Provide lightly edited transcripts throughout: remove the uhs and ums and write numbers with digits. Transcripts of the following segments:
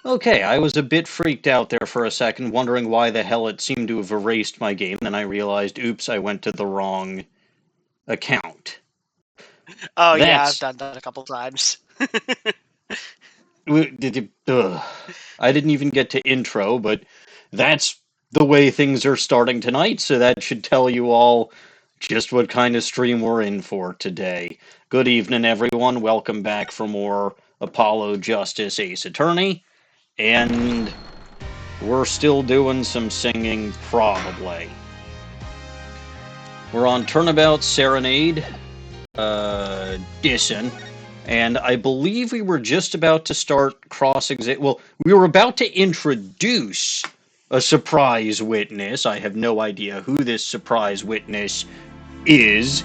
Okay, I was a bit freaked out there for a second, wondering why the hell it seemed to have erased my game. Then I realized, oops, I went to the wrong account. Oh yeah, I've That's... done that a couple times. I didn't even get to intro, but that's the way things are starting tonight, so that should tell you all just what kind of stream we're in for today. Good evening, everyone. Welcome back for more Apollo Justice Ace Attorney. And we're still doing some singing, probably. We're on Turnabout Serenade, Disson. And I believe we were just about to start cross-exam... Well, we were about to introduce a surprise witness. I have no idea who this surprise witness is.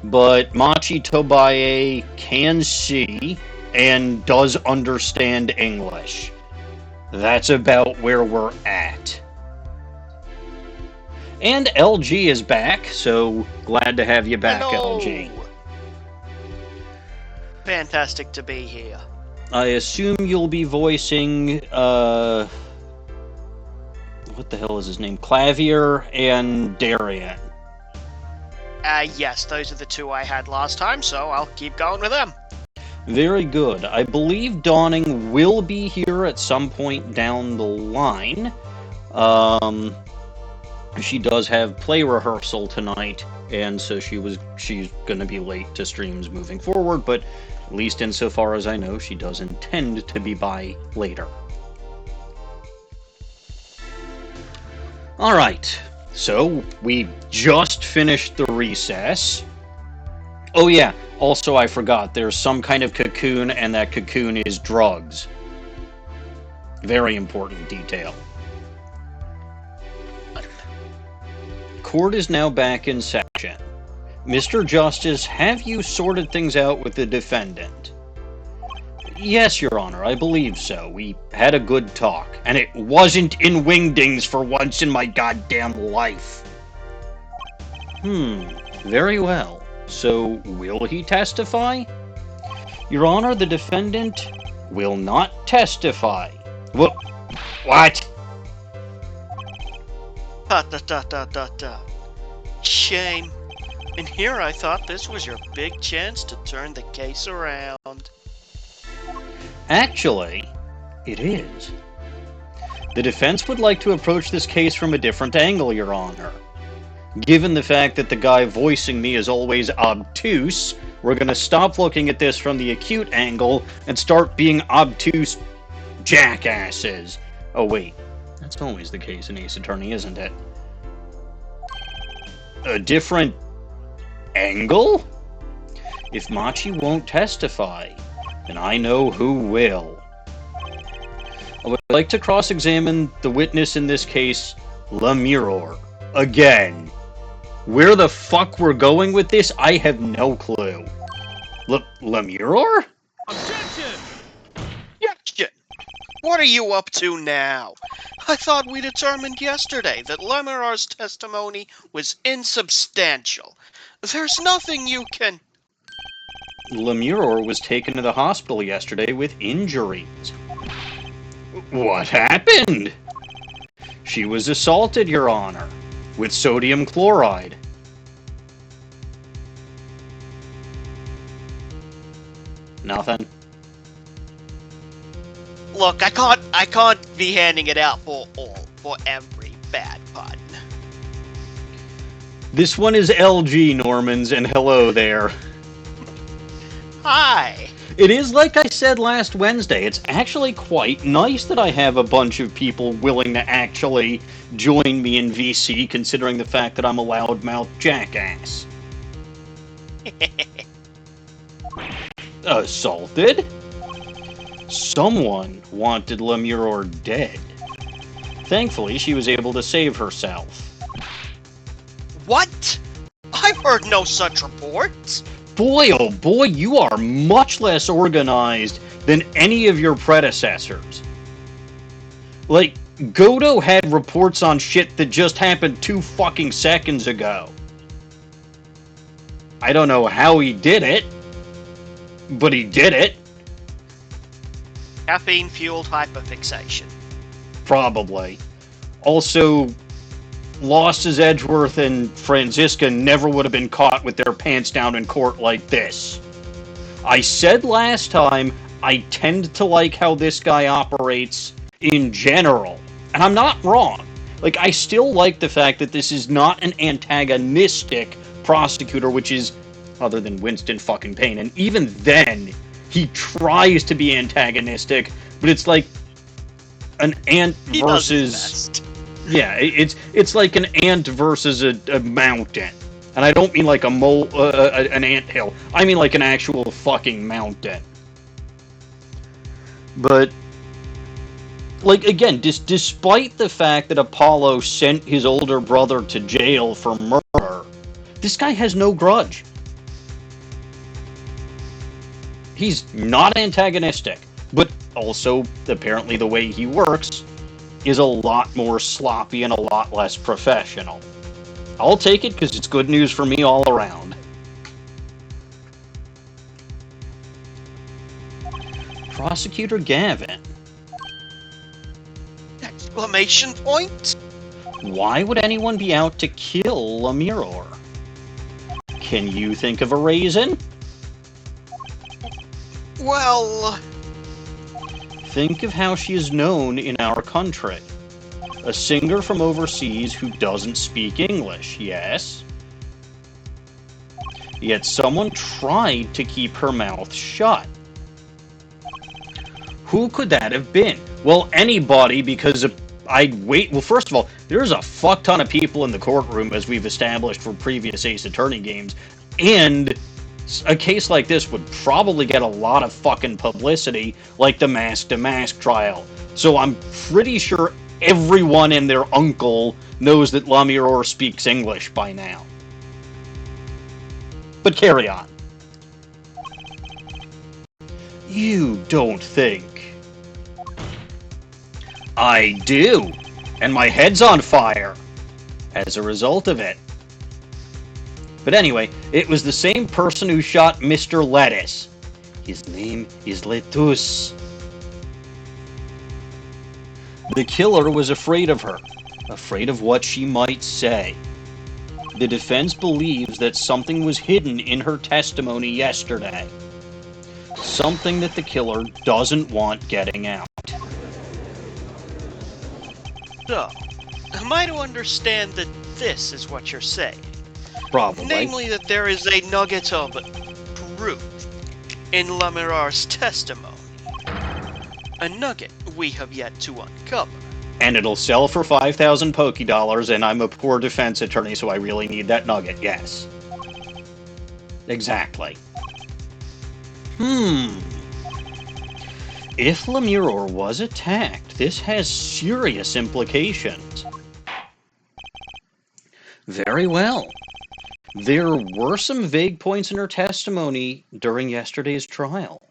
But Machi Tobaye can see and does understand English. That's about where we're at. And LG is back, so glad to have you back, Hello. LG. Fantastic to be here. I assume you'll be voicing, what the hell is his name? Clavier and Darian. Yes, those are the two I had last time, so I'll keep going with them. Very good. I believe Dawning will be here at some point down the line. She does have play rehearsal tonight, and so she's going to be late to streams moving forward, but at least insofar as I know, she does intend to be by later. Alright, so we just finished the recess. Oh yeah, also I forgot, there's some kind of cocoon, and that cocoon is drugs. Very important detail. Court is now back in session. Mr. Justice, have you sorted things out with the defendant? Yes, Your Honor, I believe so. We had a good talk. And it wasn't in wingdings for once in my goddamn life. Very well. So, will he testify? Your Honor, the defendant will not testify. What? Shame. And here I thought this was your big chance to turn the case around. Actually, it is. The defense would like to approach this case from a different angle, Your Honor. Given the fact that the guy voicing me is always obtuse, we're going to stop looking at this from the acute angle and start being obtuse jackasses. Oh wait, that's always the case in Ace Attorney, isn't it? A different angle? If Machi won't testify, then I know who will. I would like to cross-examine the witness in this case, Lamiroir. Again. Where the fuck we're going with this, I have no clue. Lamiroir? Objection! Objection! What are you up to now? I thought we determined yesterday that Lamiroir's testimony was insubstantial. There's nothing you can... Lamiroir was taken to the hospital yesterday with injuries. What happened? She was assaulted, Your Honor, with sodium chloride. Nothing. Look, I can't be handing it out for every bad pun. This one is LG, Normans, and hello there. Hi. It is like I said last Wednesday, it's actually quite nice that I have a bunch of people willing to actually join me in VC, considering the fact that I'm a loudmouth jackass. Assaulted? Someone wanted Lamiroir dead. Thankfully, she was able to save herself. What? I've heard no such reports. Boy, oh boy, you are much less organized than any of your predecessors. Like, Godo had reports on shit that just happened 2 fucking seconds ago. I don't know how he did it, but he did it. Caffeine-fueled hyperfixation. Probably. Also, losses Edgeworth and Franziska never would have been caught with their pants down in court like this. I said last time, I tend to like how this guy operates in general. And I'm not wrong. Like, I still like the fact that this is not an antagonistic prosecutor, which is, other than Winston fucking Payne. And even then, he tries to be antagonistic, but it's like an ant He versus... does his best. Yeah, it's like an ant versus a mountain. And I don't mean like an anthill. I mean like an actual fucking mountain. But, like, again, despite the fact that Apollo sent his older brother to jail for murder, this guy has no grudge. He's not antagonistic, but also, apparently the way he works is a lot more sloppy and a lot less professional. I'll take it because it's good news for me all around. Prosecutor Gavin. Exclamation point? Why would anyone be out to kill Lamiroir? Can you think of a reason? Well... Think of how she is known in our country. A singer from overseas who doesn't speak English, yes? Yet someone tried to keep her mouth shut. Who could that have been? Well, anybody, because well, first of all, there's a fuck ton of people in the courtroom, as we've established for previous Ace Attorney games, and a case like this would probably get a lot of fucking publicity, like the mask-to-mask trial. So I'm pretty sure everyone and their uncle knows that Lamiroir speaks English by now. But carry on. You don't think. I do, and my head's on fire as a result of it. But anyway, it was the same person who shot Mr. Lettuce. His name is Lettuce. The killer was afraid of her, afraid of what she might say. The defense believes that something was hidden in her testimony yesterday. Something that the killer doesn't want getting out. So, am I to understand that this is what you're saying? Probably. Namely that there is a nugget of truth in Lamiroir's testimony. A nugget we have yet to uncover. And it'll sell for 5,000 Poké Dollars, and I'm a poor defense attorney, so I really need that nugget, yes. Exactly. If Lamiroir was attacked, this has serious implications. Very well. There were some vague points in her testimony during yesterday's trial.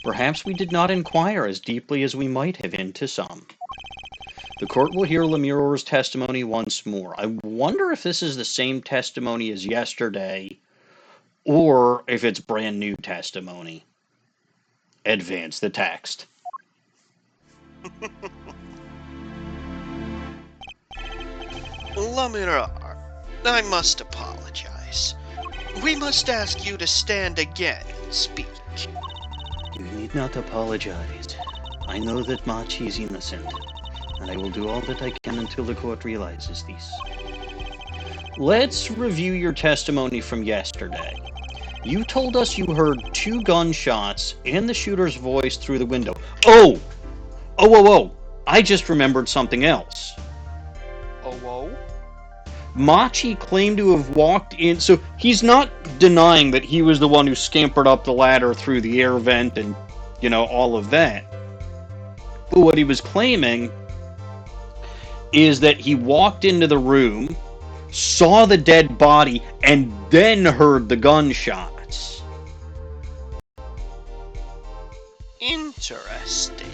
Perhaps we did not inquire as deeply as we might have into some. The court will hear Lamiroir's testimony once more. I wonder if this is the same testimony as yesterday, or if it's brand new testimony. Advance the text. Lamiroir, I must apologize. We must ask you to stand again and speak. You need not apologize. I know that Machi is innocent, and I will do all that I can until the court realizes this. Let's review your testimony from yesterday. You told us you heard 2 gunshots and the shooter's voice through the window. Oh! I just remembered something else. Oh? Machi claimed to have walked in, so he's not denying that he was the one who scampered up the ladder through the air vent and, all of that. But what he was claiming is that he walked into the room, saw the dead body, and then heard the gunshots. Interesting.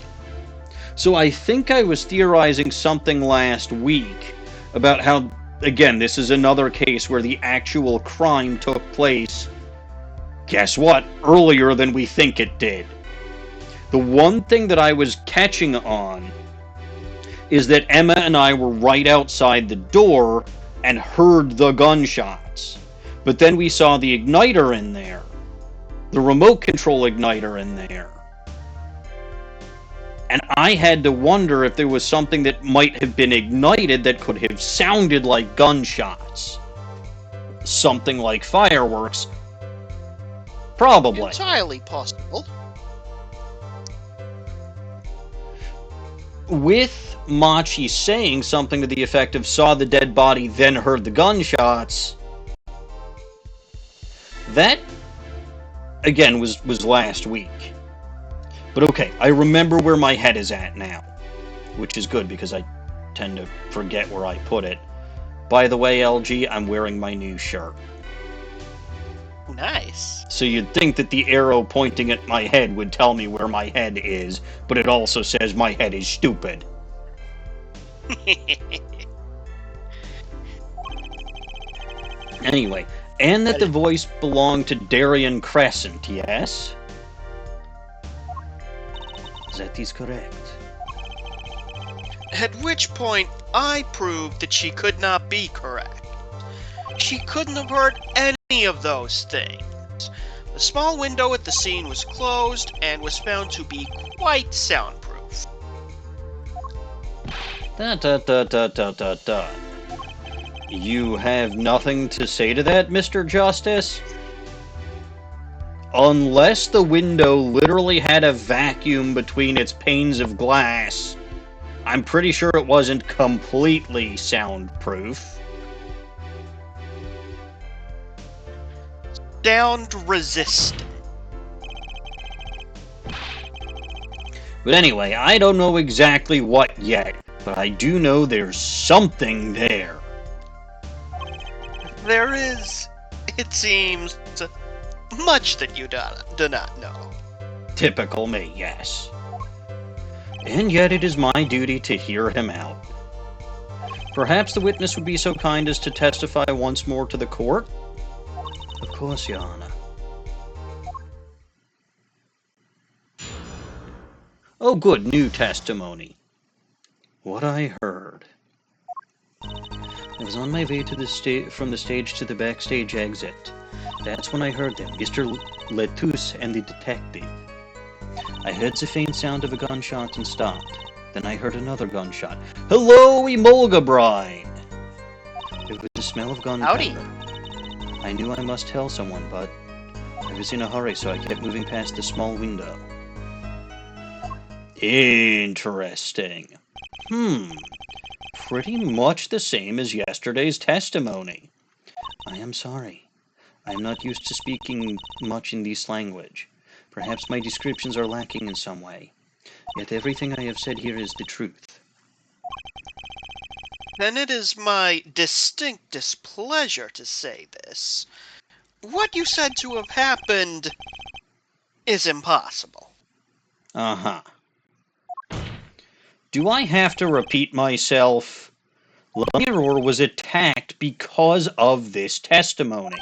So I think I was theorizing something last week about how, again, this is another case where the actual crime took place, guess what, earlier than we think it did. The one thing that I was catching on is that Emma and I were right outside the door and heard the gunshots. But then we saw the igniter in there, the remote control igniter in there. And I had to wonder if there was something that might have been ignited that could have sounded like gunshots. Something like fireworks. Probably. Entirely possible. With Machi saying something to the effect of saw the dead body, then heard the gunshots, that, again, was last week. But okay, I remember where my head is at now, which is good because I tend to forget where I put it. By the way, LG, I'm wearing my new shirt. Nice. So you'd think that the arrow pointing at my head would tell me where my head is, but it also says my head is stupid. Anyway, and that the voice belonged to Detective Crescend, yes? That is correct. At which point, I proved that she could not be correct. She couldn't have heard any of those things. The small window at the scene was closed and was found to be quite soundproof. You have nothing to say to that, Mr. Justice? Unless the window literally had a vacuum between its panes of glass, I'm pretty sure it wasn't completely soundproof. Sound resistant. But anyway, I don't know exactly what yet, but I do know there's something there. There is, it seems, much that you do not know. Typical me, yes. And yet it is my duty to hear him out. Perhaps the witness would be so kind as to testify once more to the court? Of course, Your Honor. Oh, good, new testimony. What I heard. I was on my way to from the stage to the backstage exit. That's when I heard them, Mr. Letouce and the detective. I heard the faint sound of a gunshot and stopped. Then I heard another gunshot. Hello, Emolga Brine! It was the smell of gunpowder. Howdy. I knew I must tell someone, but I was in a hurry, so I kept moving past the small window. Interesting. Pretty much the same as yesterday's testimony. I am sorry. I am not used to speaking much in this language. Perhaps my descriptions are lacking in some way. Yet everything I have said here is the truth. Then it is my distinct displeasure to say this. What you said to have happened is impossible. Uh-huh. Do I have to repeat myself? Lamiroir was attacked because of this testimony. ...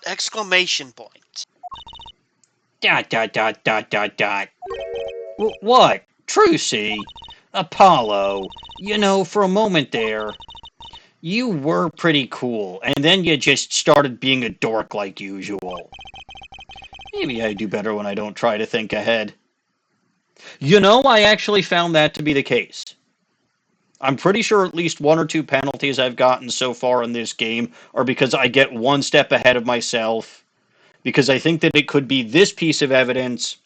Exclamation point. ... What? Trucy? Apollo? You know, for a moment there, you were pretty cool, and then you just started being a dork like usual. Maybe I do better when I don't try to think ahead. You know, I actually found that to be the case. I'm pretty sure at least one or two penalties I've gotten so far in this game are because I get one step ahead of myself, because I think that it could be this piece of evidence.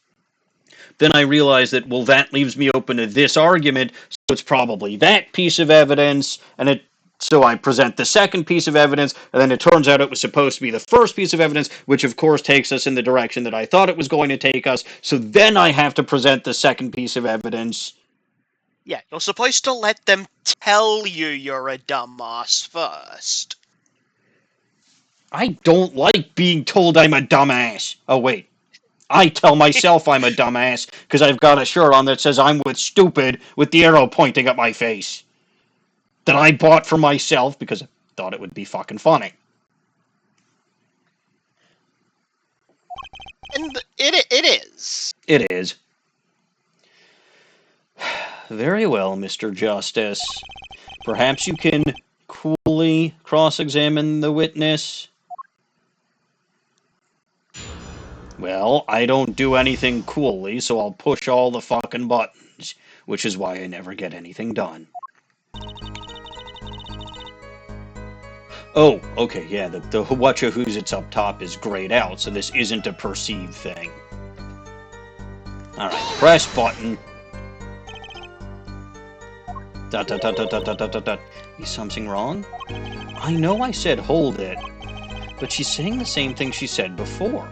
Then I realize that, well, that leaves me open to this argument, so it's probably that piece of evidence, and so I present the second piece of evidence, and then it turns out it was supposed to be the first piece of evidence, which of course takes us in the direction that I thought it was going to take us, so then I have to present the second piece of evidence. Yeah, you're supposed to let them tell you you're a dumbass first. I don't like being told I'm a dumbass. Oh, wait. I tell myself I'm a dumbass because I've got a shirt on that says I'm with stupid with the arrow pointing at my face. That I bought for myself because I thought it would be fucking funny. And it is. It is. Very well, Mr. Justice. Perhaps you can coolly cross-examine the witness? Well, I don't do anything coolly, so I'll push all the fucking buttons, which is why I never get anything done. Oh, okay, yeah, the whatcha who's it's up top is grayed out, so this isn't a perceived thing. Alright, press button. Dot, dot, dot, dot, dot, dot, dot, dot, dot. Is something wrong? I know I said hold it, but she's saying the same thing she said before.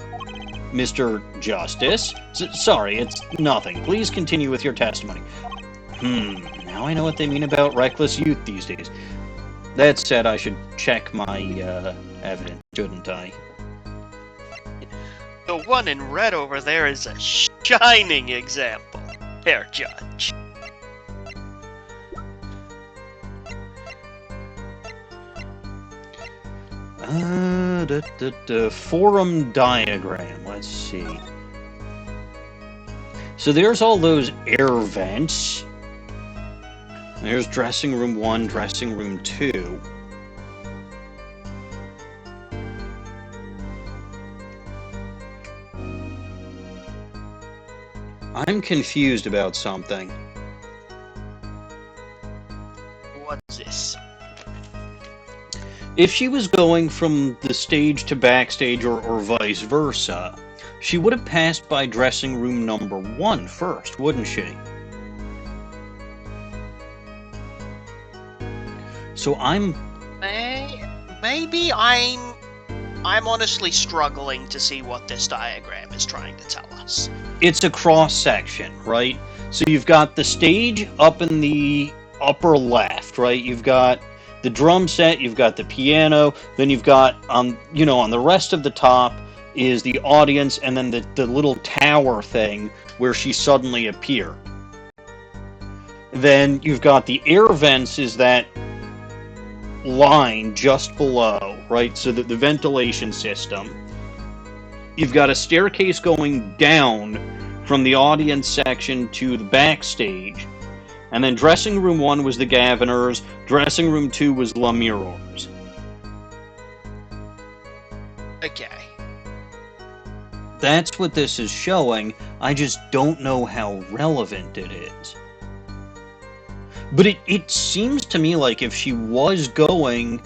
Mr. Justice? Sorry, it's nothing. Please continue with your testimony. Now I know what they mean about reckless youth these days. That said, I should check my evidence, shouldn't I? The one in red over there is a shining example, Herr Judge. Forum diagram. Let's see. So there's all those air vents. There's dressing room 1, dressing room 2. I'm confused about something. What's this? If she was going from the stage to backstage or vice versa, she would have passed by dressing room number 1 first, wouldn't she? So maybe I'm honestly struggling to see what this diagram is trying to tell us. It's a cross section, right? So you've got the stage up in the upper left, right? You've got the drum set, you've got the piano, then you've got on the rest of the top is the audience, and then the little tower thing where she suddenly appeared. Then you've got the air vents is that line just below, right? So the ventilation system. You've got a staircase going down from the audience section to the backstage. And then dressing room 1 was the Gaviners, dressing room 2 was Lamiroir's. Okay. That's what this is showing. I just don't know how relevant it is. But it seems to me like if she was going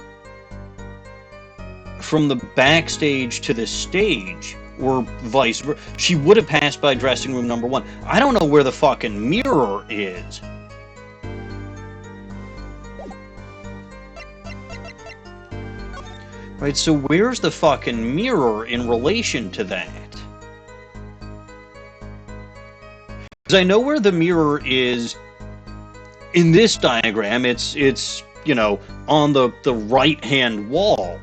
from the backstage to the stage, or vice versa, she would have passed by dressing room number 1. I don't know where the fucking mirror is. Right, so where's the fucking mirror in relation to that? Because I know where the mirror is in this diagram. It's on the right-hand wall.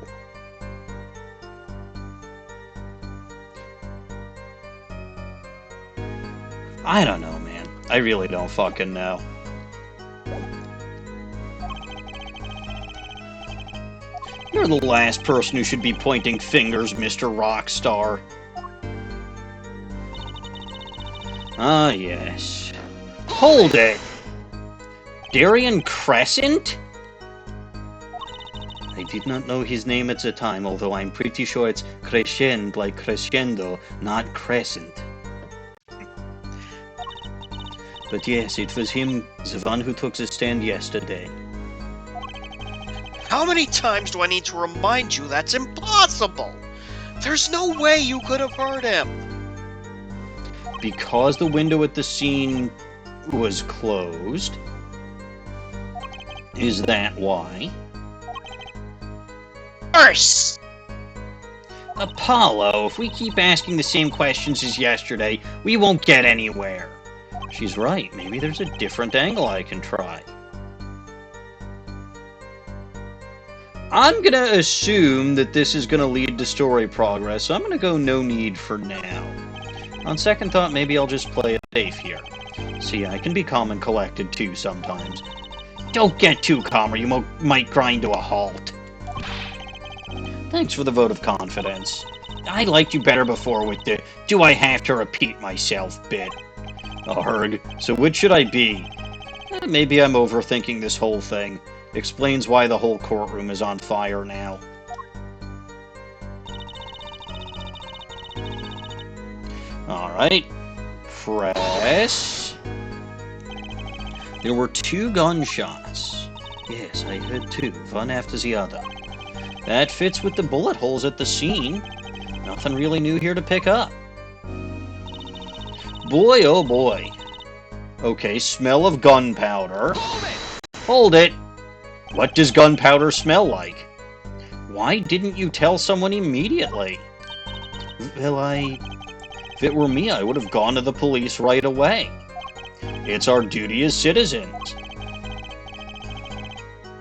I don't know, man. I really don't fucking know. You're the last person who should be pointing fingers, Mr. Rockstar. Ah, yes. Hold it! Detective Crescend? I did not know his name at the time, although I'm pretty sure it's Crescend like crescendo, not crescent. But yes, it was him, the one who took the stand yesterday. How many times do I need to remind you that's impossible? There's no way you could have heard him. Because the window at the scene was closed. Is that why? Curse! Apollo, if we keep asking the same questions as yesterday, we won't get anywhere. She's right. Maybe there's a different angle I can try. I'm going to assume that this is going to lead to story progress, so I'm going to go no need for now. On second thought, maybe I'll just play it safe here. See, I can be calm and collected too sometimes. Don't get too calm or you might grind to a halt. Thanks for the vote of confidence. I liked you better before with the "do I have to repeat myself" bit. Arg, so which should I be? Maybe I'm overthinking this whole thing. Explains why the whole courtroom is on fire now. Alright. Press. There were 2 gunshots. Yes, I heard 2, one after the other. That fits with the bullet holes at the scene. Nothing really new here to pick up. Boy, oh boy. Okay, smell of gunpowder. Hold it! What does gunpowder smell like? Why didn't you tell someone immediately? Well, if it were me, I would have gone to the police right away. It's our duty as citizens.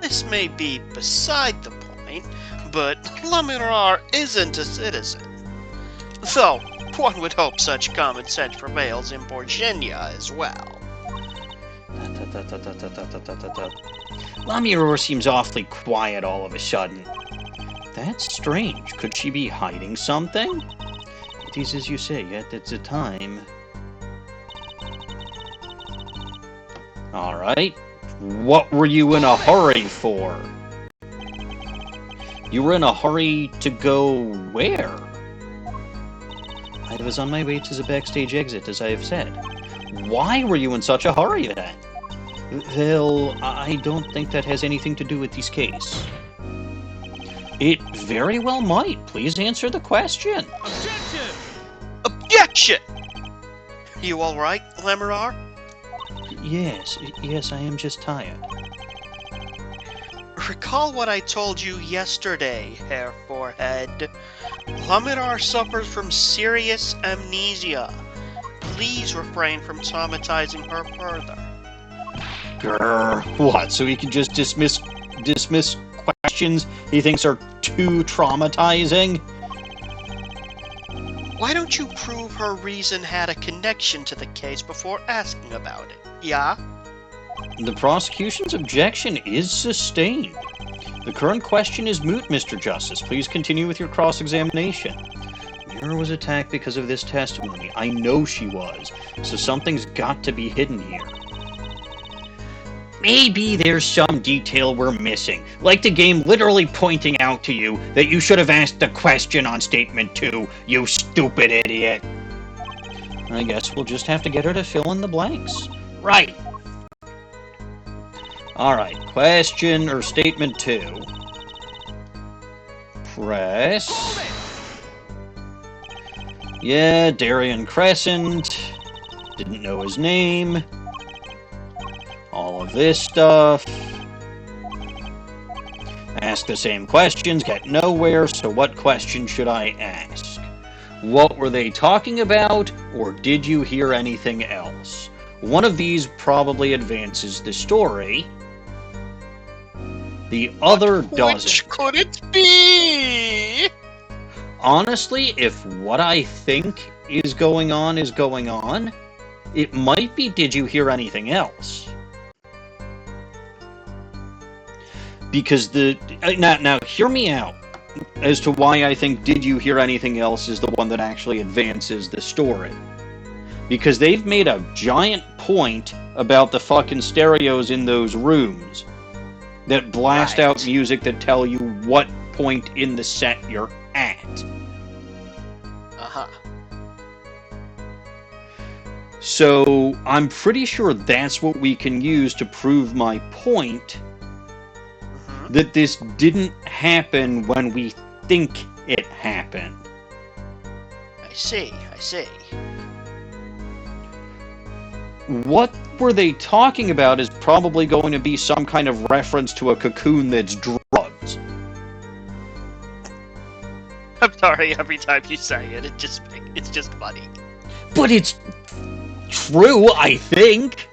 This may be beside the point, but Lamiroir isn't a citizen. Though, one would hope such common sense prevails in Borgenia as well. Lamiroir seems awfully quiet all of a sudden. That's strange. Could she be hiding something? It is as you say, yet it's a time. Alright. What were you in a hurry for? You were in a hurry to go where? I was on my way to the backstage exit, as I have said. Why were you in such a hurry then? Well, I don't think that has anything to do with this case. It very well might. Please answer the question. Objection! Objection! You alright, Lamiroir? Yes, I am just tired. Recall what I told you yesterday, Hair Forehead. Lamiroir suffers from serious amnesia. Please refrain from traumatizing her further. Grr. What, so he can just dismiss questions he thinks are too traumatizing? Why don't you prove her reason had a connection to the case before asking about it, yeah? The prosecution's objection is sustained. The current question is moot, Mr. Justice. Please continue with your cross-examination. Mira was attacked because of this testimony. I know she was, so something's got to be hidden here. Maybe there's some detail we're missing, like the game literally pointing out to you that you should have asked the question on Statement 2, you stupid idiot. I guess we'll just have to get her to fill in the blanks. Right. Alright, question or Statement 2. Press. Yeah, Detective Crescend. Didn't know his name. All of this stuff. Ask the same questions, get nowhere, so what question should I ask? What were they talking about, or did you hear anything else? One of these probably advances the story. The other doesn't. Which could it be? Honestly, if what I think is going on, it might be did you hear anything else? Because now hear me out as to why I think did you hear anything else is the one that actually advances the story. Because they've made a giant point about the fucking stereos in those rooms that blast out music that tell you what point in the set you're at. Uh-huh. So I'm pretty sure that's what we can use to prove my point that this didn't happen when we think it happened. I see. What were they talking about is probably going to be some kind of reference to a cocoon that's drugged. I'm sorry, every time you say it, it's just funny. But it's true, I think.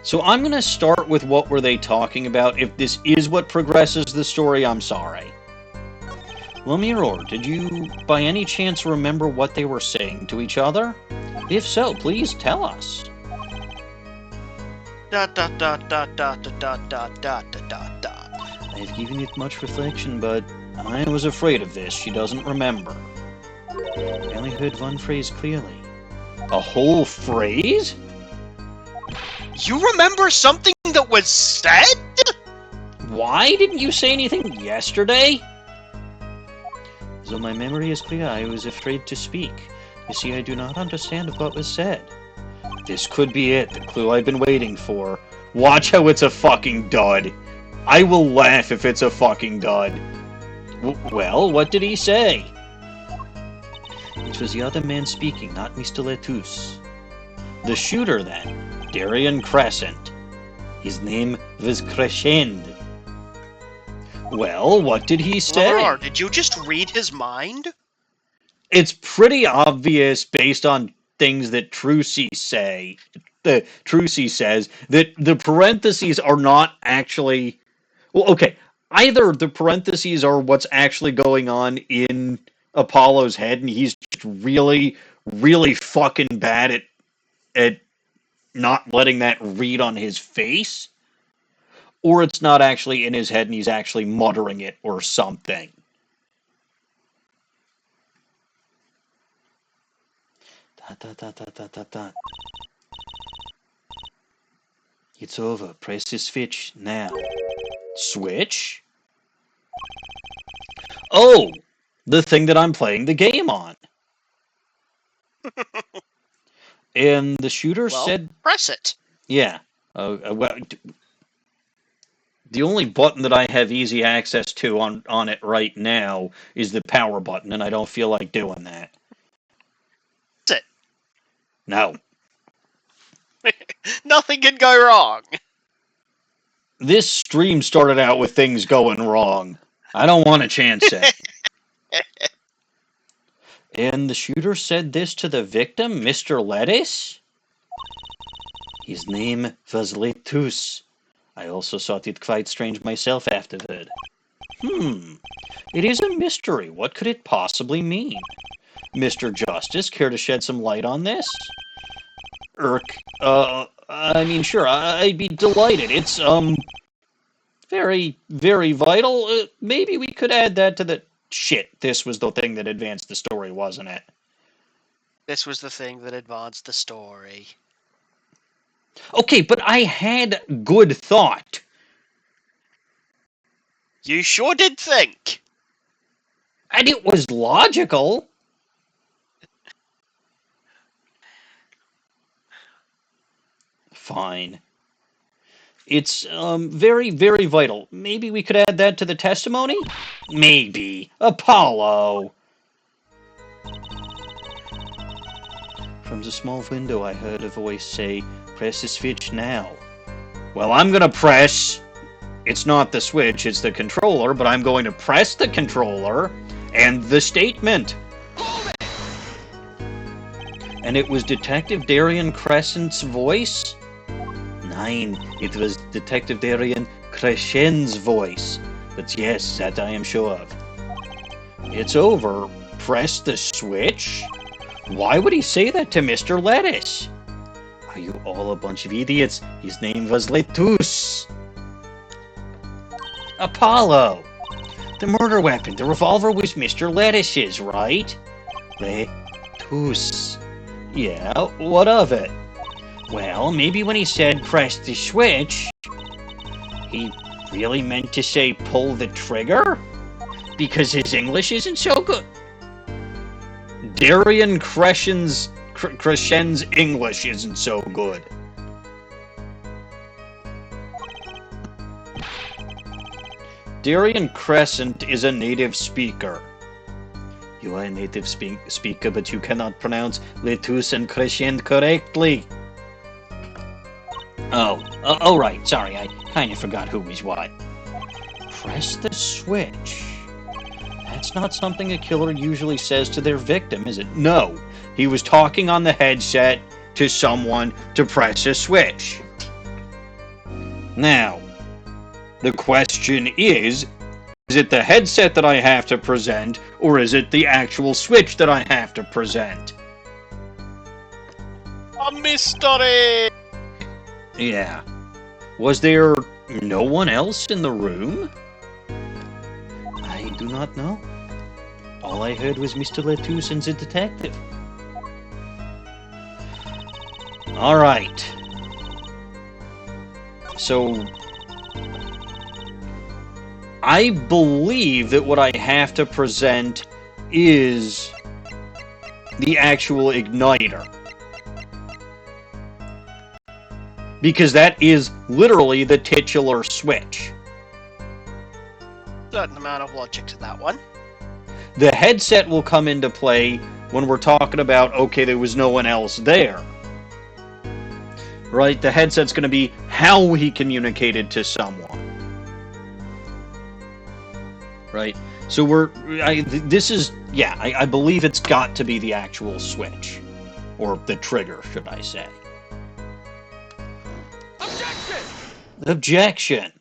So I'm going to start with what were they talking about. If this is what progresses the story, I'm sorry. Lamiroir, did you by any chance remember what they were saying to each other? If so, please tell us. ... I've given it much reflection, but I was afraid of this. She doesn't remember. I only heard one phrase clearly. A whole phrase? You remember something that was said? Why didn't you say anything yesterday? Though my memory is clear, I was afraid to speak. You see, I do not understand what was said. This could be it, the clue I've been waiting for. Watch how it's a fucking dud. I will laugh if it's a fucking dud. Well, what did he say? It was the other man speaking, not Mr. Lettuce. The shooter, then. Darien Crescent. His name was Crescend. Well, what did he say? Lamiroir, did you just read his mind? It's pretty obvious based on things that Trucy say. Trucy says that the parentheses are not actually. Well, okay. Either the parentheses are what's actually going on in Apollo's head, and he's just really, really fucking bad at not letting that read on his face, or it's not actually in his head and he's actually muttering it or something. Dot. It's over. Press the switch now. Switch? Oh! The thing that I'm playing the game on. And the shooter said... press it. Yeah. Well, the only button that I have easy access to on it right now is the power button, and I don't feel like doing that. That's it. No. Nothing can go wrong. This stream started out with things going wrong. I don't want to chance it. And the shooter said this to the victim, Mr. Lettuce? His name was Lettuce. I also thought it quite strange myself afterward. It is a mystery. What could it possibly mean? Mr. Justice, care to shed some light on this? I mean, sure, I'd be delighted. It's, very, very vital. Maybe we could add that to the... Shit, this was the thing that advanced the story, wasn't it? This was the thing that advanced the story. Okay, but I had good thought. You sure did think. And it was logical. Fine. It's very, very vital. Maybe we could add that to the testimony? Maybe. Apollo. From the small window I heard a voice say, "Press the switch now." Well, I'm going to press... It's not the switch, it's the controller, but I'm going to press the controller and the statement. And it was Detective Darien Crescent's voice? Nein, it was Detective Darien Crescend's voice. But yes, that I am sure of. It's over. Press the switch? Why would he say that to Mr. Lettuce? Are you all a bunch of idiots? His name was Lettuce. Apollo! The murder weapon, the revolver was Mr. Lettuce's, right? Lettuce. Yeah, what of it? Well, maybe when he said press the switch, he really meant to say pull the trigger? Because his English isn't so good. Darien Crescend's English isn't so good. Darien Crescent is a native speaker. You are a native speaker, but you cannot pronounce Lettuce and Crescend correctly. Oh, right, sorry, I kind of forgot who was what. Press the switch. That's not something a killer usually says to their victim, is it? No, he was talking on the headset to someone to press a switch. Now, the question is it the headset that I have to present, or is it the actual switch that I have to present? A mystery! Yeah. Was there no one else in the room? not know. All I heard was Mr. Lettuce and the detective. Alright. So, I believe that what I have to present is the actual igniter. Because that is literally the titular switch. Certain amount of logic to that one. The headset will come into play when we're talking about, okay, there was no one else there. Right? The headset's going to be how he communicated to someone. Right? So I believe it's got to be the actual switch. Or the trigger, should I say. Objection!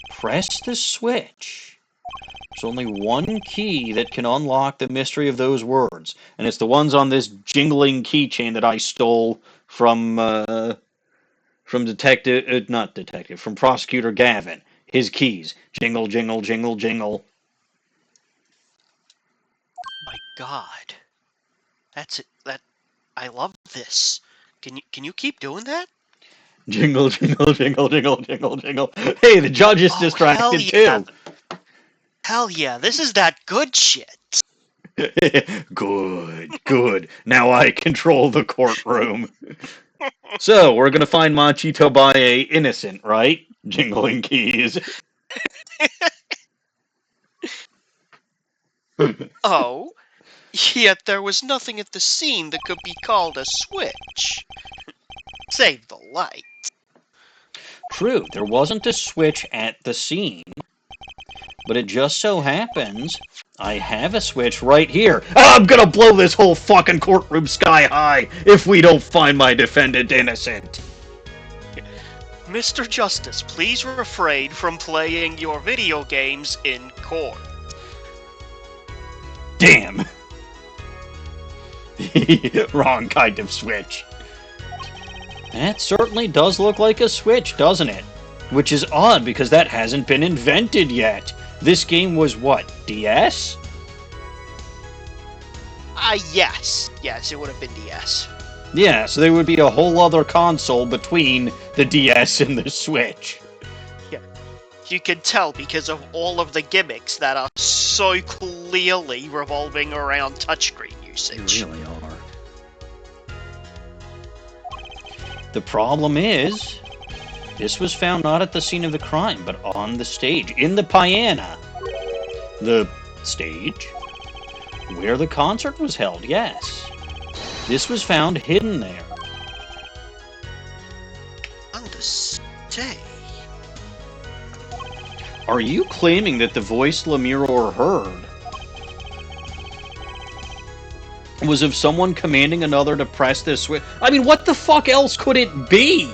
Press the switch. There's only one key that can unlock the mystery of those words, and it's the ones on this jingling keychain that I stole from from Prosecutor Gavin. His keys. Jingle, jingle, jingle, jingle. My God. That's it. I love this. Can you keep doing that? Jingle, jingle, jingle, jingle, jingle, jingle. Hey, the judge is distracted too. Hell yeah, this is that good shit. Good. Now I control the courtroom. So, we're gonna find Machi Tobaye innocent, right? Jingling keys. Oh, yet there was nothing at the scene that could be called a switch. Save the light. True, there wasn't a switch at the scene, but it just so happens I have a switch right here. I'm gonna blow this whole fucking courtroom sky high if we don't find my defendant innocent. Mr. Justice, please refrain from playing your video games in court. Damn. Wrong kind of switch. That certainly does look like a switch, doesn't it? Which is odd, because that hasn't been invented yet. This game was what, DS? Yes. Yes, it would have been DS. Yeah, so there would be a whole other console between the DS and the Switch. Yeah. You can tell because of all of the gimmicks that are so clearly revolving around touchscreen usage. They really are. The problem is, this was found not at the scene of the crime, but on the stage, in the piano. The stage? Where the concert was held, yes. This was found hidden there. On the stage? Are you claiming that the voice Lamiroir heard was of someone commanding another to press this switch? I mean, what the fuck else could it be?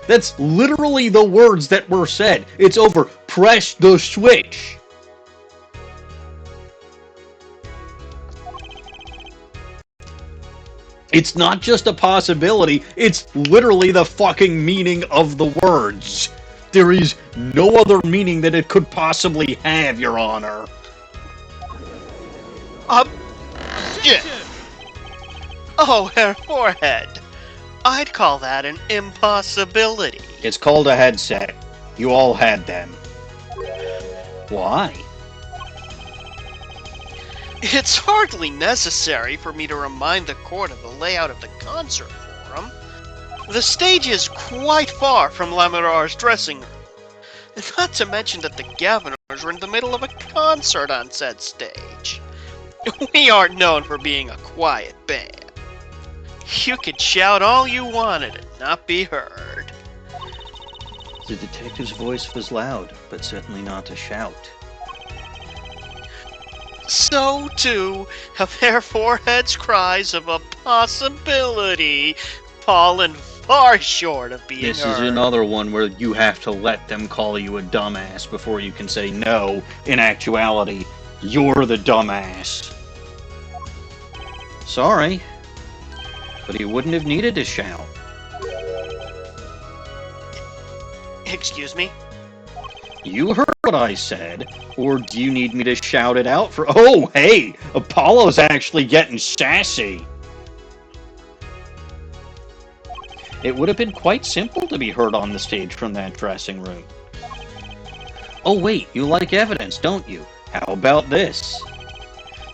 That's literally the words that were said. It's over. Press the switch. It's not just a possibility, it's literally the fucking meaning of the words. There is no other meaning that it could possibly have, Your Honor. Yeah. Oh, her forehead. I'd call that an impossibility. It's called a headset. You all had them. Why? It's hardly necessary for me to remind the court of the layout of the concert forum. The stage is quite far from Lamiroir's dressing room. And not to mention that the Gaviners are in the middle of a concert on said stage. We aren't known for being a quiet band. You could shout all you wanted and not be heard. The detective's voice was loud, but certainly not a shout. So, too, have their foreheads' cries of a possibility fallen far short of being This heard. is another one where you have to let them call you a dumbass before you can say no. In actuality, you're the dumbass. Sorry, but he wouldn't have needed to shout. Excuse me? You heard what I said, or do you need me to shout it out for... Oh, hey! Apollo's actually getting sassy! It would have been quite simple to be heard on the stage from that dressing room. Oh wait, you like evidence, don't you? How about this?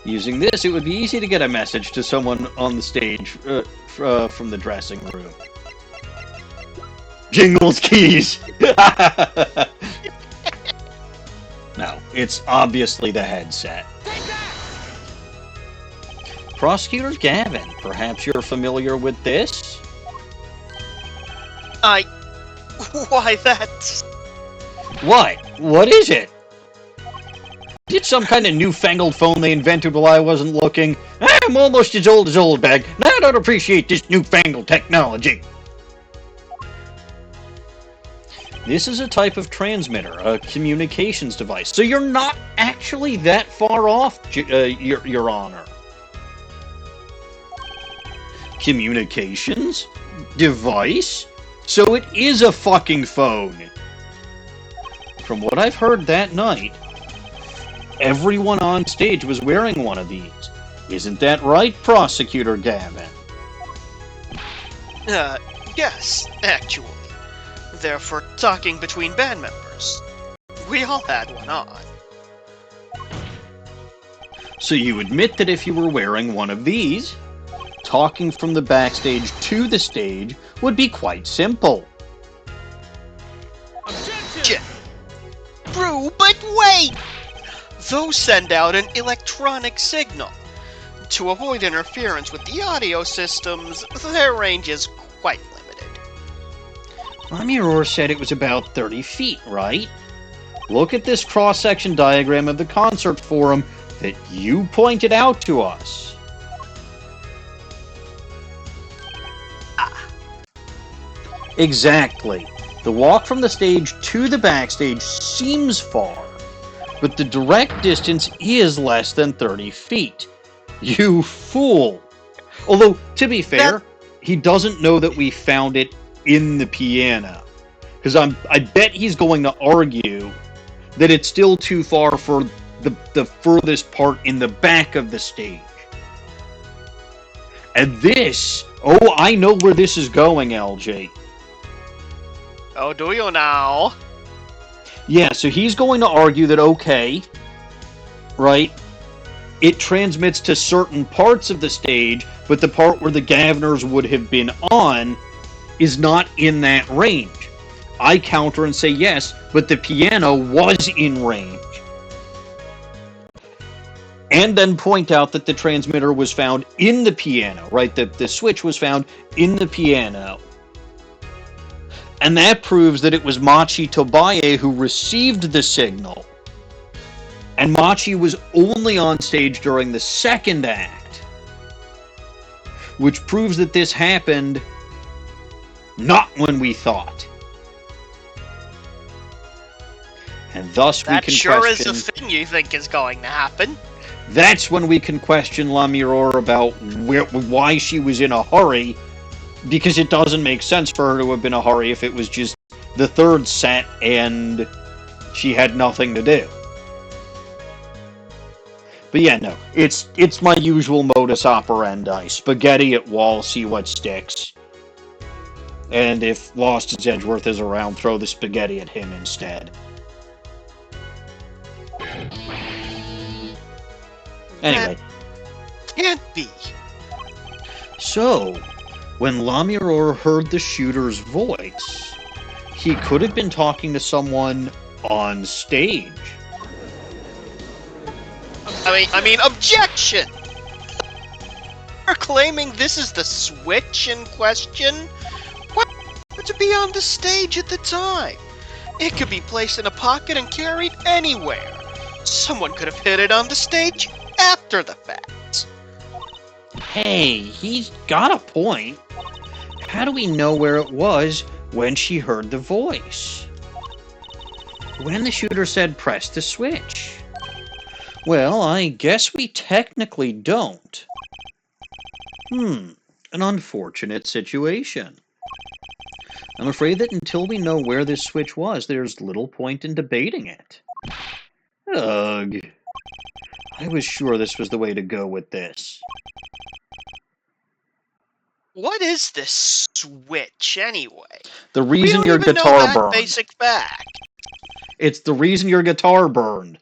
Using this, it would be easy to get a message to someone on the stage from the dressing room. Jingles keys! No, it's obviously the headset. Prosecutor Gavin, perhaps you're familiar with this? Why, that's... What? What is it? Is it some kind of newfangled phone they invented while I wasn't looking? I'm almost as old bag. I don't appreciate this newfangled technology. This is a type of transmitter, a communications device. So you're not actually that far off, Your Honor. Communications? Device? So it is a fucking phone. From what I've heard that night, everyone on stage was wearing one of these. Isn't that right, Prosecutor Gavin? Yes, actually. They're for talking between band members. We all had one on. So you admit that if you were wearing one of these, talking from the backstage to the stage would be quite simple. Objection! True, but wait! Those send out an electronic signal. To avoid interference with the audio systems, their range is quite limited. Lamiroir said it was about 30 feet, right? Look at this cross-section diagram of the concert forum that you pointed out to us. Exactly. The walk from the stage to the backstage seems far, but the direct distance is less than 30 feet. You fool! Although, to be fair, he doesn't know that we found it in the piano. Because I bet he's going to argue that it's still too far for the furthest part in the back of the stage. And this... Oh, I know where this is going, LJ. Oh, do you now? Yeah, so he's going to argue that, okay, right, it transmits to certain parts of the stage, but the part where the Gavners would have been on is not in that range. I counter and say yes, but the piano was in range. And then point out that the transmitter was found in the piano, right? The switch was found in the piano. And that proves that it was Machi Tobaye who received the signal. And Machi was only on stage during the second act. Which proves that this happened not when we thought. And thus we can question... That sure is a thing you think is going to happen. That's when we can question Lamiroir about why she was in a hurry, because it doesn't make sense for her to have been in a hurry if it was just the third set and she had nothing to do. But yeah, no, it's my usual modus operandi. Spaghetti at wall, see what sticks. And if Lost as Edgeworth is around, throw the spaghetti at him instead. Anyway. That can't be. So, when Lamiroir heard the shooter's voice, he could have been talking to someone on stage. I mean, objection! You're claiming this is the switch in question? What? To be on the stage at the time. It could be placed in a pocket and carried anywhere. Someone could have hit it on the stage after the fact. Hey, he's got a point. How do we know where it was when she heard the voice? When the shooter said press the switch? Well, I guess we technically don't. An unfortunate situation. I'm afraid that until we know where this switch was, there's little point in debating it. Ugh. I was sure this was the way to go with this. What is this switch, anyway? The We reason don't your even know guitar that burned. basic fact. It's the reason your guitar burned.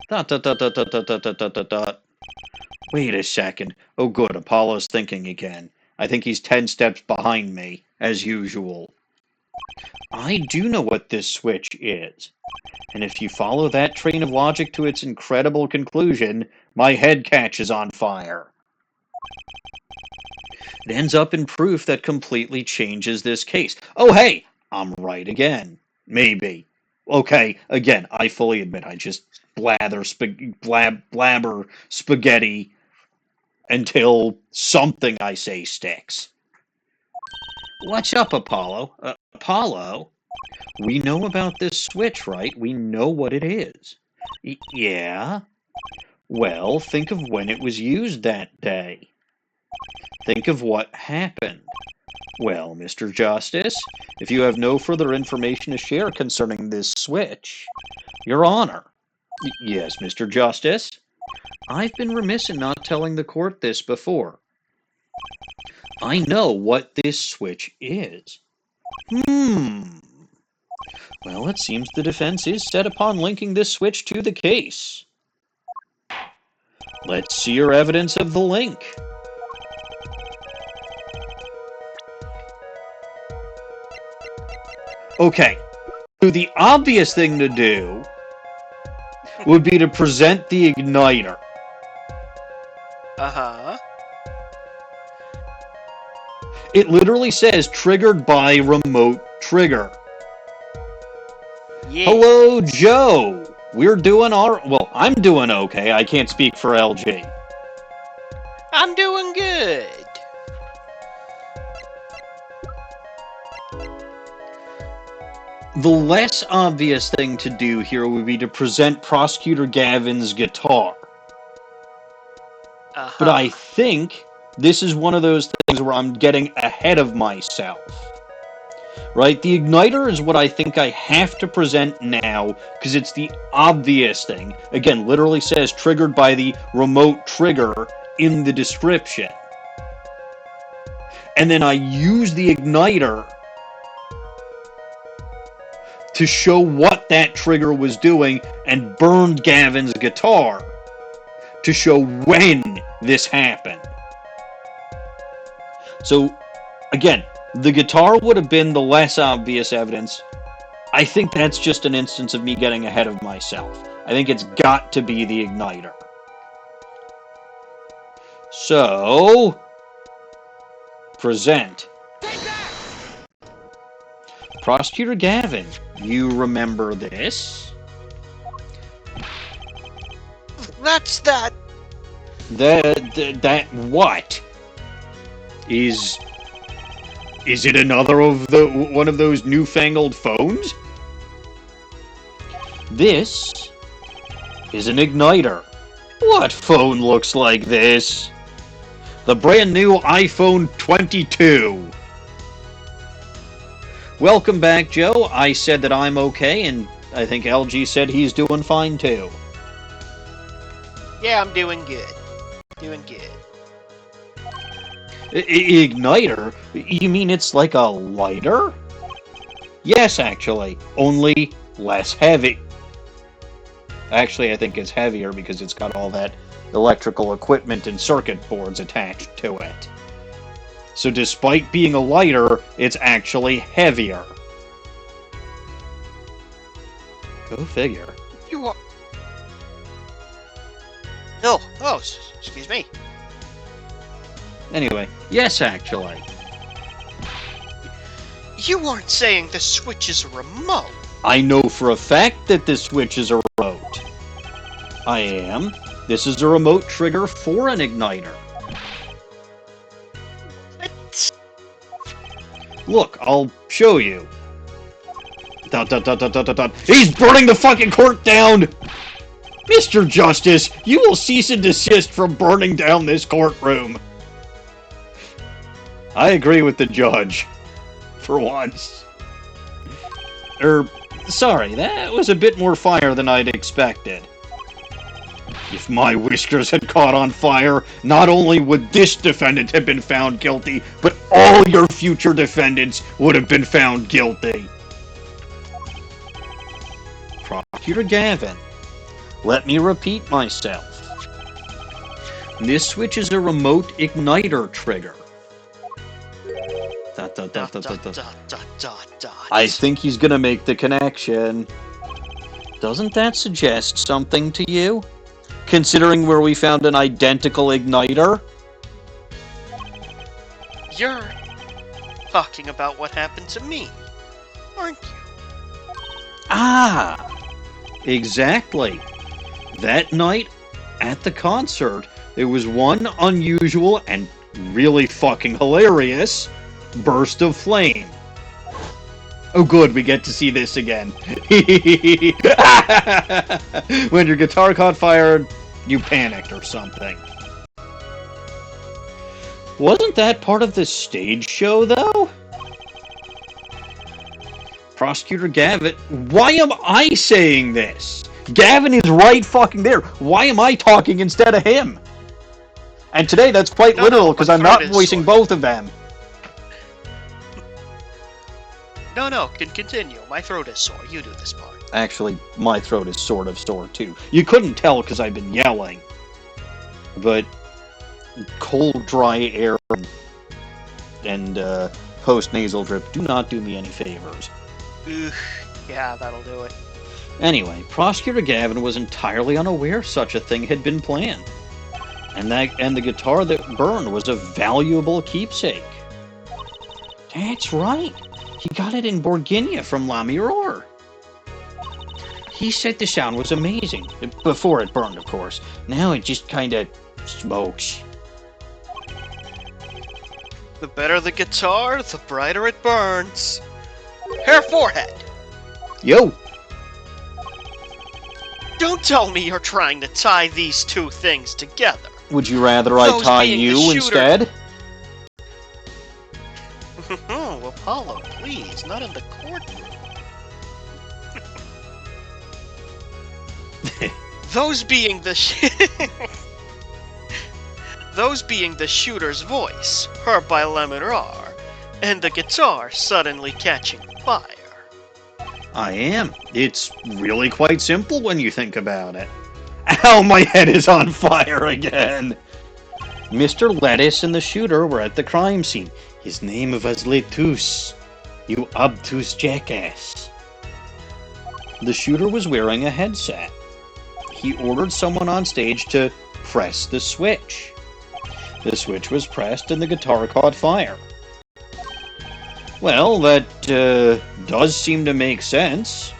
Dot, dot, dot, dot, dot, dot, dot, dot, dot, dot. Wait a second. Oh good, Apollo's thinking again. I think he's 10 steps behind me, as usual. I do know what this switch is. And if you follow that train of logic to its incredible conclusion, my head catches on fire. It ends up in proof that completely changes this case. Oh hey, I'm right again. Maybe. Okay, again, I fully admit I just blabber spaghetti until something I say sticks. What's up, Apollo? Apollo? We know about this switch, right? We know what it is. Yeah? Well, think of when it was used that day. Think of what happened. Well, Mr. Justice, if you have no further information to share concerning this switch, Your Honor. Yes, Mr. Justice? I've been remiss in not telling the court this before. I know what this switch is. Well, it seems the defense is set upon linking this switch to the case. Let's see your evidence of the link. Okay, so the obvious thing to do would be to present the igniter. Uh-huh. It literally says triggered by remote trigger. Yeah. Hello, Joe. We're doing well, I'm doing okay. I can't speak for LG. I'm doing good. The less obvious thing to do here would be to present Prosecutor Gavin's guitar. Uh-huh. But I think this is one of those things where I'm getting ahead of myself. Right? The igniter is what I think I have to present now because it's the obvious thing. Again, literally says triggered by the remote trigger in the description. And then I use the igniter to show what that trigger was doing and burned Gavin's guitar to show when this happened. So, again, the guitar would have been the less obvious evidence. I think that's just an instance of me getting ahead of myself. I think it's got to be the igniter. So, present. Prosecutor Gavin, you remember this? That's that. That what? Is it another of one of those newfangled phones? This is an igniter. What phone looks like this? The brand new iPhone 22. Welcome back, Joe. I said that I'm okay, and I think LG said he's doing fine too. Yeah, I'm doing good. Doing good. Igniter? You mean it's like a lighter? Yes, actually. Only less heavy. Actually, I think it's heavier because it's got all that electrical equipment and circuit boards attached to it. So despite being a lighter, it's actually heavier. Go figure. You are... No. Oh, excuse me. Anyway, yes, actually. You weren't saying the switch is a remote. I know for a fact that this switch is a remote. I am. This is a remote trigger for an igniter. Look, I'll show you. Dot, dot, dot, dot, dot, dot, dot. He's burning the fucking court down! Mr. Justice, you will cease and desist from burning down this courtroom. I agree with the judge. For once. Sorry, that was a bit more fire than I'd expected. If my whiskers had caught on fire, not only would this defendant have been found guilty, but all your future defendants would have been found guilty. Prosecutor Gavin, let me repeat myself. This switch is a remote igniter trigger. Dot, dot, dot, dot, dot, dot. I think he's gonna make the connection. Doesn't that suggest something to you? Considering where we found an identical igniter? You're talking about what happened to me, aren't you? Ah! Exactly. That night, at the concert, there was one unusual and really fucking hilarious burst of flame. Oh good, we get to see this again. When your guitar caught fire, you panicked or something. Wasn't that part of the stage show, though? Prosecutor Gavin, why am I saying this? Gavin is right fucking there. Why am I talking instead of him? And today that's quite literal because I'm not voicing both of them. No, continue. My throat is sore. You do this part. Actually, my throat is sort of sore too. You couldn't tell because I've been yelling. But cold, dry air and post-nasal drip do not do me any favors. Yeah, that'll do it. Anyway, Prosecutor Gavin was entirely unaware such a thing had been planned. And the guitar that burned was a valuable keepsake. That's right. He got it in Borginia from Lamiroir. He said the sound was amazing. Before it burned, of course. Now it just kinda smokes. The better the guitar, the brighter it burns. Hair forehead! Yo! Don't tell me you're trying to tie these two things together. Would you rather I tie you instead? Oh, Apollo, please, not in the courtroom. Those being the shooter's voice, heard by Lamiroir, and the guitar suddenly catching fire. I am. It's really quite simple when you think about it. Ow, my head is on fire again! Mr. Lettuce and the shooter were at the crime scene. His name was Lettuce. You obtuse jackass. The shooter was wearing a headset. He ordered someone on stage to press the switch. The switch was pressed and the guitar caught fire. Well, that does seem to make sense.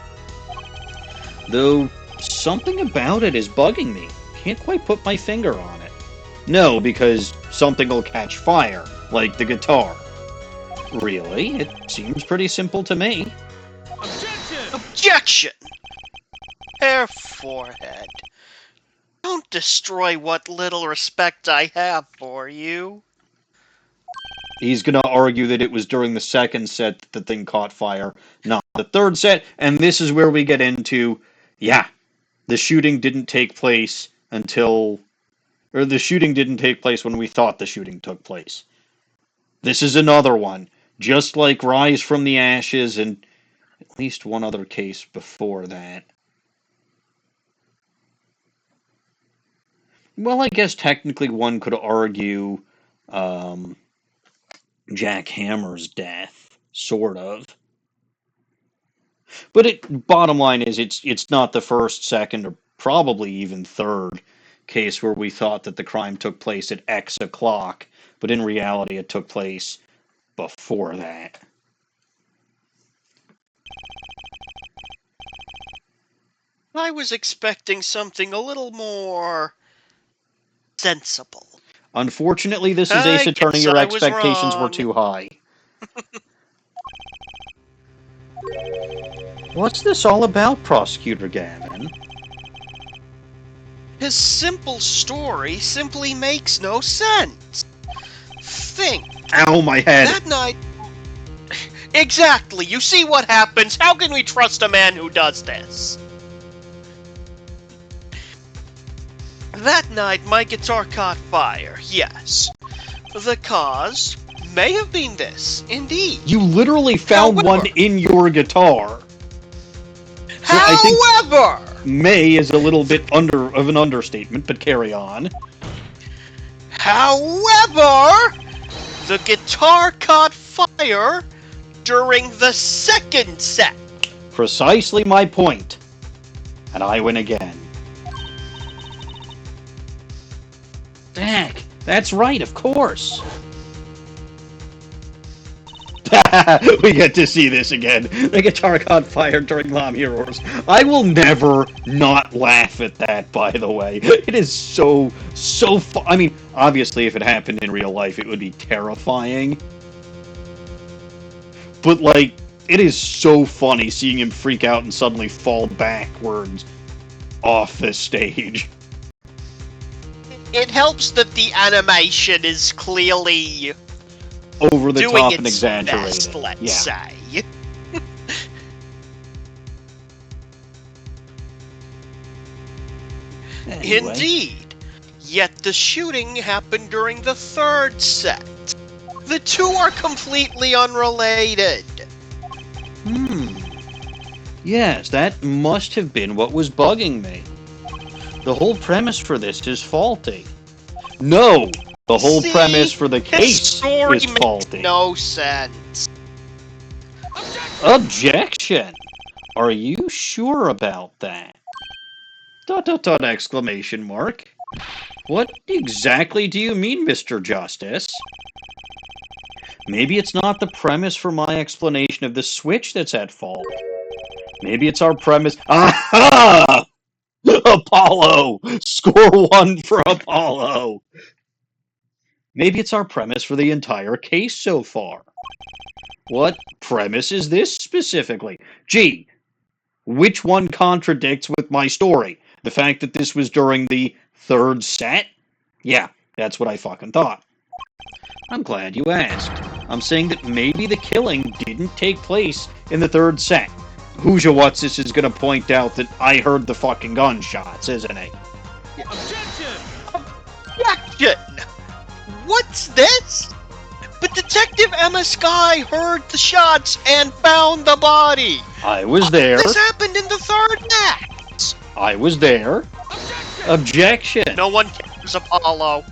Though something about it is bugging me. Can't quite put my finger on it. No, because something will catch fire, like the guitar. Really? It seems pretty simple to me. Objection! Objection! Hair forehead. Don't destroy what little respect I have for you. He's gonna argue that it was during the second set that the thing caught fire, not the third set, and this is where we get into, yeah, the shooting didn't take place until... Or the shooting didn't take place when we thought the shooting took place. This is another one, just like Rise from the Ashes and at least one other case before that. Well, I guess technically one could argue Jack Hammer's death, sort of. But bottom line is, it's not the first, second, or probably even third case where we thought that the crime took place at X o'clock, but in reality it took place before that. I was expecting something a little more sensible. Unfortunately, this is Ace Attorney. Your expectations were too high. What's this all about, Prosecutor Gavin? His simple story simply makes no sense. Think. Ow, my head. That night... Exactly. You see what happens. How can we trust a man who does this? That night, my guitar caught fire. Yes. The cause may have been this, indeed. You literally found However- one in your guitar. So However, may is a little bit of an understatement, but carry on. However, the guitar caught fire during the second set. Precisely my point. And I win again. Dak, that's right, of course. We get to see this again. The guitar caught fire during Lamiroir's. I will never not laugh at that, by the way. It is so fun. I mean, obviously, if it happened in real life, it would be terrifying. But, like, it is so funny seeing him freak out and suddenly fall backwards off the stage. It helps that the animation is clearly Over the doing top its and exaggerated. best, let's say. Anyway. Indeed. Yet the shooting happened during the third set. The two are completely unrelated. Yes, that must have been what was bugging me. The whole premise for this is faulty. No! The whole See, premise for the His case story is makes faulty. no sense. Objection! Are you sure about that? ... exclamation mark. What exactly do you mean, Mr. Justice? Maybe it's not the premise for my explanation of the switch that's at fault. Maybe it's our premise. Aha! Apollo! Score 1 for Apollo! Maybe it's our premise for the entire case so far. What premise is this specifically? Gee, which one contradicts with my story? The fact that this was during the third set? Yeah, that's what I fucking thought. I'm glad you asked. I'm saying that maybe the killing didn't take place in the third set. Hooja What's-This is gonna point out that I heard the fucking gunshots, isn't he? Objection! Objection! What's this? But Detective Emma Sky heard the shots and found the body. I was there. This happened in the third act. I was there. Objection! No one cares, Apollo.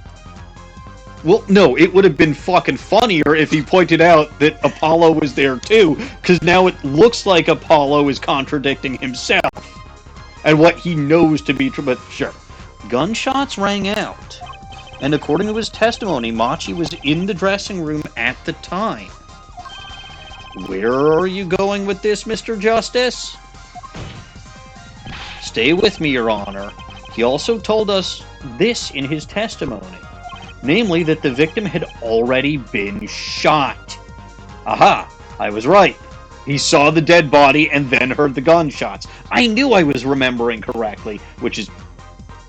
Well, no, it would have been fucking funnier if he pointed out that Apollo was there too, because now it looks like Apollo is contradicting himself and what he knows to be true, but sure. Gunshots rang out, and according to his testimony, Machi was in the dressing room at the time. Where are you going with this, Mr. Justice? Stay with me, Your Honor. He also told us this in his testimony. Namely, that the victim had already been shot. Aha! I was right. He saw the dead body and then heard the gunshots. I knew I was remembering correctly, which is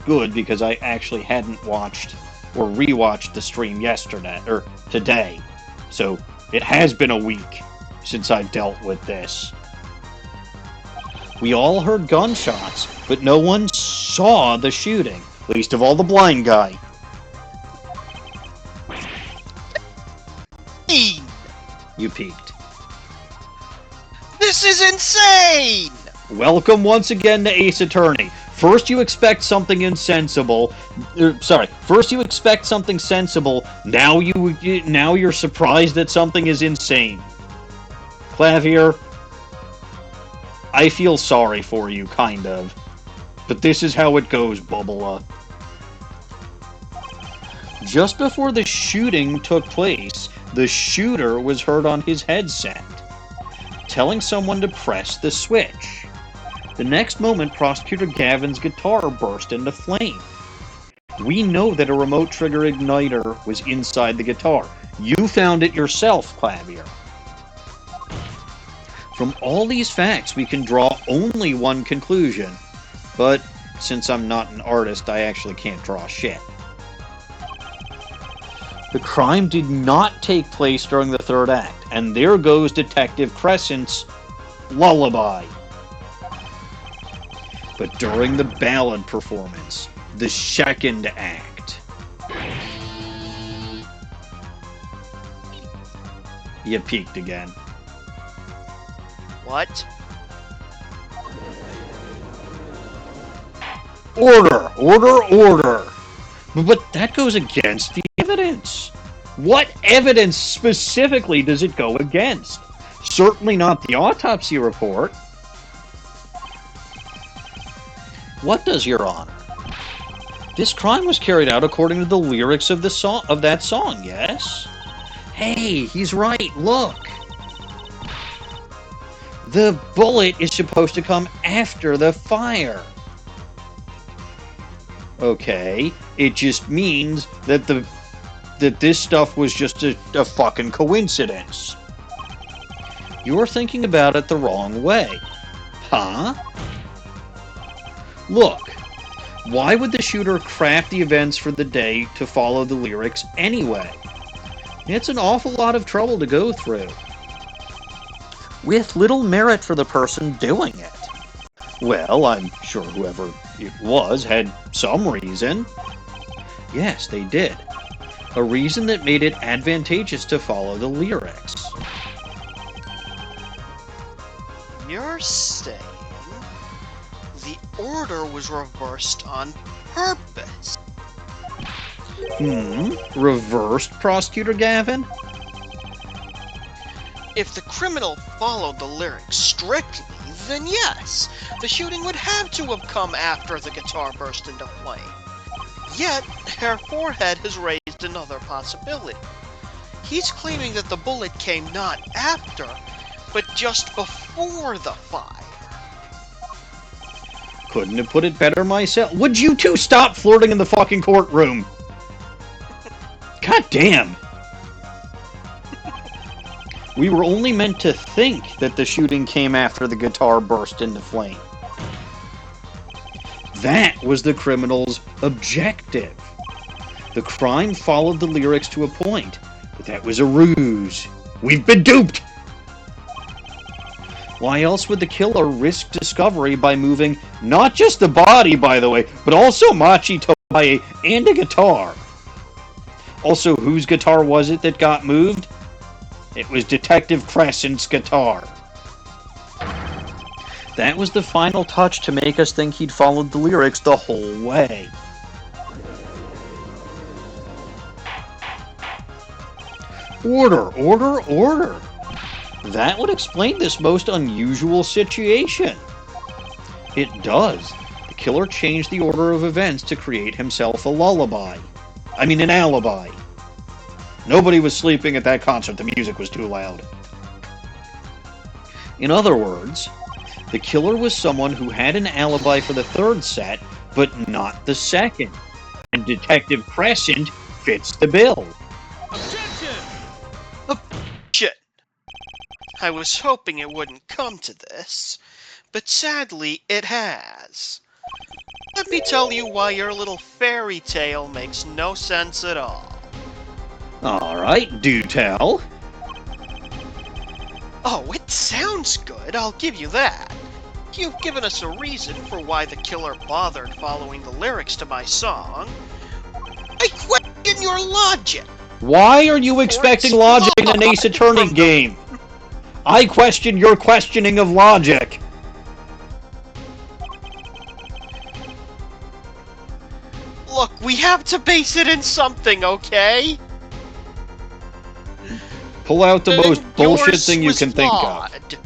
good because I actually hadn't watched or rewatched the stream yesterday, or today. So, it has been a week since I've dealt with this. We all heard gunshots, but no one saw the shooting. Least of all the blind guy. You peeked. This is insane! Welcome once again to Ace Attorney. First you expect something insensible. First you expect something sensible. Now you're surprised that something is insane. Clavier, I feel sorry for you, kind of. But this is how it goes, Bubba. Just before the shooting took place, the shooter was heard on his headset, telling someone to press the switch. The next moment, Prosecutor Gavin's guitar burst into flame. We know that a remote trigger igniter was inside the guitar. You found it yourself, Clavier. From all these facts, we can draw only one conclusion. But since I'm not an artist, I actually can't draw shit. The crime did not take place during the third act, and there goes Detective Crescend's lullaby. But during the ballad performance, the second act. You peeked again. What? Order! Order! Order! But that goes against the evidence. What evidence specifically does it go against? Certainly not the autopsy report. What does, Your Honor? This crime was carried out according to the lyrics of that song, yes? Hey, he's right, look. The bullet is supposed to come after the fire. Okay, it just means that this stuff was just a fucking coincidence. You're thinking about it the wrong way. Huh? Look, why would the shooter craft the events for the day to follow the lyrics anyway? It's an awful lot of trouble to go through, with little merit for the person doing it. Well, I'm sure whoever it was had some reason. Yes, they did. A reason that made it advantageous to follow the lyrics. You're saying the order was reversed on purpose? Reversed, Prosecutor Gavin? If the criminal followed the lyrics strictly, then yes, the shooting would have to have come after the guitar burst into flame. Yet, Herr Forehead has raised another possibility. He's claiming that the bullet came not after, but just before the fire. Couldn't have put it better myself. Would you two stop flirting in the fucking courtroom? God damn. We were only meant to think that the shooting came after the guitar burst into flame. That was the criminal's objective. The crime followed the lyrics to a point, but that was a ruse. We've been duped! Why else would the killer risk discovery by moving not just the body, by the way, but also Machi Tobaye and a guitar? Also, whose guitar was it that got moved? It was Detective Crescend's guitar. That was the final touch to make us think he'd followed the lyrics the whole way. Order, order, order. That would explain this most unusual situation. It does. The killer changed the order of events to create himself a lullaby. I mean, an alibi. Nobody was sleeping at that concert. The music was too loud. In other words, the killer was someone who had an alibi for the third set, but not the second. And Detective Crescend fits the bill. Objection! Objection! I was hoping it wouldn't come to this, but sadly it has. Let me tell you why your little fairy tale makes no sense at all. Alright, do tell. Oh, it sounds good, I'll give you that. You've given us a reason for why the killer bothered following the lyrics to my song. I question your logic! Why are you expecting logic in an Ace Attorney game? I question your questioning of logic. Look, we have to base it in something, okay? Pull out the most bullshit Yours thing you was can think of. flawed.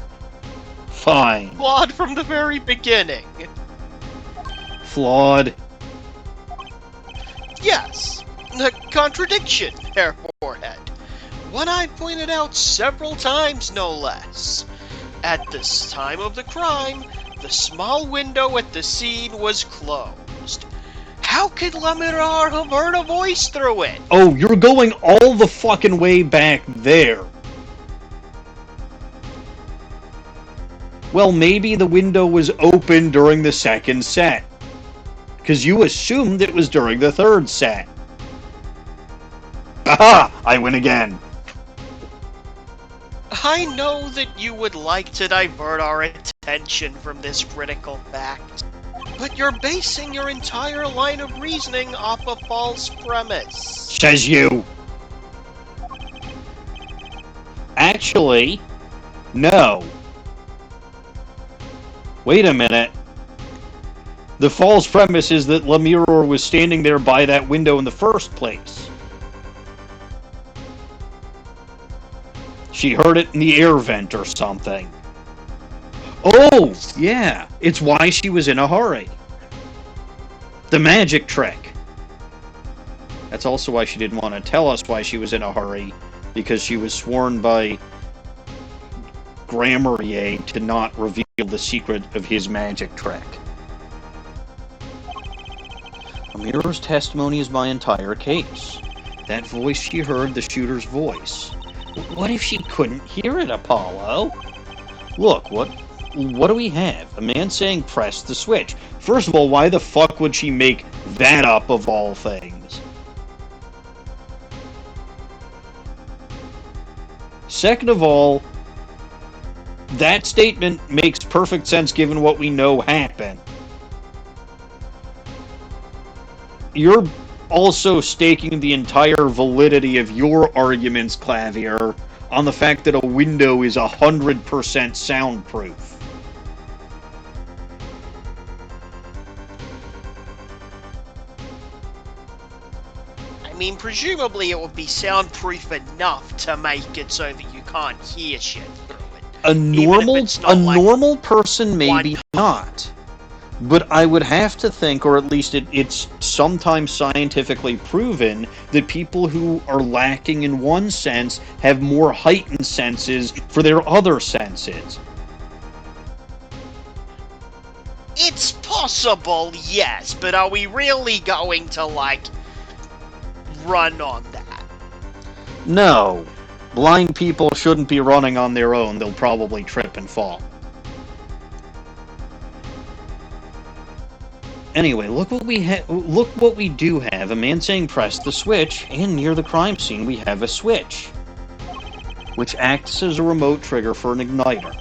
Fine. Flawed from the very beginning. Flawed. Yes, a contradiction, Herr Forehead. One I pointed out several times, no less. At this time of the crime, the small window at the scene was closed. How could Lamiroir have heard a voice through it? Oh, you're going all the fucking way back there. Well, maybe the window was open during the second set. Because you assumed it was during the third set. Aha! I win again. I know that you would like to divert our attention from this critical fact, but you're basing your entire line of reasoning off a false premise. Says you. Actually, no. Wait a minute. The false premise is that Lamiroir was standing there by that window in the first place. She heard it in the air vent or something. Oh, yeah. It's why she was in a hurry. The magic trick. That's also why she didn't want to tell us why she was in a hurry, because she was sworn by Grammarier to not reveal the secret of his magic trick. Lamiroir's testimony is my entire case. That voice she heard, the shooter's voice. What if she couldn't hear it, Apollo? Look, what do we have? A man saying press the switch. First of all, why the fuck would she make that up of all things? Second of all, that statement makes perfect sense given what we know happened. You're also staking the entire validity of your arguments, Clavier, on the fact that a window is 100% soundproof. I mean, presumably it would be soundproof enough to make it so that you can't hear shit through it. A normal person maybe not. But I would have to think, or at least it's sometimes scientifically proven, that people who are lacking in one sense have more heightened senses for their other senses. It's possible, yes, but are we really going to, run on that? No. Blind people shouldn't be running on their own. They'll probably trip and fall. Anyway, look what we do have. A man saying press the switch, and near the crime scene we have a switch, which acts as a remote trigger for an igniter.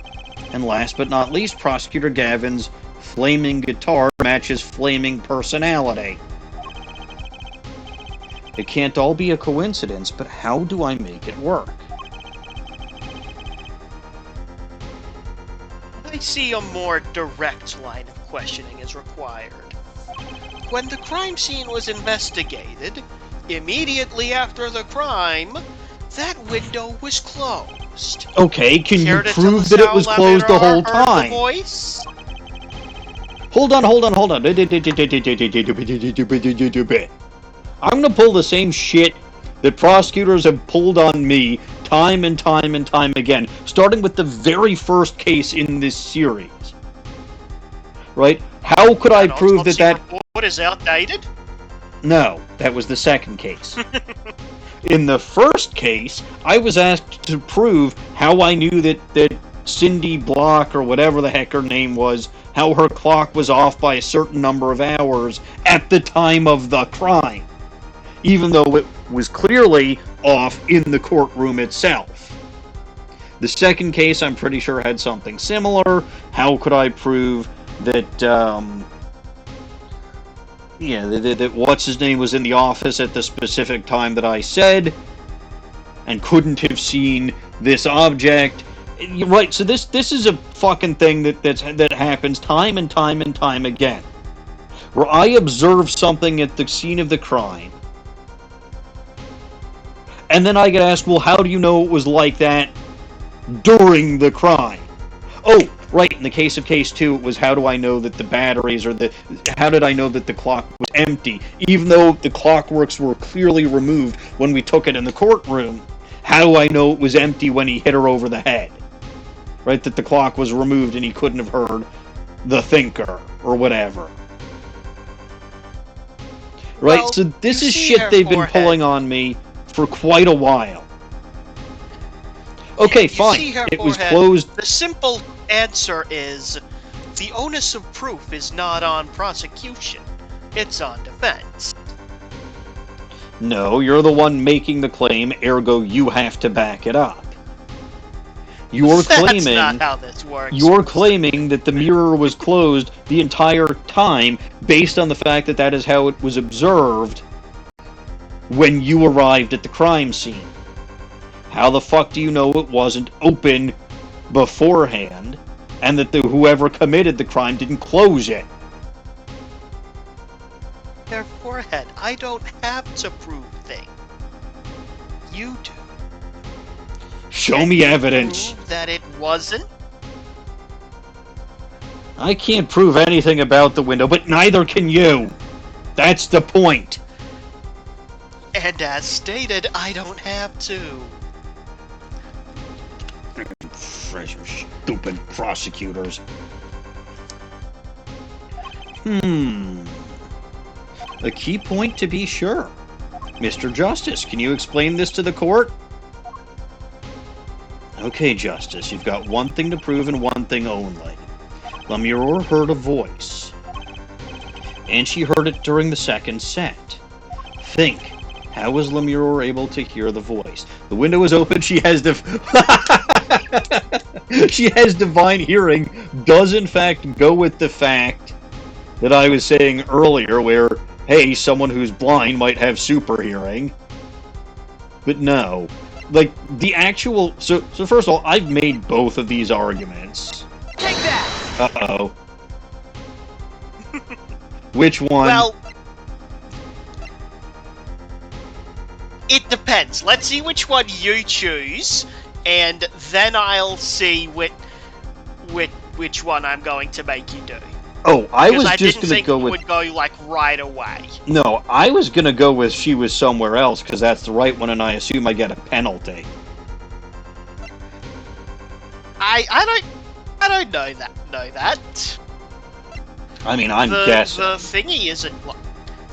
And last but not least, Prosecutor Gavin's flaming guitar matches flaming personality. It can't all be a coincidence, but how do I make it work? I see a more direct line of questioning is required. When the crime scene was investigated, immediately after the crime, that window was closed. Okay, can you prove that it was closed the whole time? The voice? Hold on. I'm gonna pull the same shit that prosecutors have pulled on me time and time again, starting with the very first case in this series. Right? How could I prove that What is outdated? No, that was the second case. In the first case, I was asked to prove how I knew that Cindy Block, or whatever the heck her name was, how her clock was off by a certain number of hours at the time of the crime, even though it was clearly off in the courtroom itself. The second case, I'm pretty sure, had something similar. How could I prove that, that what's-his-name was in the office at the specific time that I said, and couldn't have seen this object? Right, so this is a fucking thing that happens time and time again. Where I observe something at the scene of the crime, and then I get asked, well, how do you know it was like that during the crime? Oh, right, in the case of case 2, it was how do I know that the batteries, how did I know that the clock was empty? Even though the clockworks were clearly removed when we took it in the courtroom, how do I know it was empty when he hit her over the head? Right, that the clock was removed and he couldn't have heard the thinker, or whatever. Right, well, so this is shit they've been pulling on me for quite a while. Okay, fine. It was closed. The simple answer is the onus of proof is not on prosecution. It's on defense. No, you're the one making the claim, ergo you have to back it up. You're That's not claiming how this works, you're Mr. claiming that the mirror was closed the entire time based on the fact that that is how it was observed when you arrived at the crime scene. How the fuck do you know it wasn't open beforehand and that whoever committed the crime didn't close it? Their forehead. I don't have to prove things. You do. Show Can me you evidence. prove that it wasn't? I can't prove anything about the window, but neither can you. That's the point. And as stated, I don't have to. Stupid prosecutors. A key point to be sure. Mr. Justice, can you explain this to the court? Okay, Justice, you've got one thing to prove and one thing only. Lamiroir heard a voice, and she heard it during the second set. Think, how was Lamiroir able to hear the voice? The window is open, she has she has divine hearing, does in fact go with the fact that I was saying earlier where, hey, someone who's blind might have super hearing. But no. Like, the actual... So first of all, I've made both of these arguments. Take that! Uh-oh. Which one? Well, it depends. Let's see which one you choose, and then I'll see which one I'm going to make you do. Oh, I was I just didn't gonna think go it with... would go, like, right away. No, I was gonna go with she was somewhere else, because that's the right one, and I assume I get a penalty. I don't know that. I mean, I'm guessing. The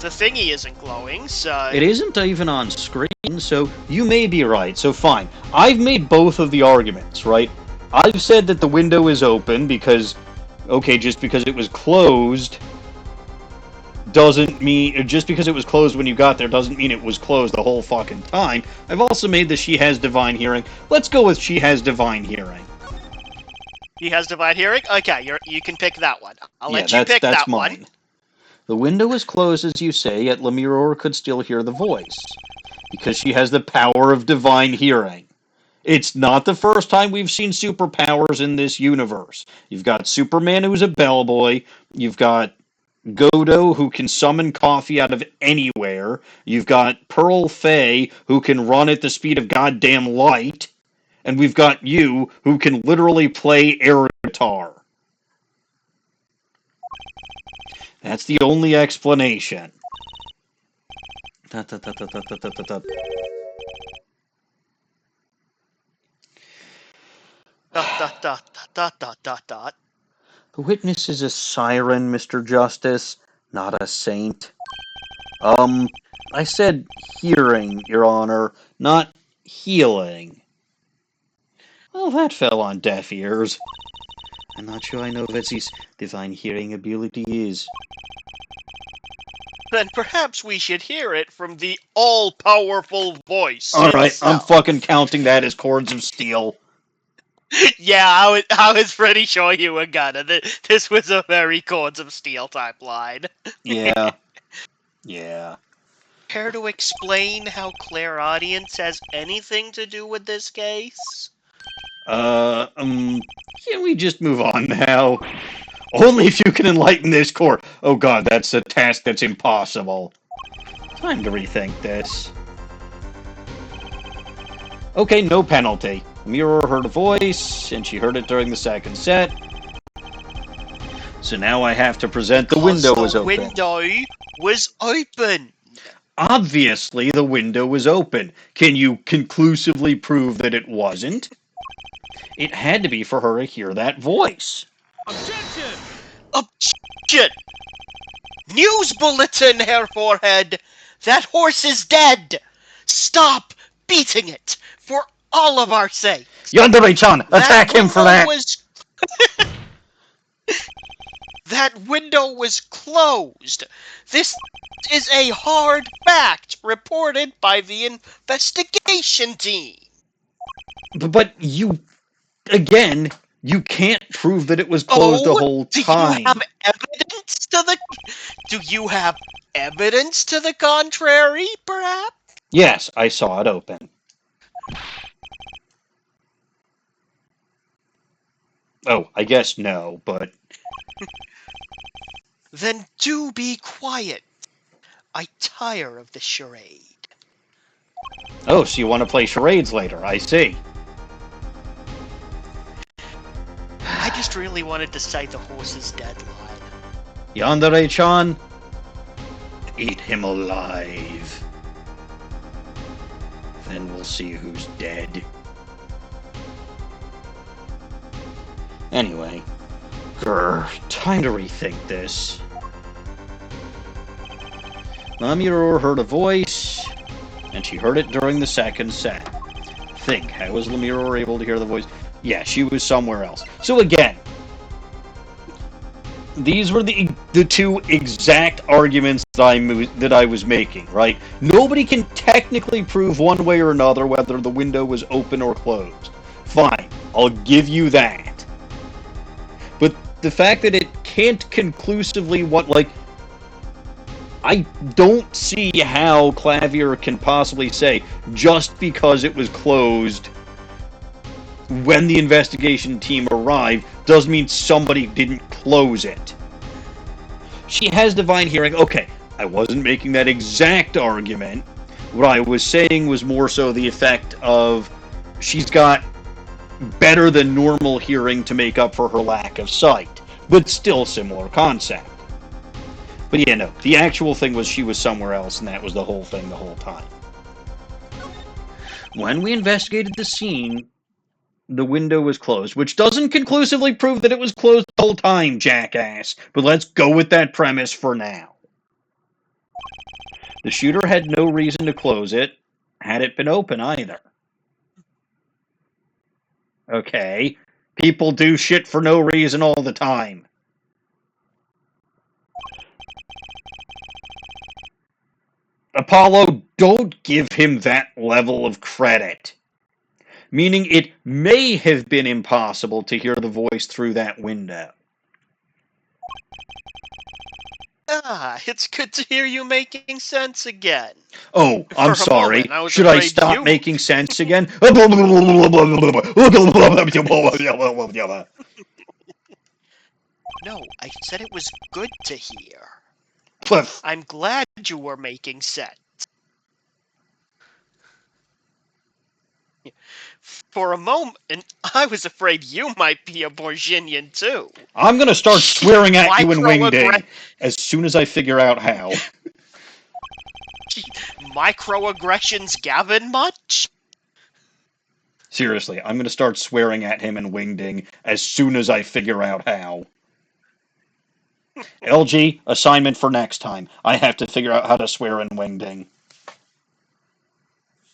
thingy isn't glowing, so... It isn't even on screen, so you may be right. So fine. I've made both of the arguments, right? I've said that the window is open because, okay, just because it was closed doesn't mean... Just because it was closed when you got there doesn't mean it was closed the whole fucking time. I've also made that she has divine hearing. Let's go with she has divine hearing. He has divine hearing? Okay, you can pick that one. I'll let you that's, pick that's that mine. one. The window was closed, as you say, yet Lamiroir could still hear the voice, because she has the power of divine hearing. It's not the first time we've seen superpowers in this universe. You've got Superman, who's a bellboy. You've got Godo, who can summon coffee out of anywhere. You've got Pearl Fey, who can run at the speed of goddamn light. And we've got you, who can literally play air guitar. That's the only explanation. Dot. The witness is a siren, Mr. Justice, not a saint. I said hearing, Your Honor, not healing. Well, that fell on deaf ears. I'm not sure I know what his divine hearing ability is. Then perhaps we should hear it from the all-powerful voice Alright, I'm itself. fucking counting that as cords of steel. Yeah, I was pretty sure you were gonna. This was a very Cords of Steel type line. Yeah. Yeah. Care to explain how clairaudience has anything to do with this case? Can we just move on now? Only if you can enlighten this court. Oh god, that's a task that's impossible. Time to rethink this. Okay, no penalty. Mirror heard a voice, and she heard it during the second set. So now I have to present the window was open. The window was open. Obviously, the window was open. Can you conclusively prove that it wasn't? It had to be for her to hear that voice. Objection! Objection! News bulletin, Hair Forehead! That horse is dead! Stop beating it! For all of our sakes! Yandere-chan, attack him for that! That window was closed. This is a hard fact reported by the investigation team. But you, again, you can't prove that it was closed the Oh, whole do you have time. evidence to the do you have evidence to the contrary, perhaps? Yes, I saw it open. Oh, I guess no, but Then do be quiet. I tire of the charade. oh, so you want to play charades later? I see. I just really wanted to cite the horse's deadline. Yandere-chan, eat him alive. Then we'll see who's dead. Anyway, grr, time to rethink this. Lamiroir heard a voice, and she heard it during the second set. Think, how was Lamiroir able to hear the voice? Yeah, she was somewhere else. So again, these were the two exact arguments that I was making, right? Nobody can technically prove one way or another whether the window was open or closed. Fine, I'll give you that. But the fact that it can't conclusively I don't see how Clavier can possibly say just because it was closed when the investigation team arrived doesn't mean somebody didn't close it. She has divine hearing. Okay, I wasn't making that exact argument. What I was saying was more so the effect of she's got better than normal hearing to make up for her lack of sight, but still similar concept. But yeah, no, the actual thing was she was somewhere else, and that was the whole thing the whole time. When we investigated the scene, the window was closed, which doesn't conclusively prove that it was closed the whole time, jackass. But let's go with that premise for now. The shooter had no reason to close it, had it been open either. Okay, people do shit for no reason all the time. Apollo, don't give him that level of credit. Meaning it may have been impossible to hear the voice through that window. Ah, it's good to hear you making sense again. Oh, I'm For a sorry. moment, I was Should I afraid stop you. making sense again? No, I said it was good to hear. Cliff. I'm glad you were making sense. For a moment, I was afraid you might be a Borginian too. I'm gonna start swearing at you in Microaggression. Wingding as soon as I figure out how. Microaggressions, Gavin, much? Seriously, I'm gonna start swearing at him in Wingding as soon as I figure out how. LG, assignment for next time. I have to figure out how to swear in Wingding.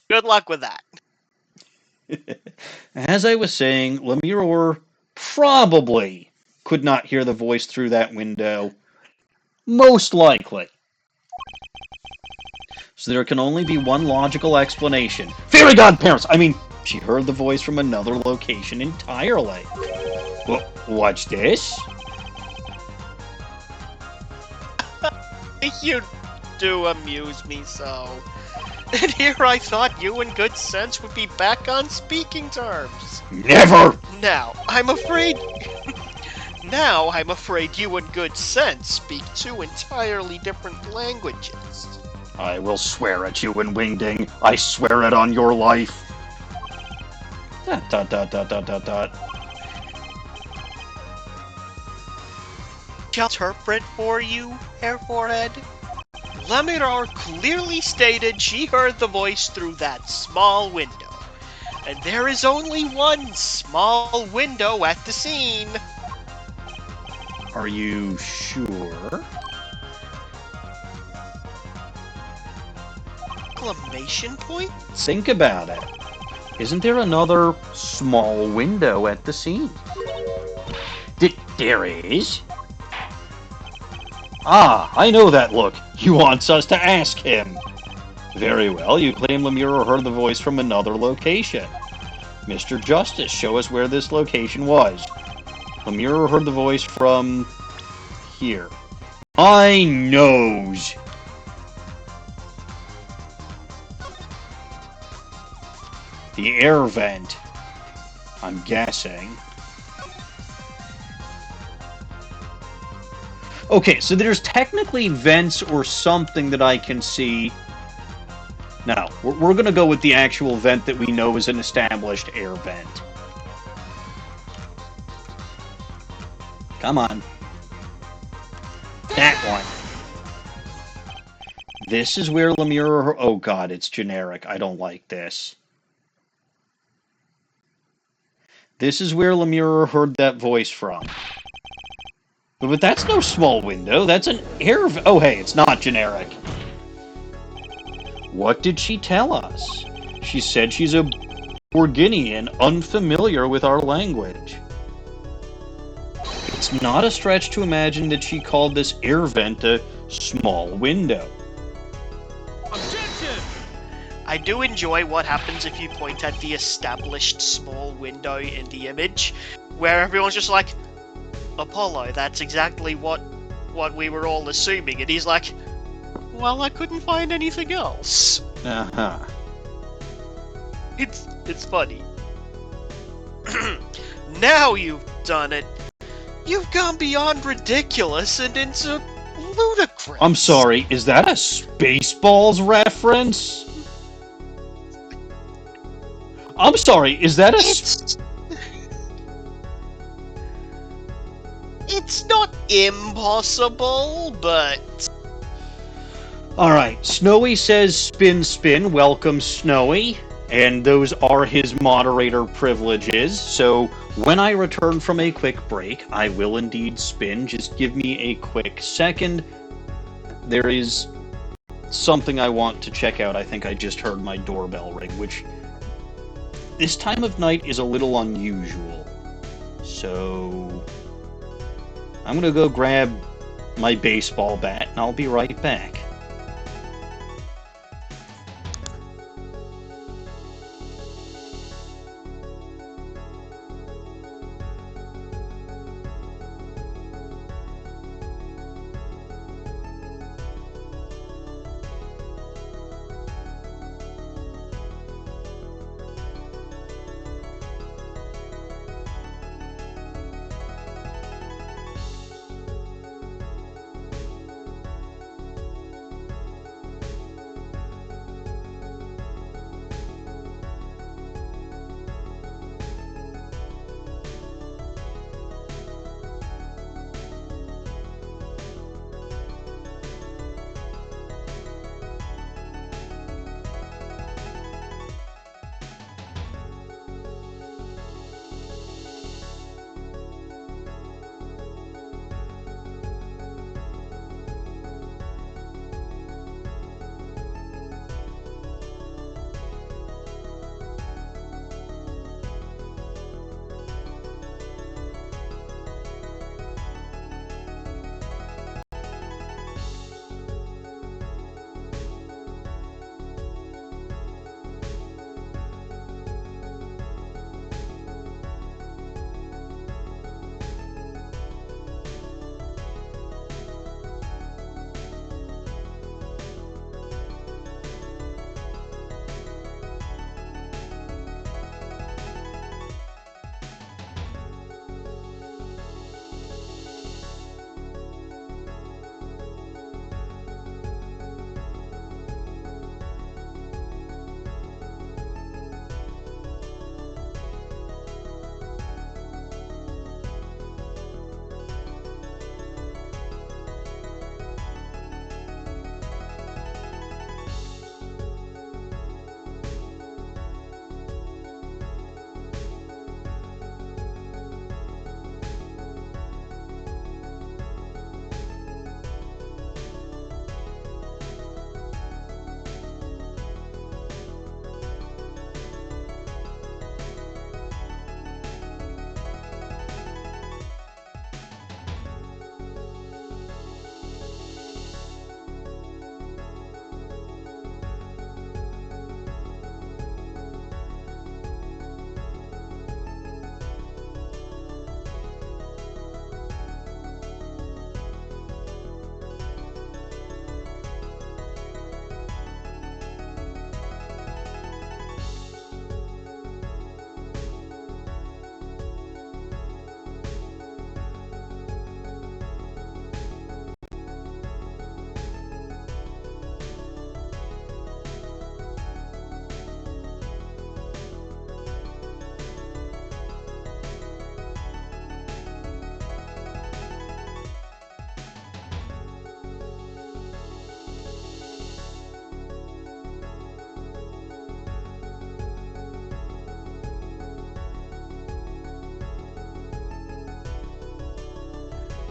Good luck with that. As I was saying, Lamiroir probably could not hear the voice through that window. Most likely. So there can only be one logical explanation. Fairy godparents! I mean, she heard the voice from another location entirely. Well, watch this. You do amuse me so. And here I thought you and Good Sense would be back on speaking terms. Never! Now, I'm afraid... Now, I'm afraid you and Good Sense speak two entirely different languages. I will swear at you in Wingding. I swear it on your life. Dot dot dot dot dot dot dot. Shall I interpret for you, Hair Forehead? Lamiroir clearly stated she heard the voice through that small window. And there is only one small window at the scene. Are you sure? Exclamation point? Think about it. Isn't there another small window at the scene? There is. Ah, I know that look. He wants us to ask him. Very well, you claim Lamiroir heard the voice from another location. Mr. Justice, show us where this location was. Lamiroir heard the voice from here. I knows. The air vent. I'm guessing. Okay, so there's technically vents or something that I can see. No, we're going to go with the actual vent that we know is an established air vent. Come on. That one. This is where Lamiroir... Oh god, it's generic. I don't like this. This is where Lamiroir heard that voice from. But that's no small window. That's an air... Oh, hey, it's not generic. What did she tell us? She said she's a Borginian unfamiliar with our language. It's not a stretch to imagine that she called this air vent a small window. Objection! I do enjoy what happens if you point at the established small window in the image, where everyone's just like, Apollo, that's exactly what we were all assuming, and he's like, well, I couldn't find anything else. Uh-huh. It's funny. Now you've done it. You've gone beyond ridiculous and into ludicrous. I'm sorry, is that a Spaceballs reference? I'm sorry, is that a... It's not impossible, but... Alright, Snowy says spin spin, welcome Snowy, and those are his moderator privileges, so when I return from a quick break, I will indeed spin. Just give me a quick second. There is something I want to check out. I think I just heard my doorbell ring, which this time of night is a little unusual. So I'm gonna go grab my baseball bat, and I'll be right back.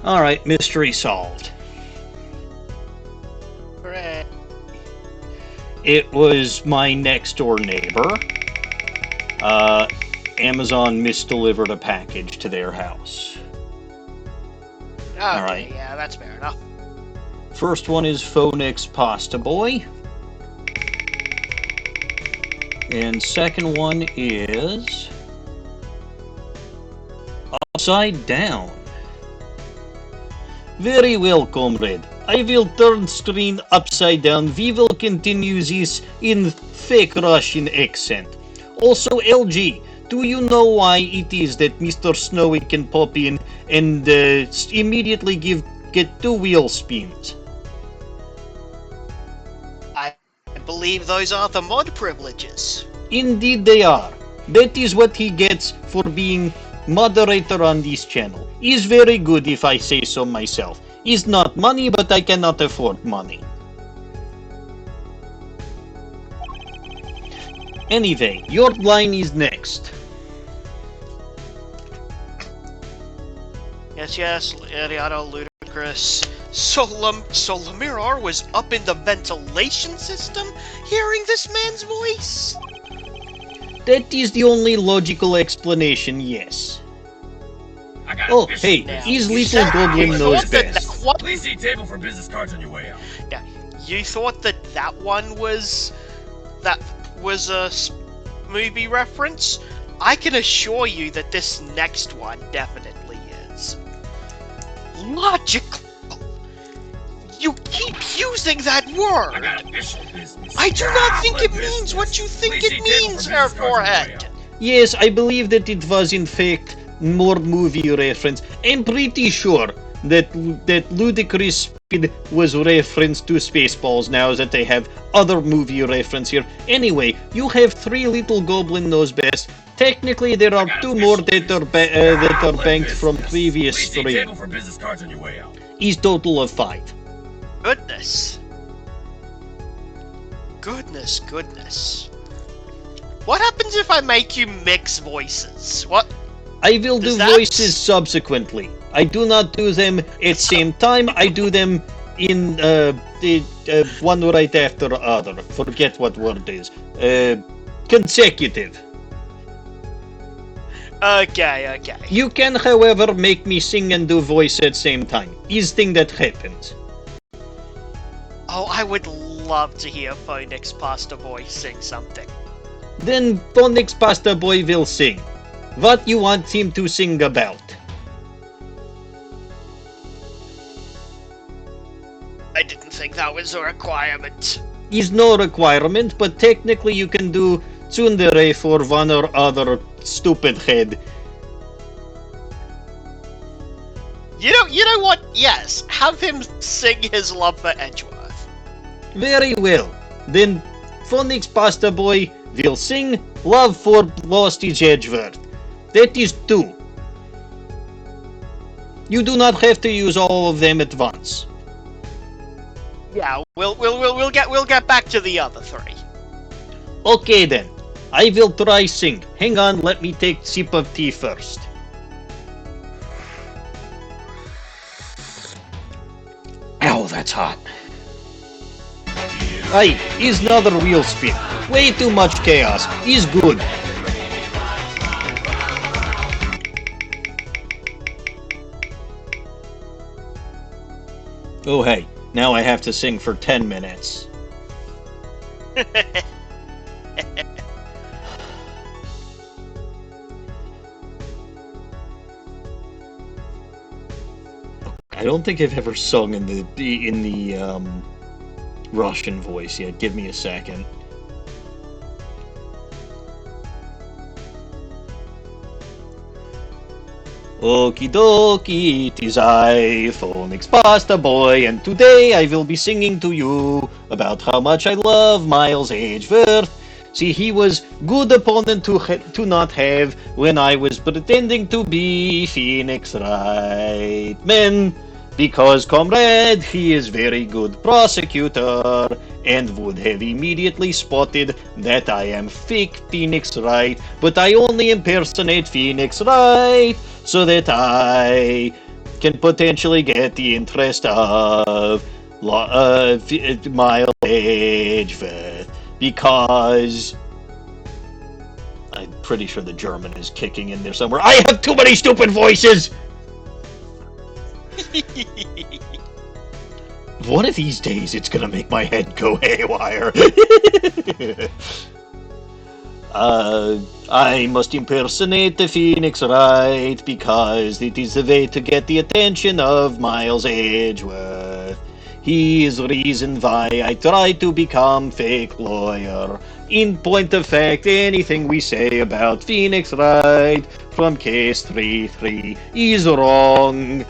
Alright, mystery solved. Hooray. It was my next door neighbor. Amazon misdelivered a package to their house. Okay, Alright. yeah, that's fair enough. First one is Phoenix Pasta Boy. And second one is Upside Down. Very well, comrade. I will turn screen upside down. We will continue this in fake Russian accent. Also, LG, do you know why it is that Mr. Snowy can pop in and immediately get 2 wheel spins? I believe those are the mod privileges. Indeed they are. That is what he gets for being moderator on this channel. Is very good if I say so myself. Is not money, but I cannot afford money. Anyway, your line is next. Yes, Ariado ludicrous. So Lamiroir was up in the ventilation system, hearing this man's voice? That is the only logical explanation, yes. Oh, hey, his little goblin knows best. Please see table for business cards on your way out. Yeah, you thought that one was a movie reference? I can assure you that this next one definitely is. Logical. You keep using that word. I got official business. I do not think it means what you think it means, Herr Forehead. Yes, I believe that it was in fact more movie reference. I'm pretty sure that Ludicrous Speed was reference to Spaceballs now that they have other movie reference here. Anyway, you have 3 little goblin knows best. Technically, there are 2 more that are banked from previous 3. Table for business cards on your way out. Is total of 5. Goodness. Goodness. What happens if I make you mix voices? What? I will do voices subsequently. I do not do them at same time. I do them in one right after other. Forget what word is. Consecutive. Okay. You can, however, make me sing and do voice at same time. Is thing that happens. Oh, I would love to hear Phoenix Pasta Boy sing something. Then Phoenix Pasta Boy will sing. What you want him to sing about? I didn't think that was a requirement. Is no requirement, but technically you can do tsundere for one or other stupid head. You know what? Yes, have him sing his love for Edgeworth. Very well. Then Phoenix Pasta Boy will sing Love for Lost is Edgeworth. That is 2. You do not have to use all of them at once. Yeah, we'll get back to the other 3. Okay then. I will try sing. Hang on, let me take sip of tea first. Ow, that's hot. Aye, is another wheel spin. Way too much chaos. Is good. Oh hey, now I have to sing for 10 minutes. I don't think I've ever sung in the Russian voice yet. Give me a second. Okie dokie, it is I, Phoenix Pasta Boy, and today I will be singing to you about how much I love Miles Edgeworth. See, he was good opponent to not have when I was pretending to be Phoenix Wright Man, because, comrade, he is very good prosecutor, and would have immediately spotted that I am fake Phoenix Wright, but I only impersonate Phoenix Wright, so that I can potentially get the interest of Miles Edgeworth because I'm pretty sure the German is kicking in there somewhere. I have too many stupid voices! One of these days, it's gonna make my head go haywire. I must impersonate the Phoenix Wright because it is the way to get the attention of Miles Edgeworth. He is the reason why I try to become fake lawyer. In point of fact, anything we say about Phoenix Wright from case 3-3 is wrong.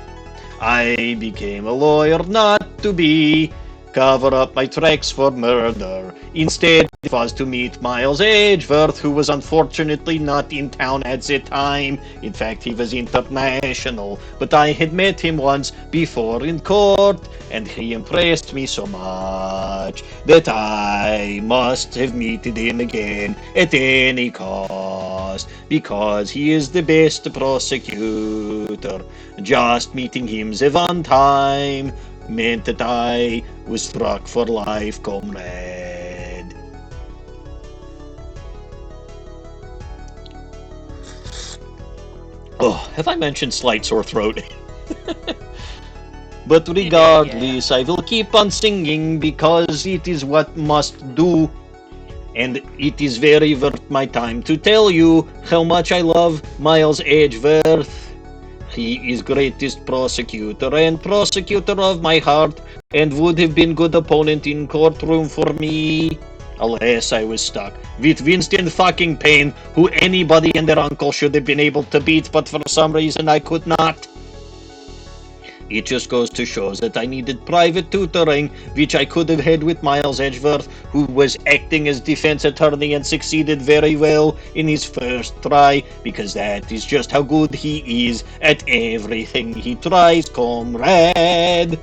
I became a lawyer not to be cover up my tracks for murder. Instead, it was to meet Miles Edgeworth, who was unfortunately not in town at the time. In fact, he was international, but I had met him once before in court, and he impressed me so much that I must have meted him again at any cost, because he is the best prosecutor. Just meeting him the one time meant that I was struck for life, comrade. Oh, have I mentioned slight sore throat? But regardless, I will keep on singing because it is what must do. And it is very worth my time to tell you how much I love Miles Edgeworth. He is greatest prosecutor and prosecutor of my heart, and would have been good opponent in courtroom for me. Alas, I was stuck with Winston fucking Payne, who anybody and their uncle should have been able to beat, but for some reason I could not. It just goes to show that I needed private tutoring, which I could have had with Miles Edgeworth, who was acting as defense attorney and succeeded very well in his first try, because that is just how good he is at everything he tries, comrade.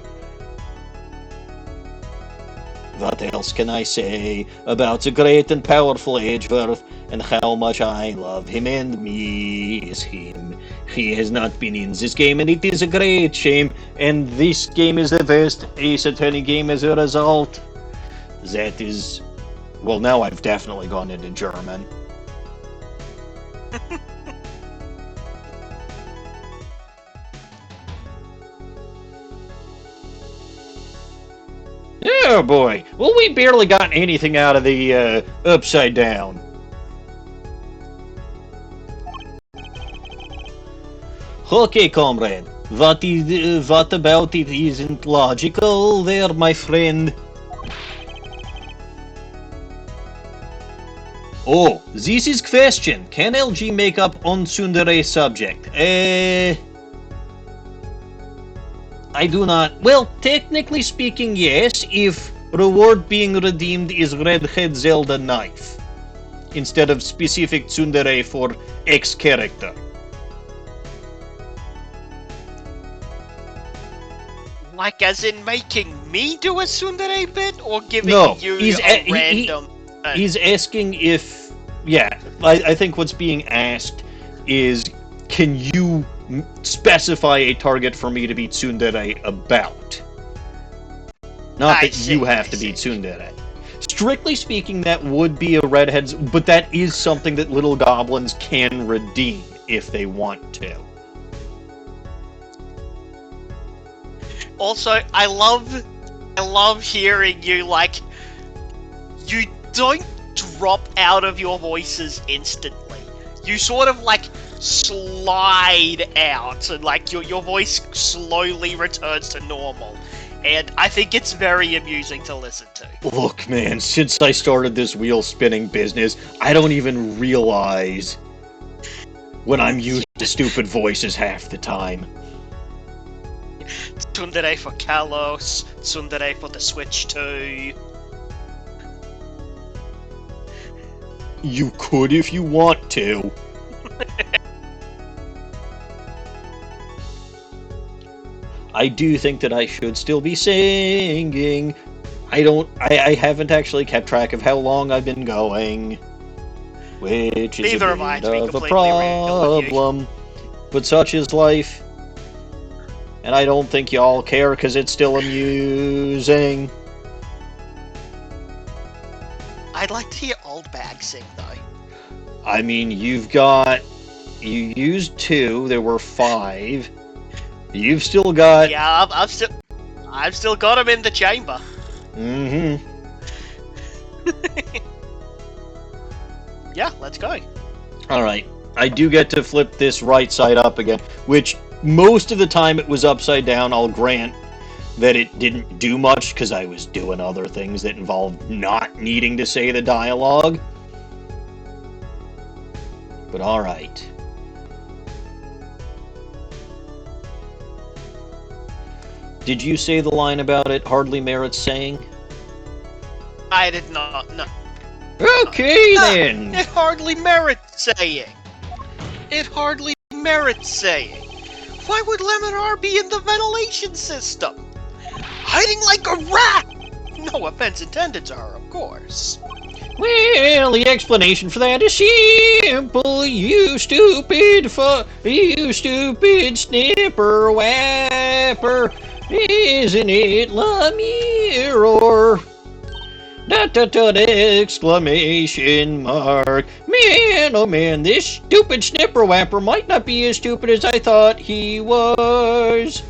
What else can I say about the great and powerful Edgeworth and how much I love him and me is him? He has not been in this game, and it is a great shame, and this game is the best Ace Attorney game as a result. That is... well, now I've definitely gone into German. Oh boy, well, we barely got anything out of the Upside Down. Okay, comrade, what about it isn't logical there, my friend? Oh, this is question. Can LG make up on tsundere subject? I do not. Well, technically speaking, yes, if reward being redeemed is Redhead Zelda knife, instead of specific tsundere for X character. Like as in making me do a tsundere bit, or giving you he's a random... he's asking if... yeah, I think what's being asked is, can you specify a target for me to be tsundere about? Not that you have to be tsundere. Strictly speaking, that would be a redhead's, but that is something that little goblins can redeem if they want to. Also, I love hearing you, like, you don't drop out of your voices instantly. You sort of, like, slide out, and, like, your voice slowly returns to normal. And I think it's very amusing to listen to. Look, man, since I started this wheel-spinning business, I don't even realize when I'm using stupid voices half the time. Tsundere for Kalos, tsundere for the Switch 2. You could if you want to. I do think that I should still be singing. I haven't actually kept track of how long I've been going, which is Neither a am I, bit to be of a completely real with you. problem. But such is life. And I don't think y'all care because it's still amusing. I'd like to hear Old Bag sing, though. I mean, you used 2, there were 5. You've still got... Yeah, I've still got him in the chamber. Mm-hmm. Yeah, let's go. Alright, I do get to flip this right side up again, which most of the time it was upside down. I'll grant that it didn't do much because I was doing other things that involved not needing to say the dialogue. But alright. Did you say the line about it hardly merits saying? I did not, no. Okay, then! It hardly merits saying. It hardly merits saying. Why would Lamiroir be in the ventilation system? Hiding like a rat! No offense intended to her, of course. Well, the explanation for that is simple, you stupid snipper whapper. Isn't it Lamiroir? ... exclamation mark. Man, oh man, this stupid snipper whapper might not be as stupid as I thought he was.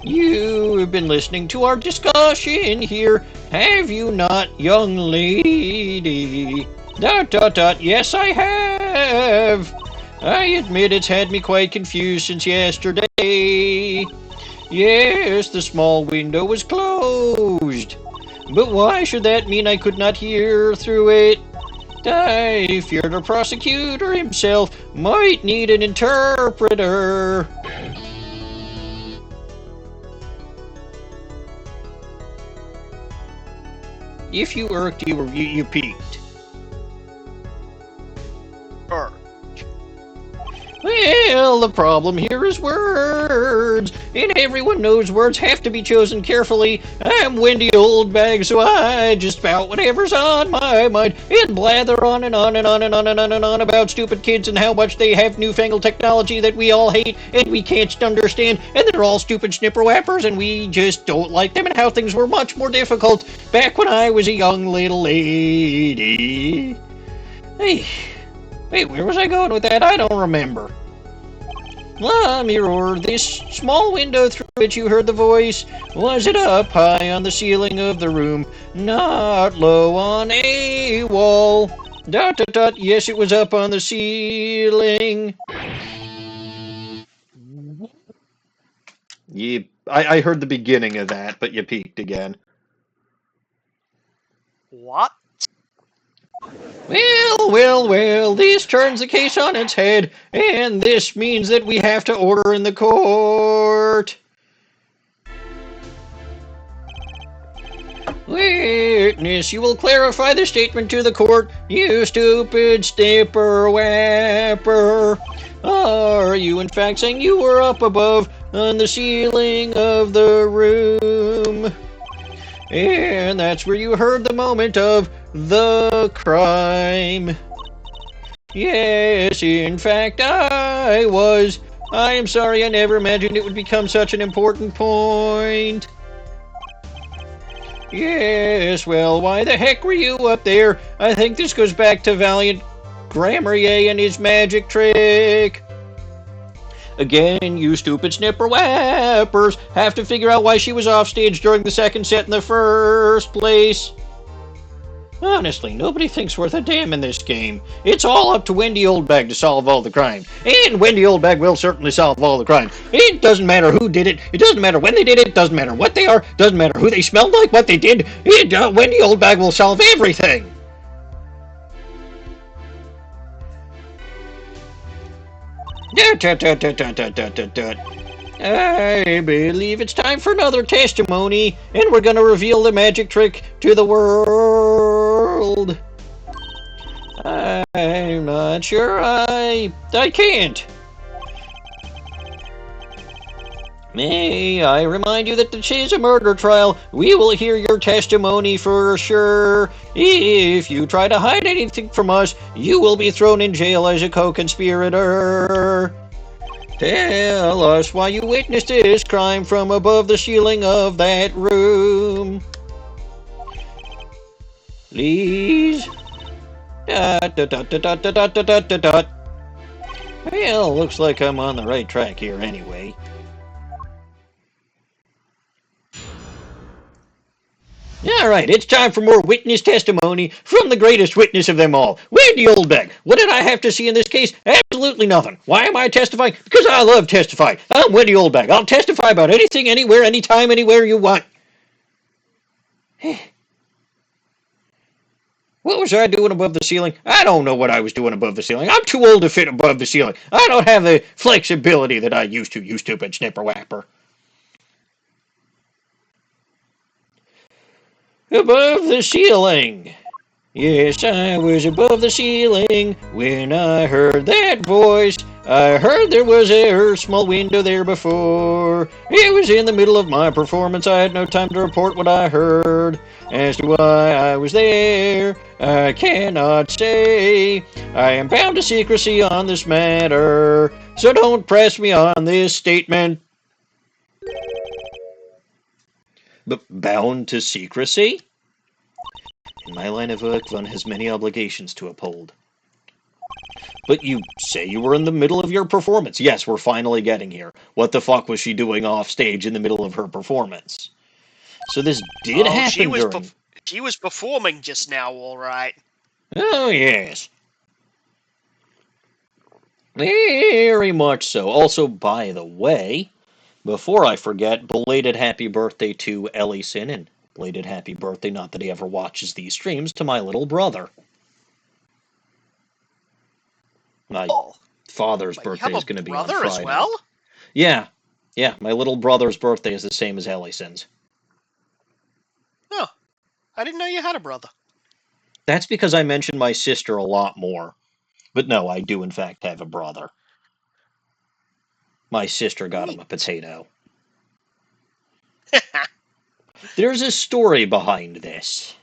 You have been listening to our discussion here, have you not, young lady? ... Yes, I have. I admit it's had me quite confused since yesterday. Yes, the small window was closed. But why should that mean I could not hear through it? I fear the prosecutor himself might need an interpreter. If you irked, you peaked. Well, the problem here is words, and everyone knows words have to be chosen carefully. I'm Wendy Oldbag, so I just spout whatever's on my mind and blather on and on and on and on and on and on about stupid kids and how much they have newfangled technology that we all hate and we can't understand, and they're all stupid snipper whappers and we just don't like them, and how things were much more difficult back when I was a young little lady. Hey. Wait, where was I going with that? I don't remember. Lamiroir, this small window through which you heard the voice, was it up high on the ceiling of the room, not low on a wall? ... Yes, it was up on the ceiling. I heard the beginning of that, but you peeked again. What? Well, this turns the case on its head, and this means that we have to order in the court. Witness, you will clarify the statement to the court, you stupid snipper whapper. Are you in fact saying you were up above on the ceiling of the room? And that's where you heard the moment of the crime. Yes, in fact, I was. I am sorry, I never imagined it would become such an important point. Yes, well, why the heck were you up there? I think this goes back to Valiant Grammarier and his magic trick. Again, you stupid snipper whappers have to figure out why she was off stage during the second set in the first place. Honestly, nobody thinks worth a damn in this game. It's all up to Wendy Oldbag to solve all the crime. And Wendy Oldbag will certainly solve all the crime. It doesn't matter who did it. It doesn't matter when they did it. It doesn't matter what they are. It doesn't matter who they smelled like, what they did. Wendy Oldbag will solve everything. I believe it's time for another testimony, and we're gonna reveal the magic trick to the world. I'm not sure I can't. May I remind you that this is a murder trial. We will hear your testimony for sure. If you try to hide anything from us, you will be thrown in jail as a co-conspirator. Tell us why you witnessed this crime from above the ceiling of that room. Please. Dot, dot, dot, dot, dot, dot, dot, dot, dot. Well, looks like I'm on the right track here anyway. All right, it's time for more witness testimony from the greatest witness of them all, Wendy Oldbeck. What did I have to see in this case? Absolutely nothing. Why am I testifying? Because I love testifying. I'm Wendy Oldbeck. I'll testify about anything, anywhere, anytime, anywhere you want. What was I doing above the ceiling? I don't know what I was doing above the ceiling. I'm too old to fit above the ceiling. I don't have the flexibility that I used to, you stupid snipper whapper. Above the ceiling. Yes, I was above the ceiling when I heard that voice. I heard there was a small window there before. It was in the middle of my performance. I had no time to report what I heard. As to why I was there, I cannot say. I am bound to secrecy on this matter, so don't press me on this statement. But bound to secrecy? In my line of work, one has many obligations to uphold. But you say you were in the middle of your performance. Yes, we're finally getting here. What the fuck was she doing off stage in the middle of her performance? So this did happen during... She was performing just now, all right. Oh, yes. Very much so. Also, by the way, before I forget, belated happy birthday to Ellison, and belated happy birthday, not that he ever watches these streams, to my little brother. My father's birthday is going to be on Friday. As well? Yeah, my little brother's birthday is the same as Ellison's. Oh, I didn't know you had a brother. That's because I mentioned my sister a lot more. But no, I do in fact have a brother. My sister got him a potato. There's a story behind this.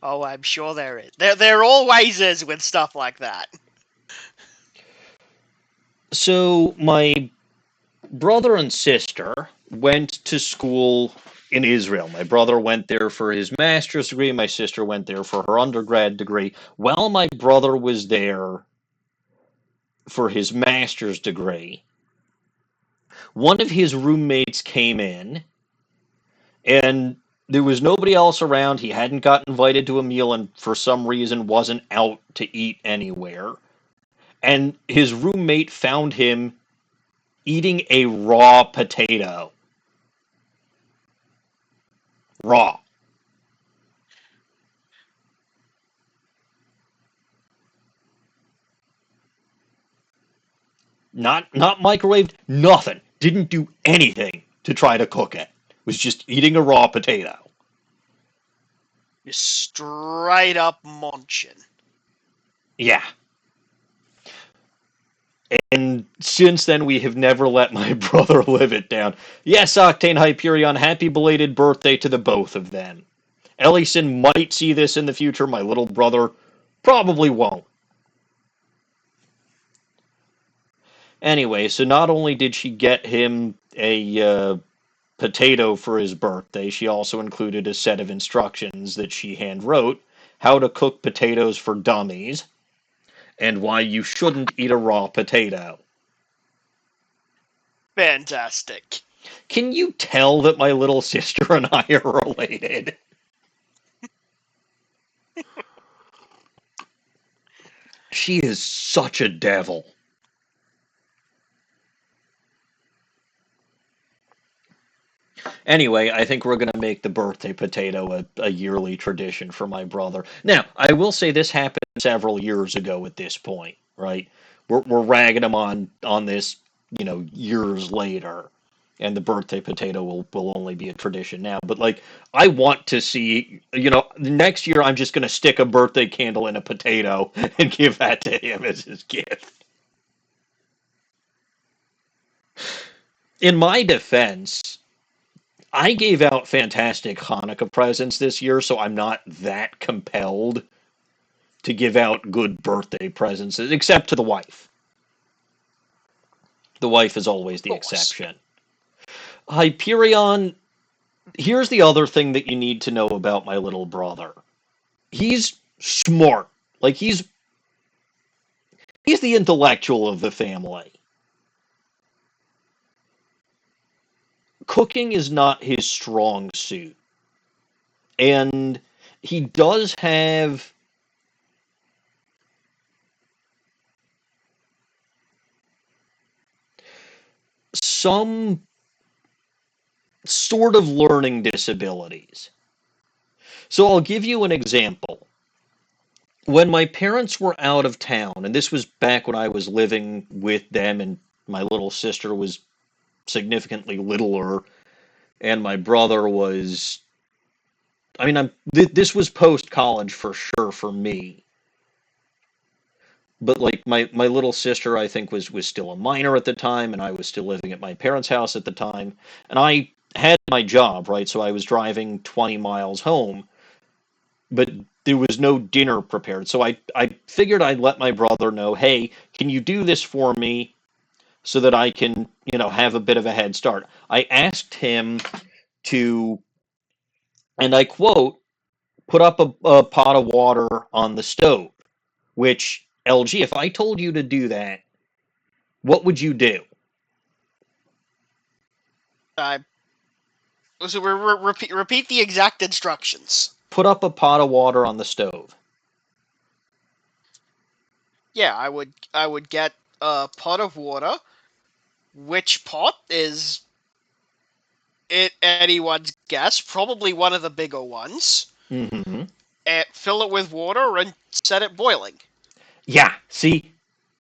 Oh, I'm sure there is. There always is with stuff like that. So, my brother and sister went to school in Israel. My brother went there for his master's degree. My sister went there for her undergrad degree. While my brother was there for his master's degree, one of his roommates came in, and there was nobody else around. He hadn't got invited to a meal and for some reason wasn't out to eat anywhere. And his roommate found him eating a raw potato. Raw. Not microwaved, nothing. Didn't do anything to try to cook it. Was just eating a raw potato. Just straight up munching. Yeah. And since then, we have never let my brother live it down. Yes, Octane Hyperion, happy belated birthday to the both of them. Ellison might see this in the future. My little brother probably won't. Anyway, so not only did she get him a potato for his birthday, she also included a set of instructions that she handwrote, how to cook potatoes for dummies, and why you shouldn't eat a raw potato. Fantastic. Can you tell that my little sister and I are related? She is such a devil. Anyway, I think we're going to make the birthday potato a yearly tradition for my brother. Now, I will say this happened several years ago at this point, right? We're ragging him on this, years later. And the birthday potato will only be a tradition now. But, I want to see, next year I'm just going to stick a birthday candle in a potato and give that to him as his gift. In my defense, I gave out fantastic Hanukkah presents this year, so I'm not that compelled to give out good birthday presents, except to the wife. The wife is always Of the course. exception. Hyperion, here's the other thing that you need to know about my little brother. He's smart. Like he's the intellectual of the family. Cooking is not his strong suit. And he does have some sort of learning disabilities. So I'll give you an example. When my parents were out of town, and this was back when I was living with them, and my little sister was significantly littler, and my brother was. I mean, this was post college for sure for me. But like my little sister, I think was still a minor at the time, and I was still living at my parents' house at the time, and I had my job, right? So I was driving 20 miles home, but there was no dinner prepared. So I figured I'd let my brother know, hey, can you do this for me so that I can, have a bit of a head start? I asked him to, and I quote, put up a pot of water on the stove, which, LG, if I told you to do that, what would you do? Uh, so repeat the exact instructions. Put up a pot of water on the stove. Yeah, I would get a pot of water. Which pot is it anyone's guess? Probably one of the bigger ones. Mm-hmm. Fill it with water and set it boiling. Yeah, see,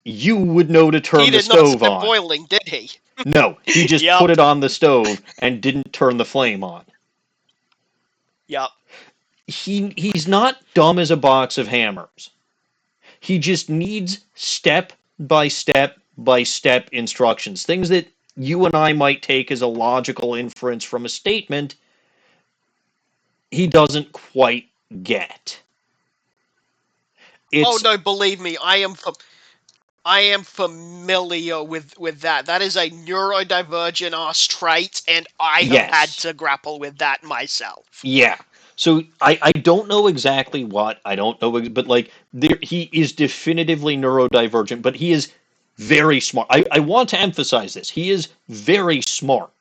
you would know to He turn the did not stove set it on. boiling, did he? No, he just Yep. put it on the stove and didn't turn the flame on. Yep. He's not dumb as a box of hammers. He just needs step by step by step instructions. Things that you and I might take as a logical inference from a statement, he doesn't quite get. Oh It's no, believe me, I am familiar with that. That is a neurodivergent ass trait, and I have had yes. to grapple with that myself. Yeah. So I don't know exactly what I don't know, but like he is definitively neurodivergent, but he is very smart. I want to emphasize this. He is very smart,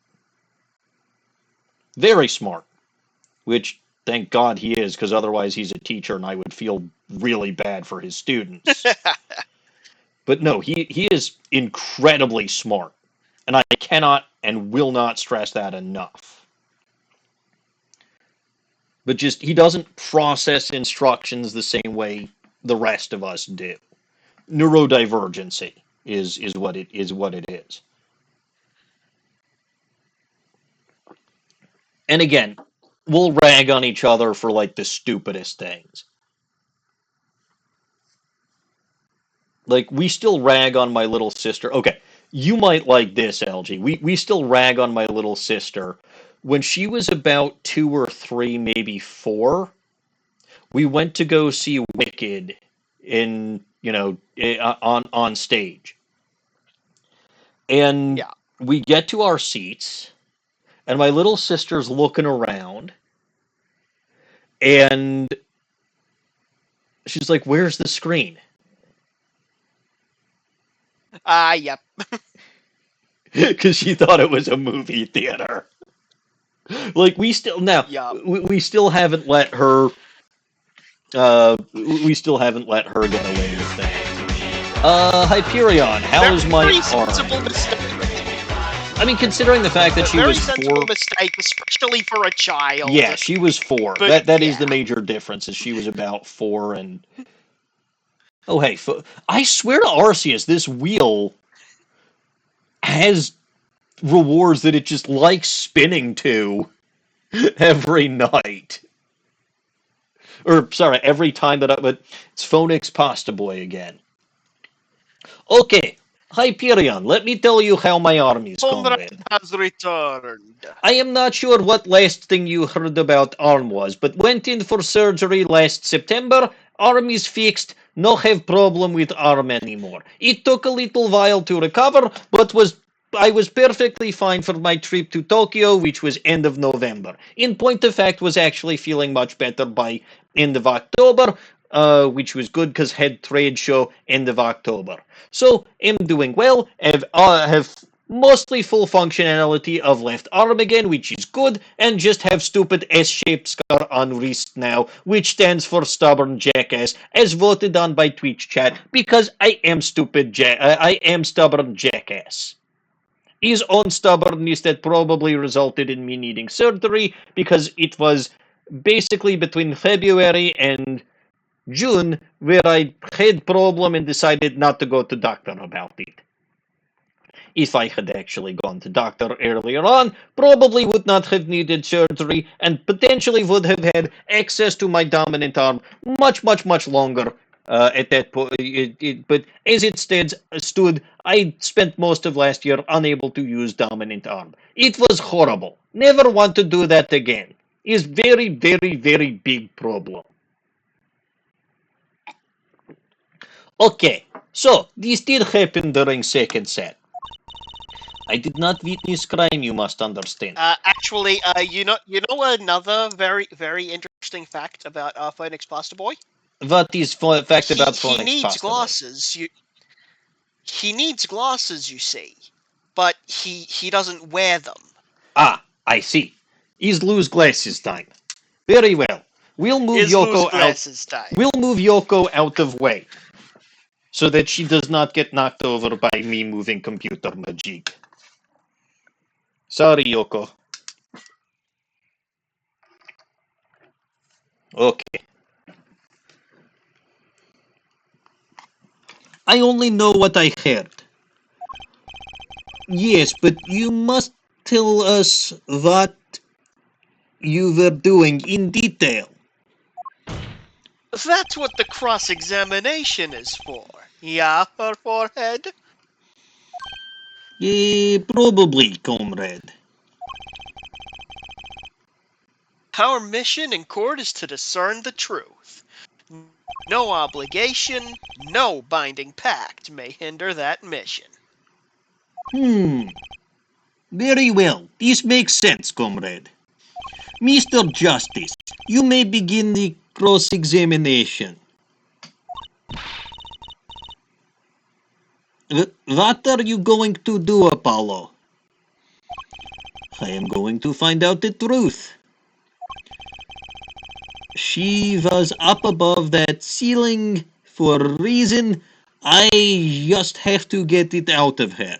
which thank God he is, because otherwise he's a teacher and I would feel really bad for his students. But no, he is incredibly smart, and I cannot and will not stress that enough. But just he doesn't process instructions the same way the rest of us do. Neurodivergency is what it is. And again, we'll rag on each other for like the stupidest things. Like we still rag on my little sister. Okay, you might like this, LG. We still rag on my little sister. When she was about 2 or 3, maybe 4, we went to go see Wicked in on stage. And Yeah. we get to our seats, and my little sister's looking around, and she's like, "Where's the screen?" Yep. Because she thought it was a movie theater. Like Yep. we still haven't let her we still haven't let her get away with that. Hyperion, how's my Very arm? sensible mistake. I mean, considering the fact that she Very was sensible 4. mistake, especially for a child. Yeah, she was 4. But That is yeah. the major difference. Is she was about 4, and oh hey, I swear to Arceus, this wheel has rewards that it just likes spinning to every night. Or sorry, every time but it's Phonix Pasta Boy again. Okay, Hyperion, let me tell you how my army's Conrad going. has returned. I am not sure what last thing you heard about arm was, but went in for surgery last September. Arm is fixed. No have problem with arm anymore. It took a little while to recover, but was I was perfectly fine for my trip to Tokyo, which was end of November. In point of fact, was actually feeling much better by end of October, which was good because had trade show end of October. So am doing well. Have mostly full functionality of left arm again, which is good, and just have stupid S-shaped scar on wrist now, which stands for stubborn jackass, as voted on by Twitch chat, because I am I am stubborn jackass. His own stubbornness that probably resulted in me needing surgery because it was basically between February and June where I had problem and decided not to go to doctor about it. If I had actually gone to doctor earlier on, probably would not have needed surgery and potentially would have had access to my dominant arm much longer at that point. But as it stood, I spent most of last year unable to use dominant arm. It was horrible. Never want to do that again. Is very big problem. Okay, so this did happen during second set. I did not witness crime, you must understand. Actually, you know another very interesting fact about Phoenix Pasta Boy. What is fact He about he Phoenix needs Pasta Boy? glasses. He needs glasses, you see, but he doesn't wear them. Ah, I see. Is lose glasses time. Very well. We'll move Is loose Yoko out. glasses time. We'll move Yoko out of way so that she does not get knocked over by me moving computer magic. Sorry, Yoko. Okay. I only know what I heard. Yes, but you must tell us what you were doing in detail. That's what the cross-examination is for. Yeah, her forehead? Probably, comrade. Our mission in court is to discern the truth. No obligation, no binding pact may hinder that mission. Very well. This makes sense, comrade. Mr. Justice, you may begin the cross-examination. What are you going to do, Apollo? I am going to find out the truth. She was up above that ceiling for a reason. I just have to get it out of her.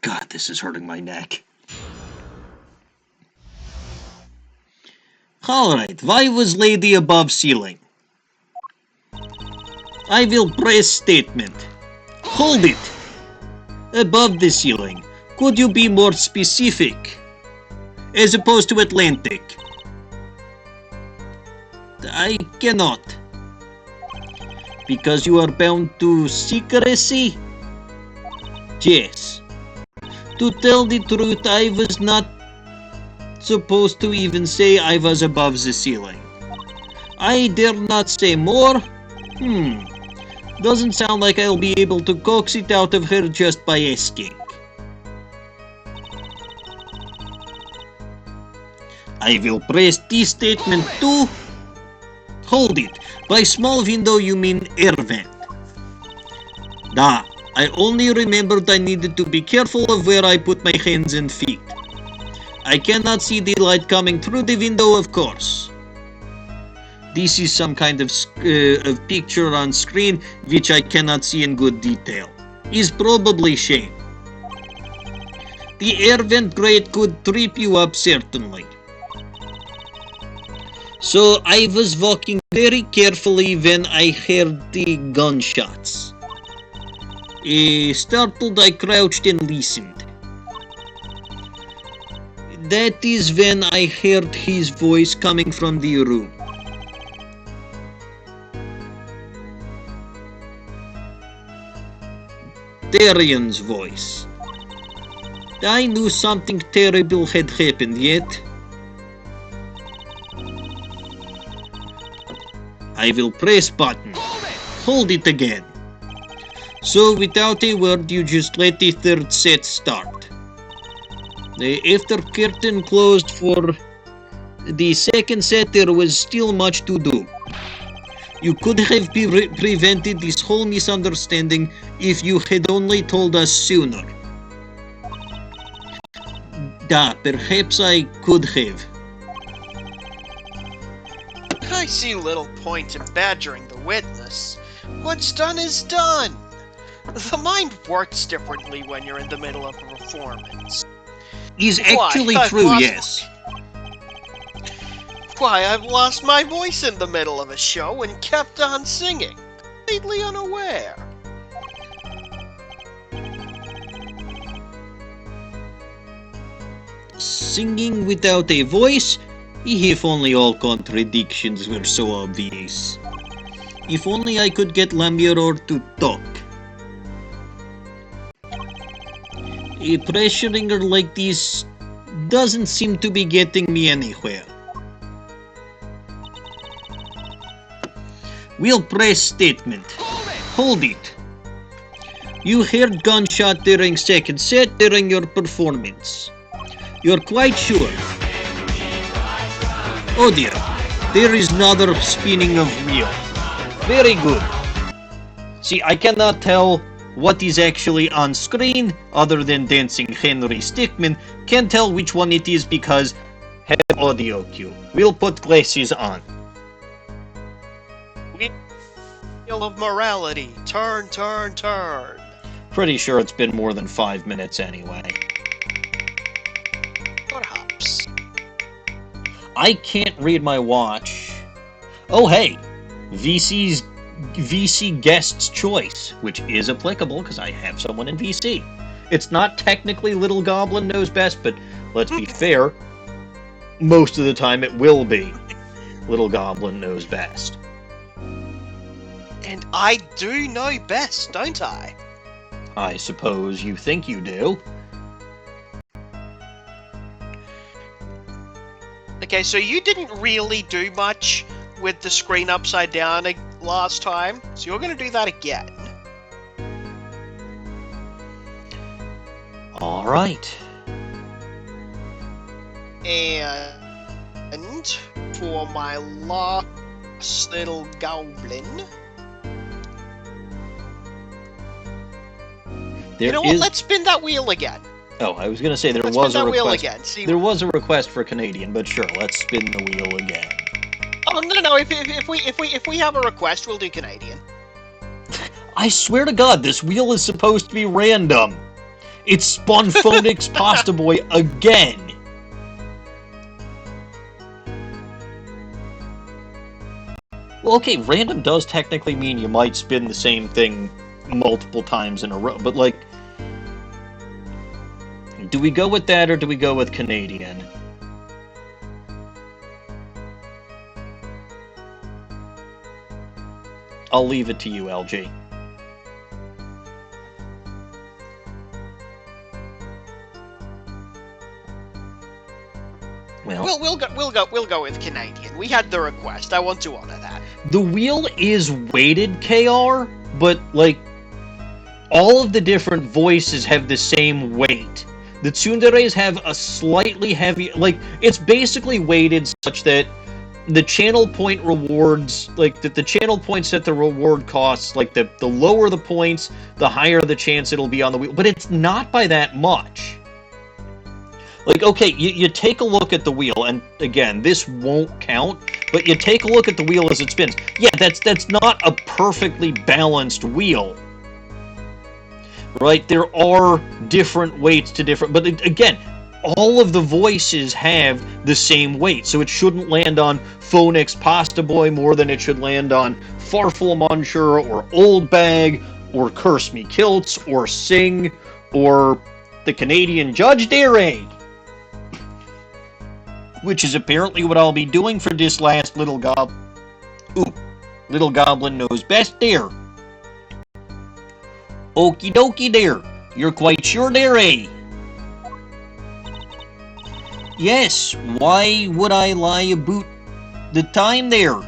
God, this is hurting my neck. Alright, why was lady above ceiling? I will press statement. Hold it! Above the ceiling. Could you be more specific? As opposed to Atlantic. I cannot. Because you are bound to secrecy? Yes. To tell the truth, I was not supposed to even say I was above the ceiling. I dare not say more. Doesn't sound like I'll be able to coax it out of her just by asking. I will press this statement too. Hold it. By small window you mean air vent. Da, I only remembered I needed to be careful of where I put my hands and feet. I cannot see the light coming through the window, of course. This is some kind of picture on screen which I cannot see in good detail. Is probably shame. The air vent grate could trip you up certainly. So I was walking very carefully when I heard the gunshots. Startled, I crouched and listened. That is when I heard his voice coming from the room. Darian's voice. I knew something terrible had happened yet. I will press button. Hold it again. So without a word, you just let the third set start. After curtain closed for the second set, there was still much to do. You could have prevented this whole misunderstanding if you had only told us sooner. Perhaps I could have. I see little point in badgering the witness. What's done is done. The mind works differently when you're in the middle of a performance. Is actually true, yes. Why, I've lost my voice in the middle of a show and kept on singing, completely unaware. Singing without a voice? If only all contradictions were so obvious. If only I could get Lamiroir to talk. A pressuring her like this doesn't seem to be getting me anywhere. We'll press statement. Hold it. You heard gunshot during second set during your performance. You're quite sure. Oh dear, there is another spinning of wheel. Very good. See, I cannot tell what is actually on screen other than Dancing Henry Stickmin. Can't tell which one it is because have audio cue. We'll put glasses on. Wheel of morality. Turn, turn, turn. Pretty sure it's been more than 5 minutes anyway. Perhaps. I can't read my watch. Oh hey, VC guest's choice, which is applicable because I have someone in VC. It's not technically Little Goblin knows best, but let's be fair, most of the time it will be Little Goblin knows best. And I do know best, don't I? I suppose you think you do. Okay, so you didn't really do much with the screen upside down last time, so you're going to do that again. All right. And for my last little goblin, you know what? Let's spin that wheel again. Oh, I was going to say there let's was spin a that request. Wheel again. See... There was a request for Canadian, but sure, let's spin the wheel again. Oh no! If we have a request, we'll do Canadian. I swear to God, this wheel is supposed to be random. It's spun Phonix Pasta Boy again. Well, okay, random does technically mean you might spin the same thing multiple times in a row, but like, do we go with that or do we go with Canadian? I'll leave it to you, LG. Well, we'll go with Canadian. We had the request. I want to honor that. The wheel is weighted KR, but like all of the different voices have the same weight. The tsunderes have a slightly heavy, like it's basically weighted such that the channel point rewards, like the channel points set the reward costs, like the lower the points, the higher the chance it'll be on the wheel, but it's not by that much. Like, okay, you take a look at the wheel, and again, this won't count, but you take a look at the wheel as it spins. Yeah, that's not a perfectly balanced wheel. Right? There are different weights to different... But again, all of the voices have the same weight, so it shouldn't land on Phonix Pasta Boy more than it should land on Farfel Muncher, or Old Bag, or Curse Me Kilts, or Sing, or the Canadian Judge Dere. Which is apparently what I'll be doing for this last Little Goblin. Ooh, Little Goblin knows best there. Okie dokie there. You're quite sure there, eh? Yes, why would I lie about the time there?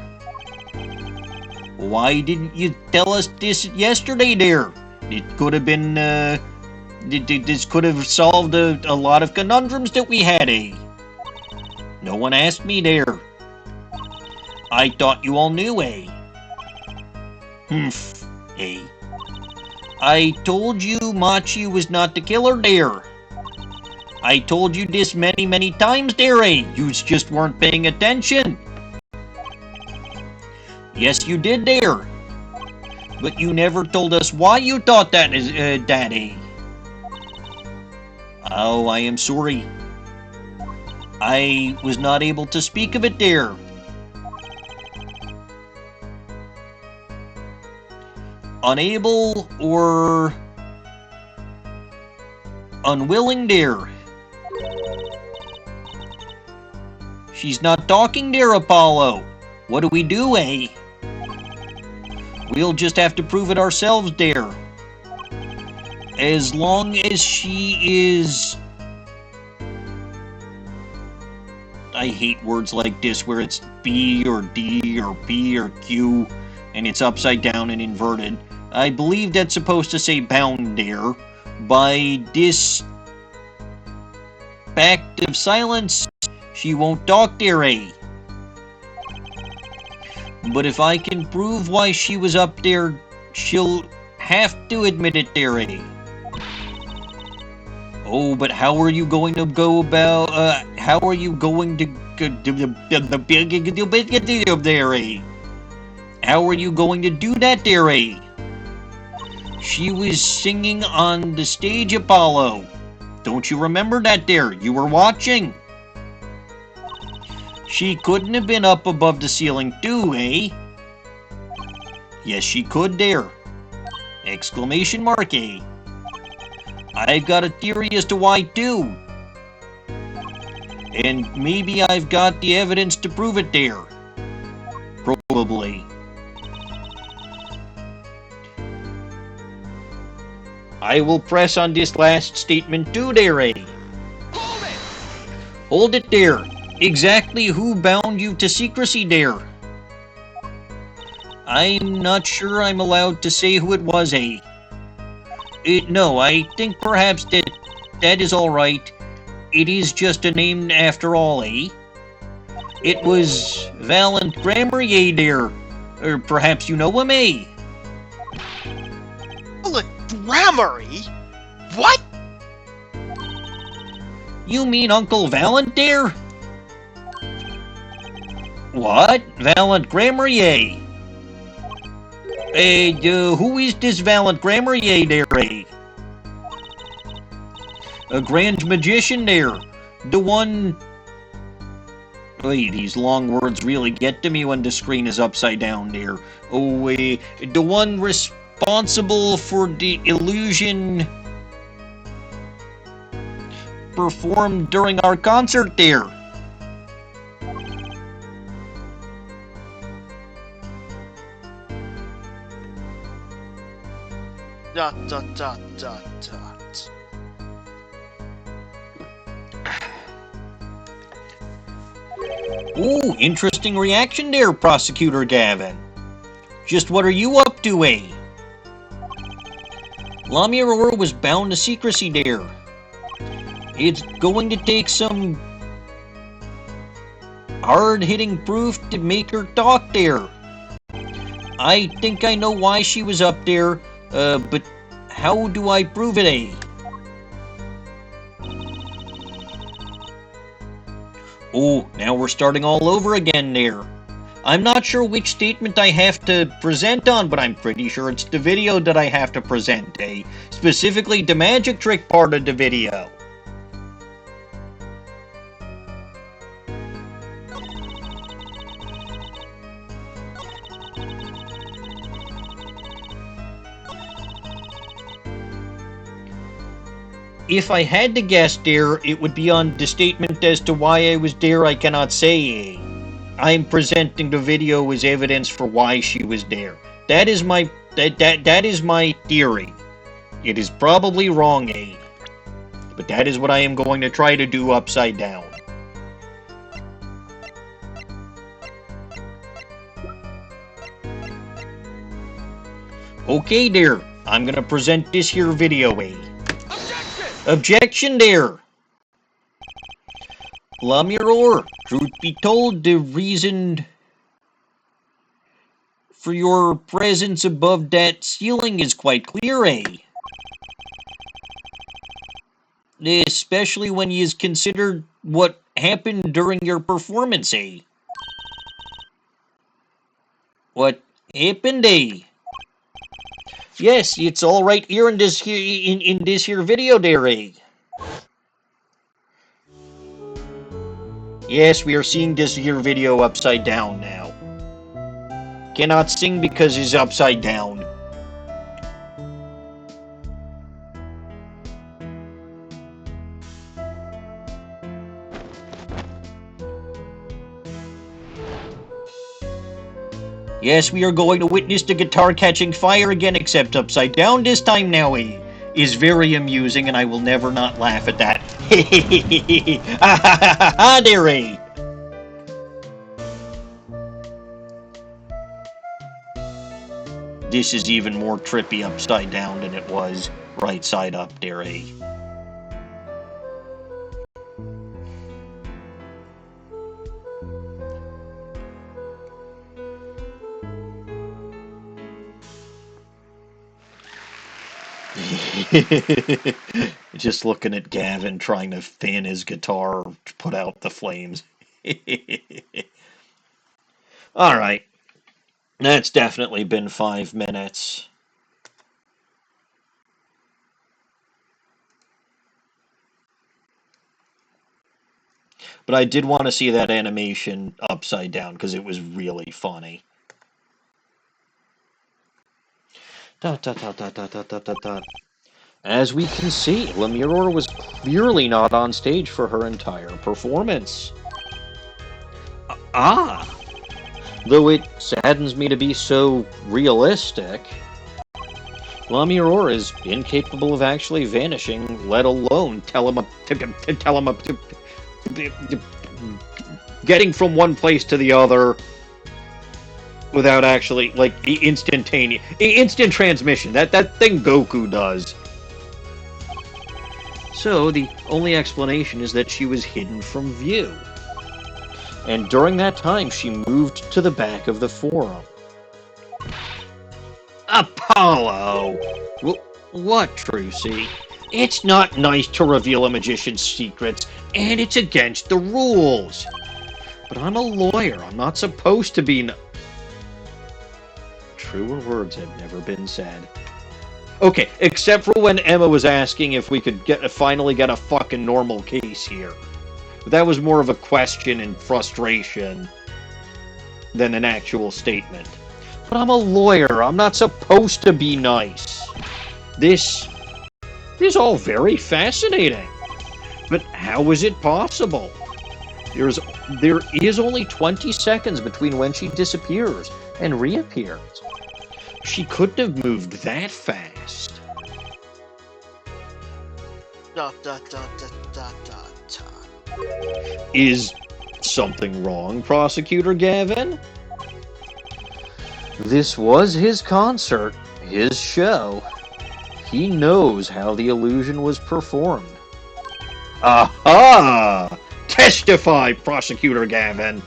Why didn't you tell us this yesterday there? It could have been, this could have solved a lot of conundrums that we had, eh? No one asked me there. I thought you all knew, eh? Humph, eh? I told you Machi was not the killer there. I told you this many, many times there, eh? You just weren't paying attention. Yes, you did there. But you never told us why you thought that, eh? Oh, I am sorry. I was not able to speak of it there. Unable or unwilling there. She's not talking there, Apollo. What do we do, eh? We'll just have to prove it ourselves there. As long as she is... I hate words like this where it's B or D or P or Q and it's upside down and inverted. I believe that's supposed to say bound there. By this pact of silence, she won't talk there, eh? But if I can prove why she was up there, she'll have to admit it there, eh? Oh, but how are you going to go about, how are you going to there, eh? How are you going to do that there, eh? She was singing on the stage, Apollo. Don't you remember that there? You were watching. She couldn't have been up above the ceiling too, eh? Yes, she could there. Exclamation mark, eh? I've got a theory as to why too. And maybe I've got the evidence to prove it there. Probably. I will press on this last statement too there, eh? Hold it! Hold it there. Exactly who bound you to secrecy there? I'm not sure I'm allowed to say who it was, eh? No, I think perhaps that is all right. It is just a name after all, eh? It was Valent Grammarier there. Or perhaps you know him, eh? Grammary? What? You mean Uncle Valent there? What? Valent Grammarier? Who is this Valent Grammarier there, eh? A grand magician there. The one... Wait, these long words really get to me when the screen is upside down there. Oh, the one responsible for the illusion performed during our concert there. Dot, dot, dot, dot, dot. Ooh, interesting reaction there, Prosecutor Gavin. Just what are you up to, eh? Lamiroir was bound to secrecy there. It's going to take some hard-hitting proof to make her talk there. I think I know why she was up there, but how do I prove it, eh? Oh, now we're starting all over again there. I'm not sure which statement I have to present on, but I'm pretty sure it's the video that I have to present, eh? Specifically the magic trick part of the video. If I had to guess there, it would be on the statement as to why I was there I cannot say, eh? I'm presenting the video as evidence for why she was there. That is my that is my theory. It is probably wrong, eh? But that is what I am going to try to do upside down. Okay there. I'm gonna present this here video, Objection! Objection there! Lamiroir, truth be told, the reason for your presence above that ceiling is quite clear, especially when you consider what happened during your performance, What happened, Yes, it's all right here in this here in this here video there, Yes, we are seeing this here video upside down now. Cannot sing because he's upside down. Yes, we are going to witness the guitar catching fire again, except upside down this time now, Is very amusing, and I will never not laugh at that. There, This is even more trippy upside down than it was right side up there, Just looking at Gavin trying to fan his guitar to put out the flames. All right. That's definitely been 5 minutes. But I did want to see that animation upside down because it was really funny. Da, da, da, da, da, da, da, da, da. As we can see, Lamiroir was clearly not on stage for her entire performance. Though it saddens me to be so realistic, Lamiroir is incapable of actually vanishing, let alone getting from one place to the other without actually, like, instant transmission. That thing Goku does. So, the only explanation is that she was hidden from view. And during that time, she moved to the back of the forum. Apollo! What, Trucy? It's not nice to reveal a magician's secrets, and it's against the rules. But I'm a lawyer. I'm not supposed to be... Truer words have never been said. Okay, except for when Emma was asking if we could finally get a fucking normal case here. But that was more of a question and frustration than an actual statement. But I'm a lawyer. I'm not supposed to be nice. This is all very fascinating. But how is it possible? There is only 20 seconds between when she disappears and reappears. She couldn't have moved that fast. Is something wrong, Prosecutor Gavin? This was his concert, his show. He knows how the illusion was performed. Aha! Testify, Prosecutor Gavin!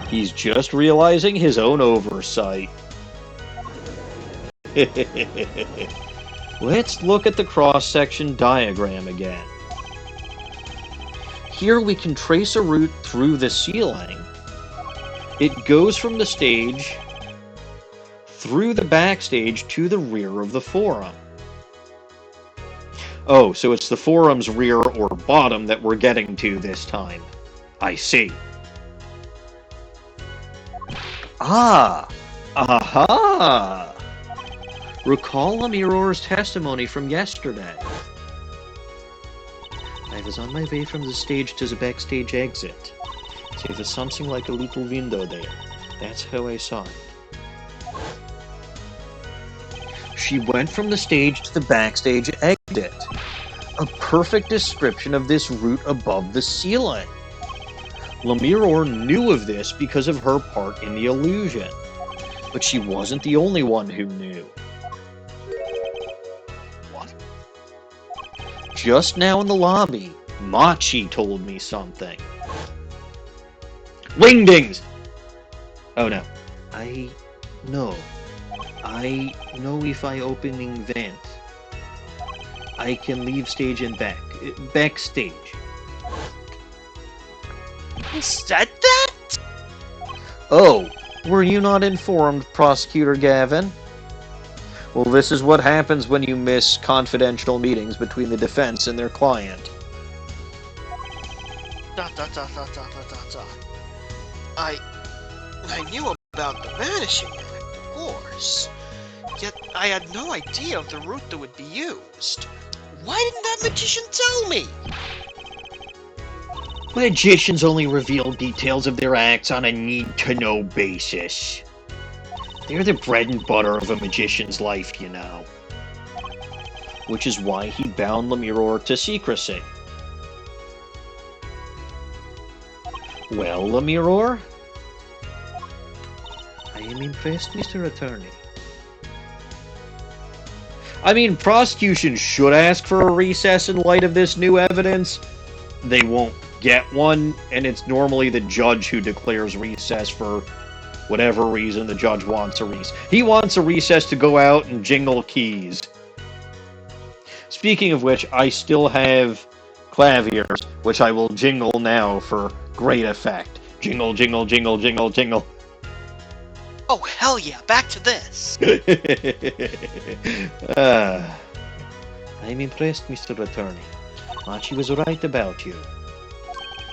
He's just realizing his own oversight. Let's look at the cross-section diagram again. Here we can trace a route through the ceiling. It goes from the stage through the backstage to the rear of the forum. Oh, so it's the forum's rear or bottom that we're getting to this time. I see. Aha! Recall Lamiroir's testimony from yesterday. I was on my way from the stage to the backstage exit. There was something like a little window there. That's how I saw it. She went from the stage to the backstage exit. A perfect description of this route above the ceiling. Lamiroir knew of this because of her part in the illusion. But she wasn't the only one who knew. Just now in the lobby, Machi told me something. Wingdings! Oh no. I know. I know if I opening vent, I can leave stage and backstage. He said that? Oh, were you not informed, Prosecutor Gavin? Well, this is what happens when you miss confidential meetings between the defense and their client. Dot, dot, dot, dot, dot, dot, dot, dot. I knew about the vanishing man, of course. Yet I had no idea of the route that would be used. Why didn't that magician tell me? Magicians only reveal details of their acts on a need-to-know basis. They're the bread and butter of a magician's life, you know. Which is why he bound Lamiroir to secrecy. Well, Lamiroir? I am impressed, Mr. Attorney. I mean, prosecution should ask for a recess in light of this new evidence. They won't get one, and it's normally the judge who declares recess for whatever reason the judge wants a recess. He wants a recess to go out and jingle keys. Speaking of which, I still have claviers, which I will jingle now for great effect. Jingle, jingle, jingle, jingle, jingle. Oh, hell yeah, back to this. I'm impressed, Mr. Attorney. Machi was right about you.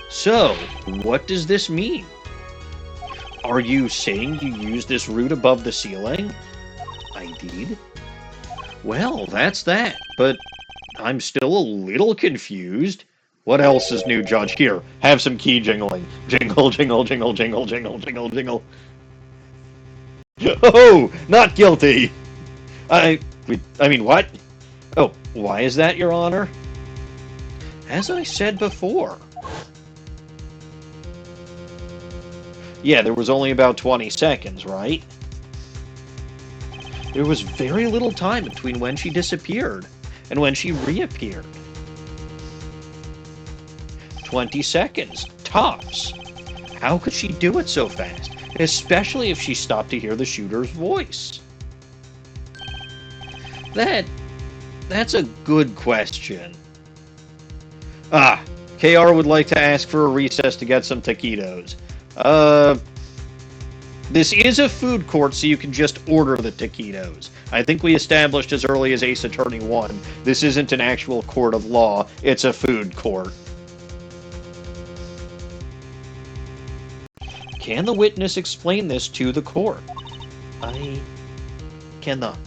So, what does this mean? Are you saying you used this route above the ceiling? I did. Well, that's that, but I'm still a little confused. What else is new, Judge? Here, have some key jingling. Jingle, jingle, jingle, jingle, jingle, jingle, jingle. Oh, not guilty. I mean, what? Oh, why is that, Your Honor? As I said before. Yeah, there was only about 20 seconds, right? There was very little time between when she disappeared and when she reappeared. 20 seconds, tops. How could she do it so fast? Especially if she stopped to hear the shooter's voice. That's a good question. Ah, KR would like to ask for a recess to get some taquitos. This is a food court, so you can just order the taquitos. I think we established as early as Ace Attorney 1, this isn't an actual court of law, it's a food court. Can the witness explain this to the court? I cannot.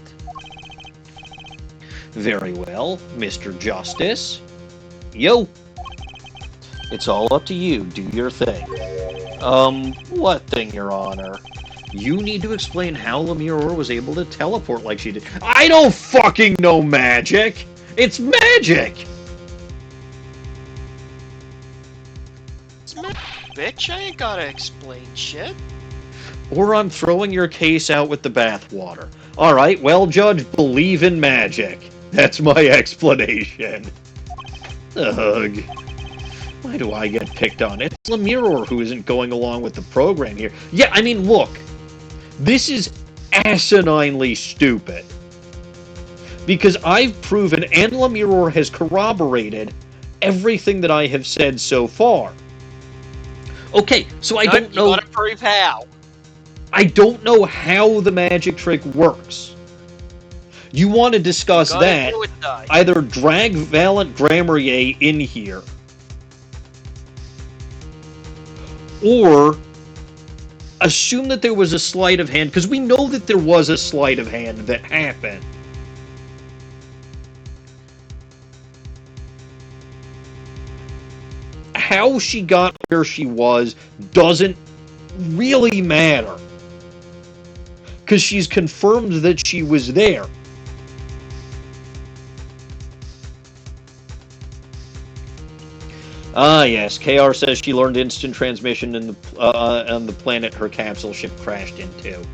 Very well, Mr. Justice. Yo! It's all up to you. Do your thing. What thing, Your Honor? You need to explain how Lamiroir was able to teleport like she did. I don't fucking know magic! It's magic! Bitch, I ain't gotta explain shit. Or I'm throwing your case out with the bathwater. Alright, well, Judge, believe in magic. That's my explanation. Ugh. Why do I get picked on? It's Lamiroir who isn't going along with the program here. Yeah, I mean, look. This is asininely stupid. Because I've proven, and Lamiroir has corroborated, everything that I have said so far. Okay, so I don't know... You gotta prove how. I don't know how the magic trick works. You want to discuss that, either drag Valent Grammarier in here, or assume that there was a sleight of hand, because we know that there was a sleight of hand that happened. How she got where she was doesn't really matter. Because she's confirmed that she was there. Ah, yes. KR says she learned instant transmission on the planet her capsule ship crashed into.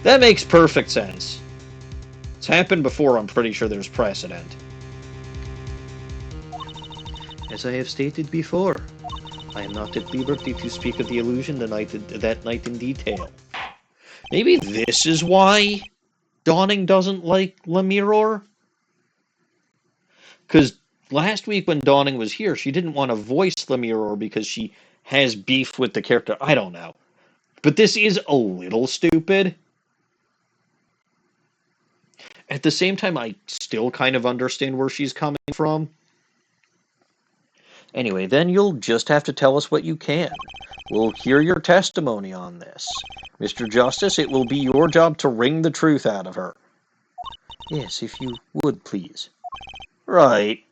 That makes perfect sense. It's happened before, I'm pretty sure there's precedent. As I have stated before, I am not at liberty to speak of the illusion that night in detail. Maybe this is why Dawning doesn't like Lamiroir? Because last week when Dawning was here, she didn't want to voice Lamiroir because she has beef with the character. I don't know. But this is a little stupid. At the same time, I still kind of understand where she's coming from. Anyway, then you'll just have to tell us what you can. We'll hear your testimony on this. Mr. Justice, it will be your job to wring the truth out of her. Yes, if you would, please. Right.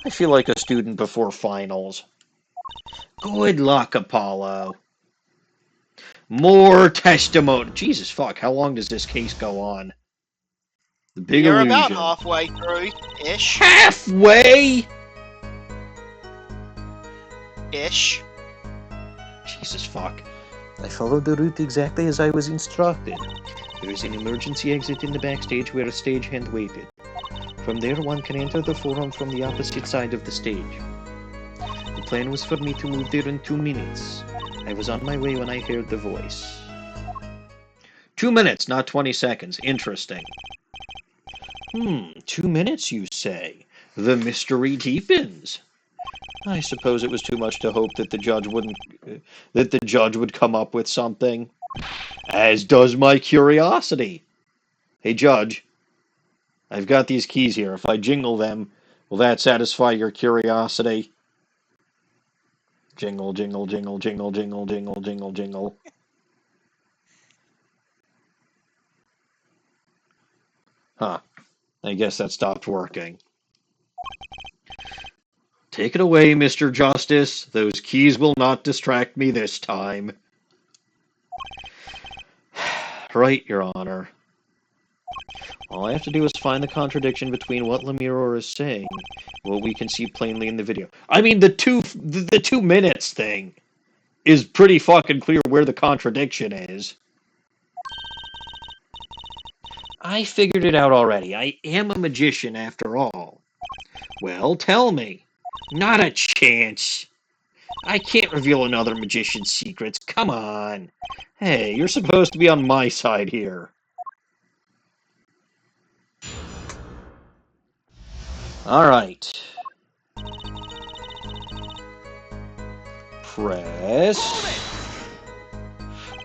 I feel like a student before finals. Good luck, Apollo. More testimony. Jesus fuck, how long does this case go on? The big You're illusion. about halfway through, ish. Halfway? Ish. Jesus fuck. I followed the route exactly as I was instructed. There is an emergency exit in the backstage where a stagehand waited. From there, one can enter the forum from the opposite side of the stage. The plan was for me to move there in 2 minutes. I was on my way when I heard the voice. 2 minutes, not 20 seconds. Interesting. 2 minutes, you say? The mystery deepens. I suppose it was too much to hope that the judge would come up with something. As does my curiosity. Hey, Judge, I've got these keys here. If I jingle them, will that satisfy your curiosity? Jingle, jingle, jingle, jingle, jingle, jingle, jingle, jingle. Huh. I guess that stopped working. Take it away, Mr. Justice. Those keys will not distract me this time. Right, Your Honor. All I have to do is find the contradiction between what Lamiroir is saying and what we can see plainly in the video. I mean, the 2 minutes thing is pretty fucking clear where the contradiction is. I figured it out already. I am a magician after all. Well, tell me. Not a chance. I can't reveal another magician's secrets. Come on. Hey, you're supposed to be on my side here. All right. Press.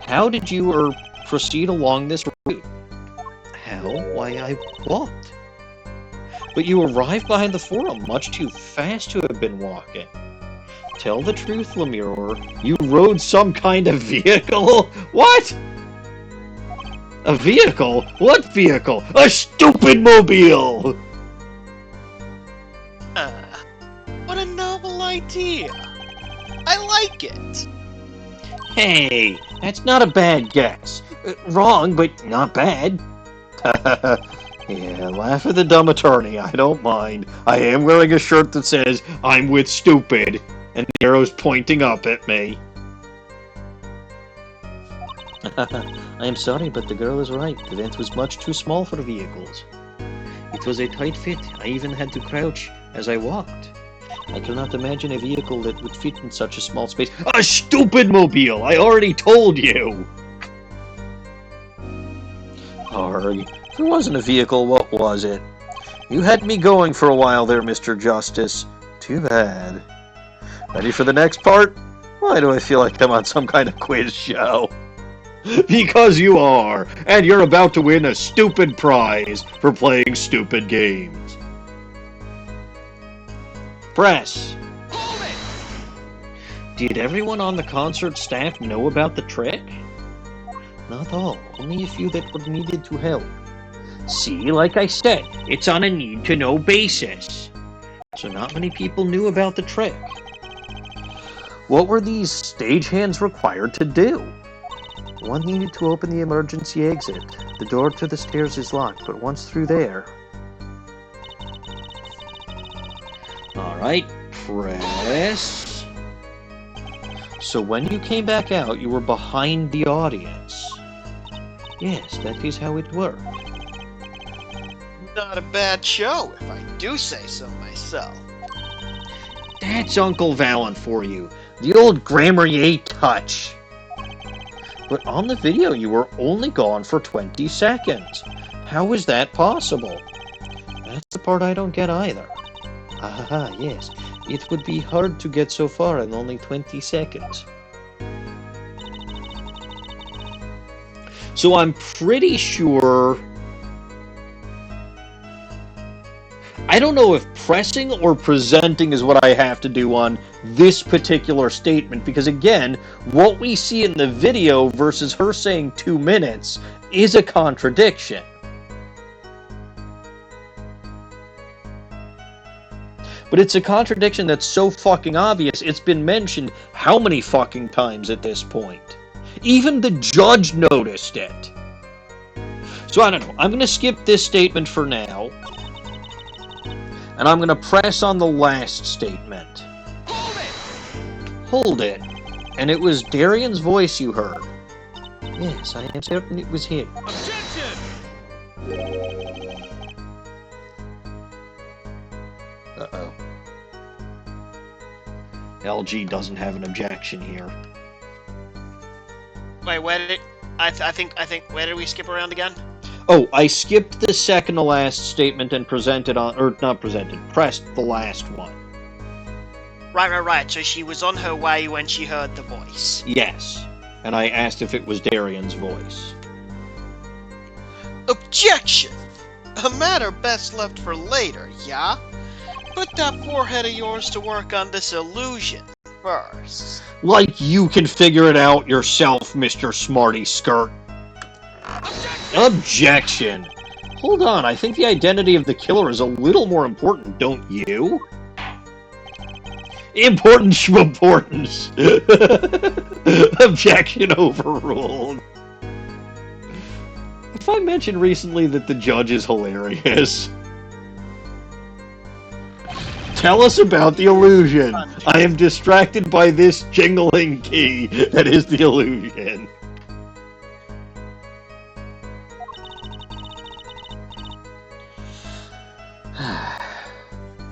How did you proceed along this route? How? Why, I walked. But you arrived behind the forum much too fast to have been walking. Tell the truth, Lamiroir. You rode some kind of vehicle? What? A vehicle? What vehicle? A stupid mobile! What a noble idea. I like it. Hey, that's not a bad guess. Wrong, but not bad. Yeah, laugh at the dumb attorney. I don't mind. I am wearing a shirt that says, I'm with stupid, and the arrow's pointing up at me. I am sorry, but the girl is right. The vent was much too small for vehicles. It was a tight fit. I even had to crouch as I walked. I cannot imagine a vehicle that would fit in such a small space. A stupid mobile! I already told you! Arg. If it wasn't a vehicle, what was it? You had me going for a while there, Mr. Justice. Too bad. Ready for the next part? Why do I feel like I'm on some kind of quiz show? Because you are, and you're about to win a stupid prize for playing stupid games. Press. Did everyone on the concert staff know about the trick? Not all, only a few that were needed to help. See, like I said, it's on a need-to-know basis. So not many people knew about the trick. What were these stagehands required to do? One needed to open the emergency exit. The door to the stairs is locked, but once through there... Alright, press... So when you came back out, you were behind the audience. Yes, that is how it worked. Not a bad show, if I do say so myself. That's Uncle Valen for you. The old Grammarier touch. But on the video, you were only gone for 20 seconds. How is that possible? That's the part I don't get either. Ah, yes. It would be hard to get so far in only 20 seconds. So I'm pretty sure... I don't know if pressing or presenting is what I have to do on this particular statement, because again, what we see in the video versus her saying 2 minutes is a contradiction. But it's a contradiction that's so fucking obvious, it's been mentioned how many fucking times at this point? Even the judge noticed it. So I don't know, I'm going to skip this statement for now. And I'm going to press on the last statement. Hold it! Hold it. And it was Darian's voice you heard. Yes, I am certain it was him. Objection! Uh-oh. LG doesn't have an objection here. Wait, where did I think where did we skip around again? Oh, I skipped the second to last statement and presented on, or not presented, pressed the last one. Right. So she was on her way when she heard the voice. Yes. And I asked if it was Darian's voice. Objection! A matter best left for later, yeah? Put that poor head of yours to work on this illusion first. Like you can figure it out yourself, Mr. Smarty Skirt. Objection! Hold on, I think the identity of the killer is a little more important, don't you? Importance. Objection overruled. If I mentioned recently that the judge is hilarious. Tell us about the illusion. I am distracted by this jingling key that is the illusion.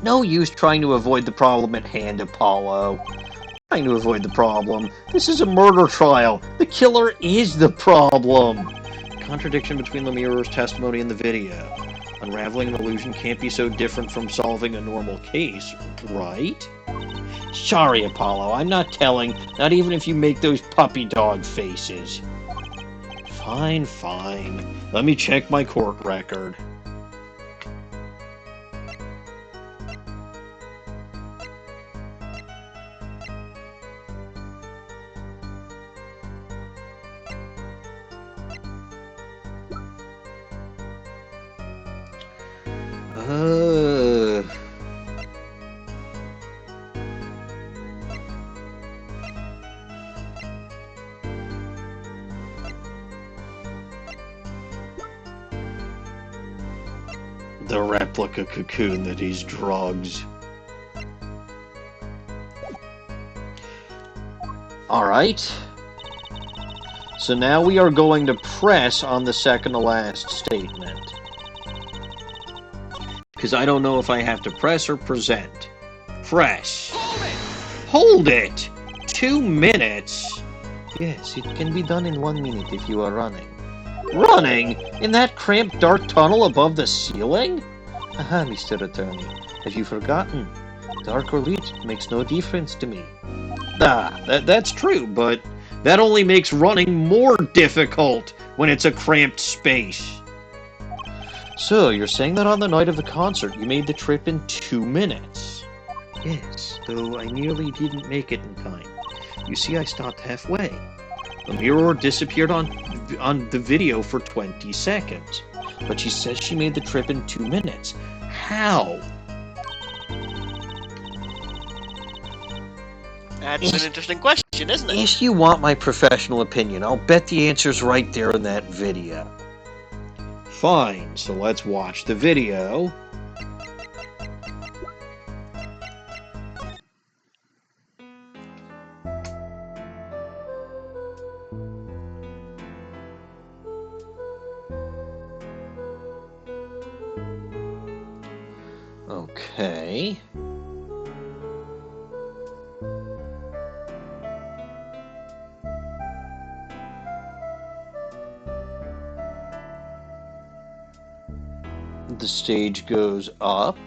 No use trying to avoid the problem at hand, Apollo. Trying to avoid the problem. This is a murder trial. The killer is the problem. Contradiction between Lamiroir's testimony and the video. Unraveling an illusion can't be so different from solving a normal case, right? Sorry, Apollo, I'm not telling, not even if you make those puppy dog faces. Fine. Let me check my court record. The replica cocoon that he's drugs. Alright. So now we are going to press on the second to last statement. Because I don't know if I have to press or present. Press. Hold it! 2 minutes? Yes, it can be done in 1 minute if you are running. Running? In that cramped dark tunnel above the ceiling? Aha, Mr. Attorney. Have you forgotten? Dark or lit makes no difference to me. That's true, but that only makes running more difficult when it's a cramped space. So, you're saying that on the night of the concert you made the trip in 2 minutes? Yes, though I nearly didn't make it in time. You see, I stopped halfway. Lamiroir disappeared on the video for 20 seconds. But she says she made the trip in 2 minutes. How? That's an interesting question, isn't it? If you want my professional opinion, I'll bet the answer's right there in that video. Fine, so let's watch the video. Okay. The stage goes up.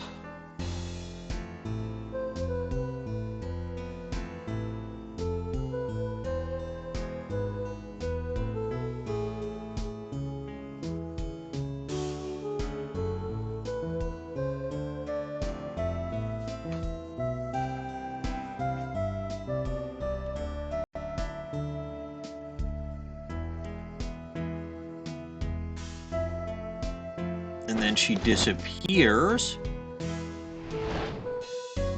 And then she disappears.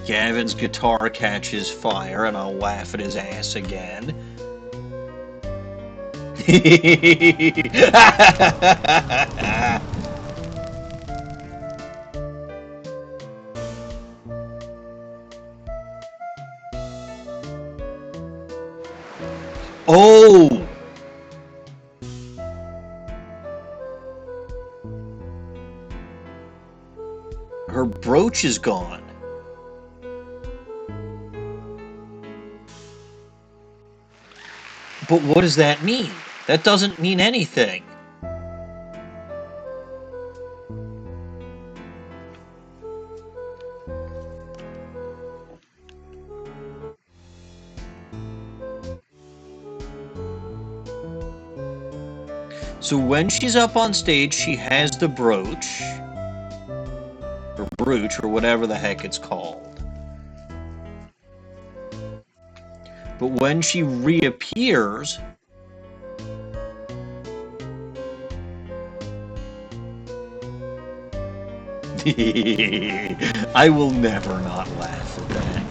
Gavin's guitar catches fire, and I'll laugh at his ass again. Oh! Her brooch is gone. But what does that mean? That doesn't mean anything. So when she's up on stage, she has the brooch. Or brooch, or whatever the heck it's called. But when she reappears, I will never not laugh at that.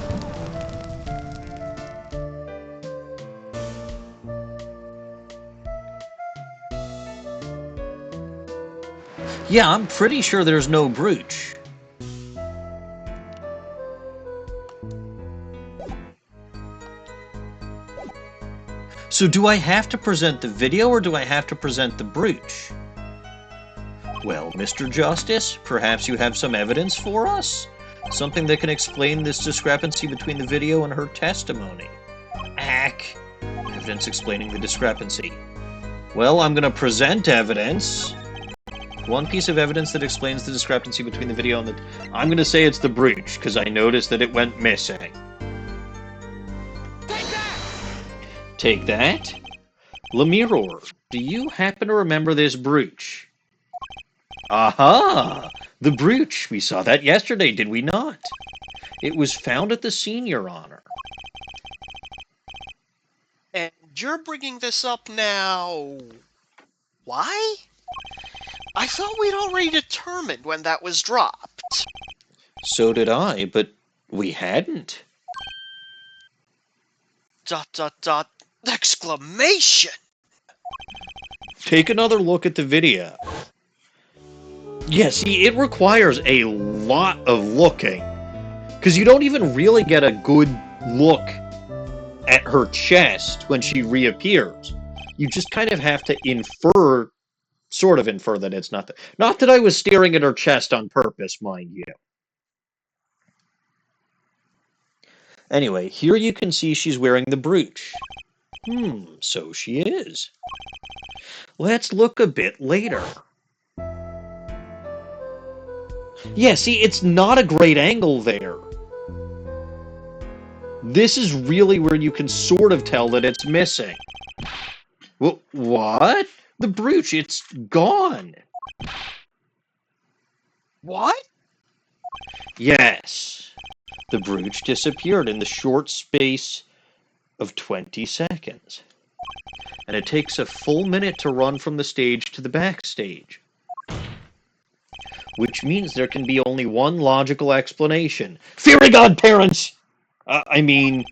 Yeah, I'm pretty sure there's no brooch. So do I have to present the video or do I have to present the brooch? Well, Mr. Justice, perhaps you have some evidence for us? Something that can explain this discrepancy between the video and her testimony. Ack. Evidence explaining the discrepancy. Well, I'm going to present evidence. One piece of evidence that explains the discrepancy between the video and the... I'm going to say it's the brooch, because I noticed that it went missing. Take that! Take that? Lamiroir, do you happen to remember this brooch? Aha! The brooch. We saw that yesterday, did we not? It was found at the scene, Your Honor. And you're bringing this up now. Why? I thought we'd already determined when that was dropped. So did I, but we hadn't. ... Exclamation! Take another look at the video. Yeah, see, it requires a lot of looking. Because you don't even really get a good look at her chest when she reappears. You just kind of have to infer, sort of infer that it's not that. Not that I was staring at her chest on purpose, mind you. Anyway, here you can see she's wearing the brooch. So she is. Let's look a bit later. Yeah, see, it's not a great angle there. This is really where you can sort of tell that it's missing. What? The brooch, it's gone. What? Yes. The brooch disappeared in the short space of 20 seconds. And it takes a full minute to run from the stage to the backstage. Which means there can be only one logical explanation. Fairy godparents! I mean,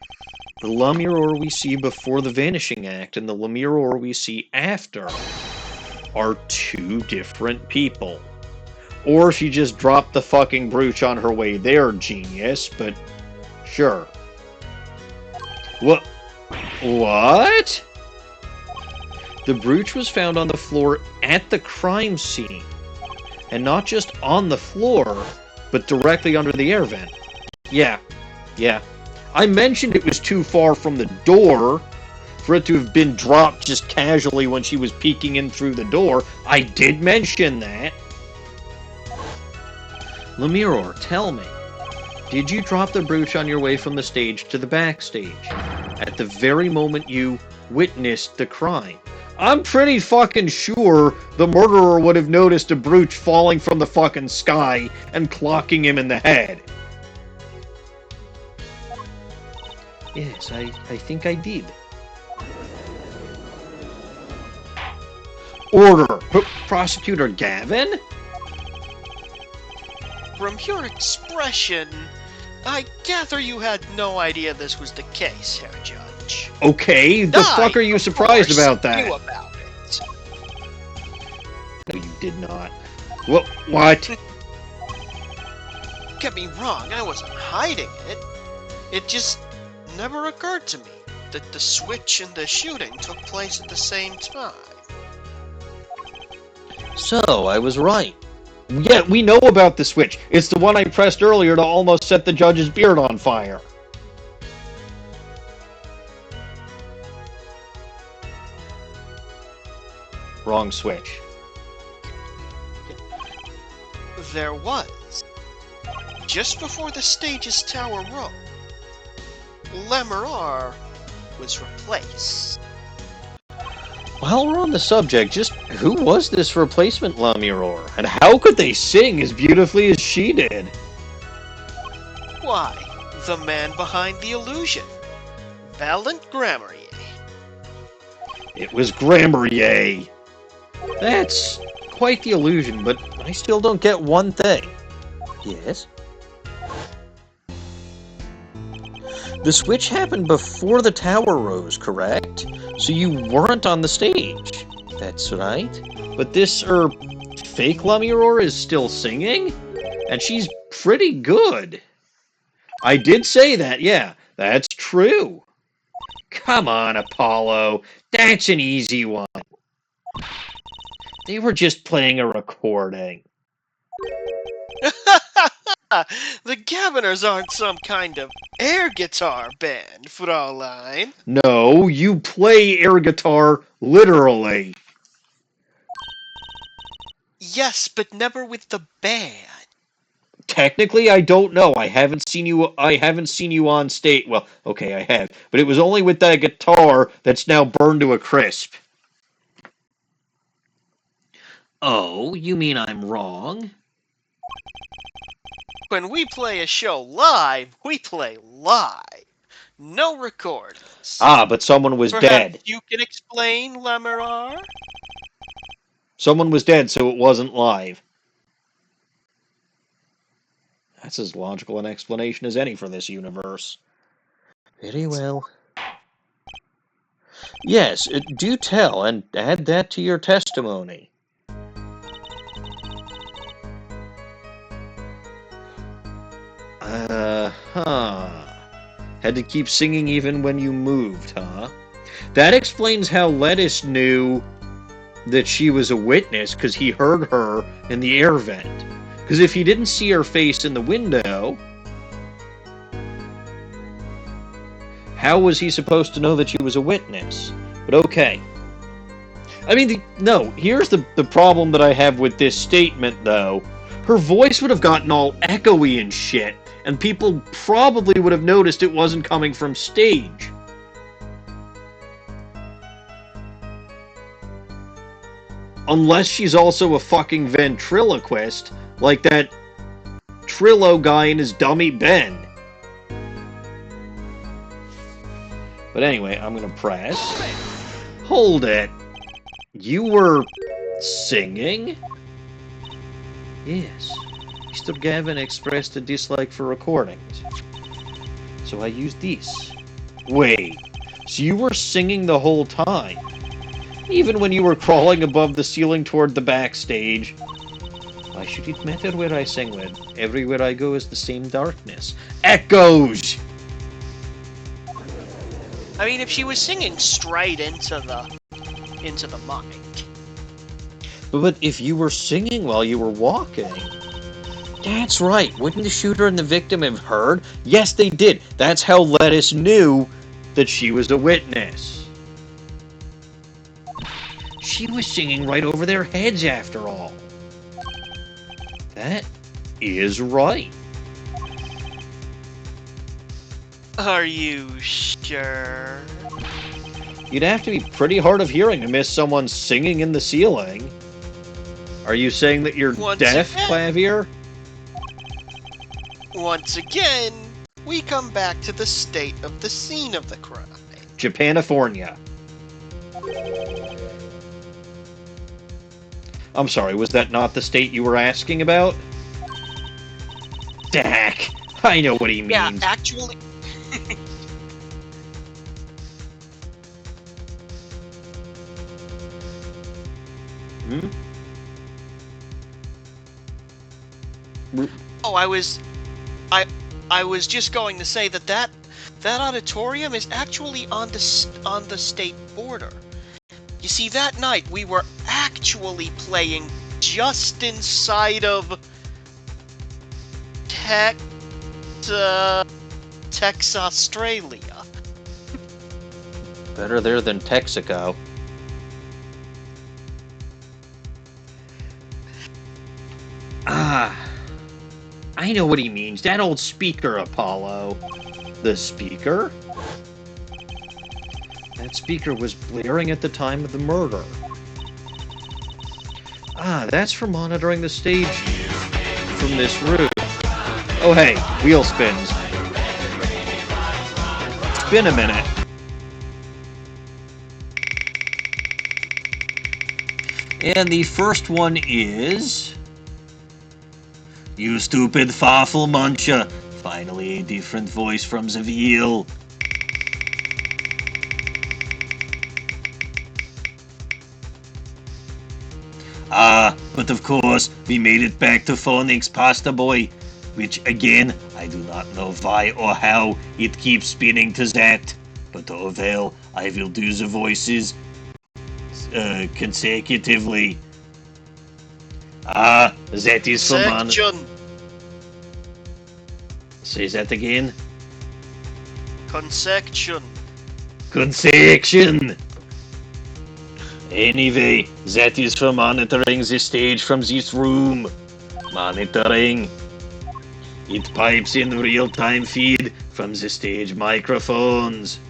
the Lamiroir we see before the Vanishing Act and the Lamiroir we see after are two different people. Or she just dropped the fucking brooch on her way there, genius, but sure. What? The brooch was found on the floor at the crime scene. And not just on the floor, but directly under the air vent. Yeah. I mentioned it was too far from the door for it to have been dropped just casually when she was peeking in through the door. I did mention that. Lamiroir, tell me, did you drop the brooch on your way from the stage to the backstage? At the very moment you witnessed the crime? I'm pretty fucking sure the murderer would have noticed a brooch falling from the fucking sky and clocking him in the head. Yes, I think I did. Order! Prosecutor Gavin? From your expression, I gather you had no idea this was the case, Herr Judge. Okay, the fuck are you surprised about that? Knew about it. No, you did not. What? Get me wrong, I wasn't hiding it. It just never occurred to me that the switch and the shooting took place at the same time. So, I was right. Yeah, we know about the switch. It's the one I pressed earlier to almost set the judge's beard on fire. Wrong switch. There was. Just before the stage's tower rose, Lamiroir was replaced. While we're on the subject, just who was this replacement Lamiroir? And how could they sing as beautifully as she did? Why, the man behind the illusion, Valiant Grammarier. It was Grammarier. That's quite the illusion, but I still don't get one thing. Yes? The switch happened before the tower rose, correct? So you weren't on the stage. That's right. But this, fake Lamiroir is still singing? And she's pretty good. I did say that, yeah. That's true. Come on, Apollo. That's an easy one. They were just playing a recording. The Gaviners aren't some kind of air guitar band, Fraulein. No, you play air guitar literally. Yes, but never with the band. Technically, I don't know. I haven't seen you on stage. Well, okay, I have, but it was only with that guitar that's now burned to a crisp. Oh, you mean I'm wrong? When we play a show live, we play live. No recordings. Ah, but someone was Perhaps dead. you can explain, Lamiroir? Someone was dead, so it wasn't live. That's as logical an explanation as any for this universe. Very well. Yes, do tell, and add that to your testimony. Had to keep singing even when you moved, huh? That explains how Lettuce knew that she was a witness, because he heard her in the air vent. Because if he didn't see her face in the window, how was he supposed to know that she was a witness? But okay. I mean, here's the problem that I have with this statement, though. Her voice would have gotten all echoey and shit, and people probably would have noticed it wasn't coming from stage. Unless she's also a fucking ventriloquist, like that Trillo guy and his dummy Ben. But anyway, I'm gonna press. Hold it. You were singing? Yes. Mr. Gavin expressed a dislike for recordings. So I used this. Wait. So you were singing the whole time? Even when you were crawling above the ceiling toward the backstage? Why should it matter where I sing when everywhere I go is the same darkness? Echoes! I mean, if she was singing straight into the mic. But if you were singing while you were walking... That's right. Wouldn't the shooter and the victim have heard? Yes, they did. That's how Lettuce knew that she was a witness. She was singing right over their heads, after all. That is right. Are you sure? You'd have to be pretty hard of hearing to miss someone singing in the ceiling. Are you saying that you're Once deaf, again, Clavier? we come back to the state of the scene of the crime. Japanifornia. I'm sorry, was that not the state you were asking about? Dak, I know what he means. Yeah, actually. Hmm? Oh, I was just going to say that auditorium is actually on the state border. You see, that night we were actually playing just inside of Tex, Australia. Better there than Texaco. Ah, I know what he means. That old speaker, Apollo. The speaker? That speaker was blaring at the time of the murder. Ah, that's for monitoring the stage from this roof. Oh hey, wheel spins. Spin a minute. And the first one is... You stupid farfel muncher. Finally a different voice from the wheel. Ah, but of course, we made it back to Phonics, Pasta Boy. Which, again, I do not know why or how it keeps spinning to that. But oh well, I will do the voices consecutively. Ah, that is for man. Section. Say that again. Consection. Consection. Anyway, that is for monitoring the stage from this room. Monitoring. It pipes in real-time feed from the stage microphones.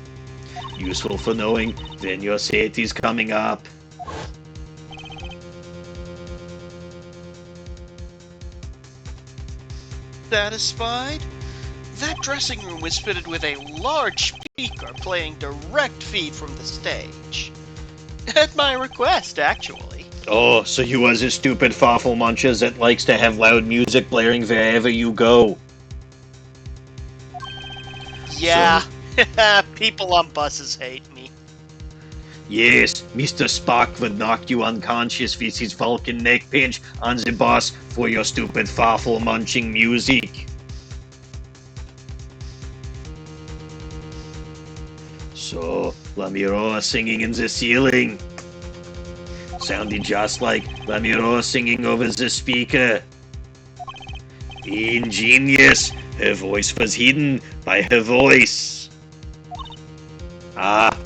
Useful for knowing when your set is coming up. Satisfied? That dressing room was fitted with a large speaker playing direct feed from the stage. At my request, actually. Oh, so you was a stupid farfel muncher that likes to have loud music blaring wherever you go. Yeah, people on buses hate me. Yes, Mr. Spock would knock you unconscious with his Vulcan neck pinch on the bus for your stupid farfel munching music. So, Lamiroir singing in the ceiling. Sounded just like Lamiroir singing over the speaker. Ingenious. Her voice was hidden by her voice. Ah,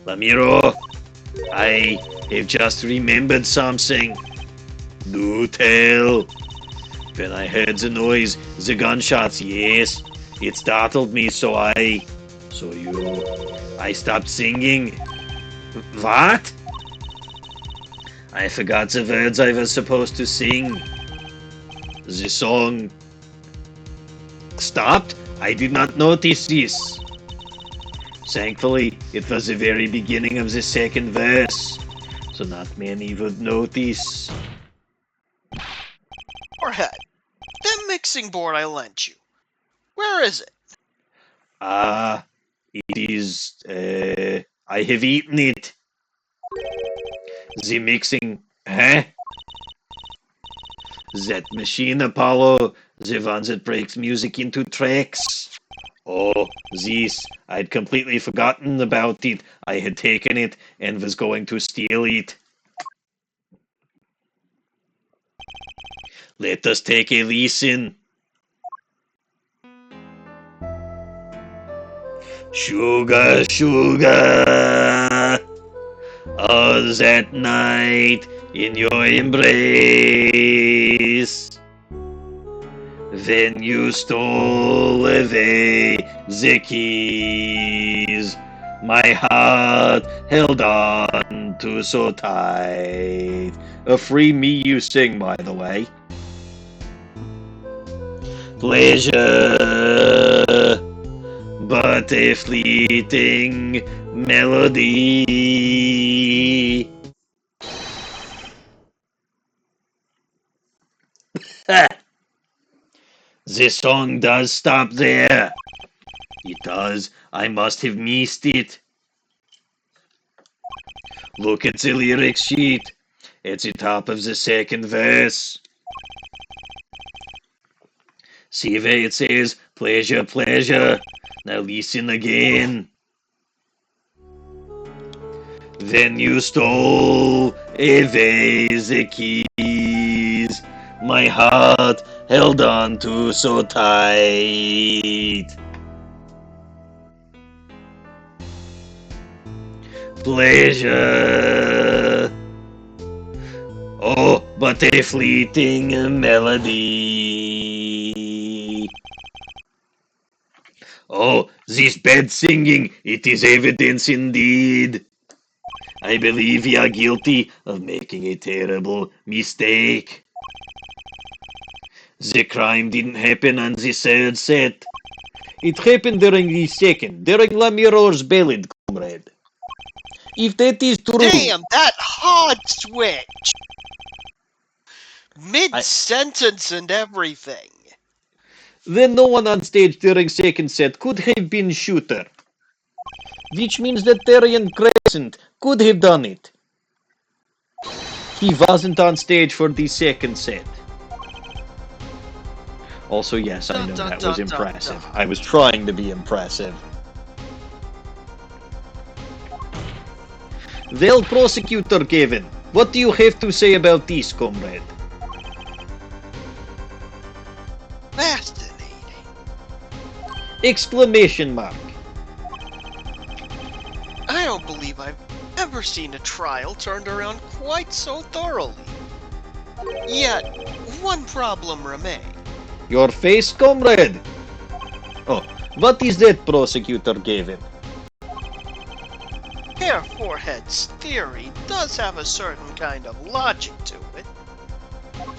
Lamiroir, I have just remembered something. Do tell. When I heard the noise, the gunshots, yes, it startled me, so I stopped singing. What? I forgot the words I was supposed to sing. The song stopped? I did not notice this. Thankfully, it was the very beginning of the second verse, so not many would notice. Warhead, that mixing board I lent you. Where is it? Ah, it is, I have eaten it. The mixing, huh? That machine, Apollo, the one that breaks music into tracks. Oh, this, I'd completely forgotten about it. I had taken it and was going to steal it. Let us take a listen. Sugar, sugar, all that night in your embrace. Then you stole away the keys. My heart held on to so tight. A free me you sing, by the way. Pleasure, but a fleeting melody. The song does stop there. It does. I must have missed it. Look at the lyric sheet. At the top of the second verse. See where it says, pleasure, pleasure. Now listen again. Then you stole away the keys. My heart held on to so tight. Pleasure. Oh, but a fleeting melody. Oh, this bad singing, it is evidence indeed. I believe we are guilty of making a terrible mistake. The crime didn't happen on the third set. It happened during the second, during Lamiroir's ballad, comrade. If that is true... Damn, that hard switch! Mid-sentence and everything. Then no one on stage during second set could have been shooter. Which means that Detective Crescend could have done it. He wasn't on stage for the second set. Also, yes, I know that was impressive. I was trying to be impressive. Well, Prosecutor Kevin, what do you have to say about this, comrade? Fascinating. Exclamation mark. I don't believe I've ever seen a trial turned around quite so thoroughly. Yet, one problem remains. Your face, comrade? Oh, what is that, Prosecutor Kevin? Herr Forehead's theory does have a certain kind of logic to it.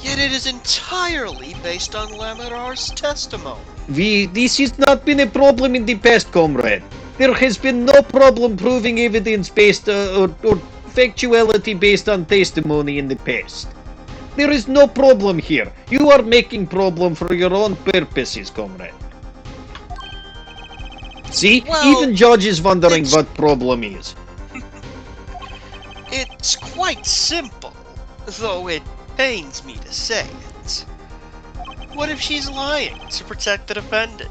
Yet it is entirely based on Lamiroir's testimony. This has not been a problem in the past, comrade. There has been no problem proving evidence based or factuality based on testimony in the past. There is no problem here. You are making problem for your own purposes, comrade. See? Well, even judge is wondering what problem is. It's quite simple, though it pains me to say it. What if she's lying to protect the defendant?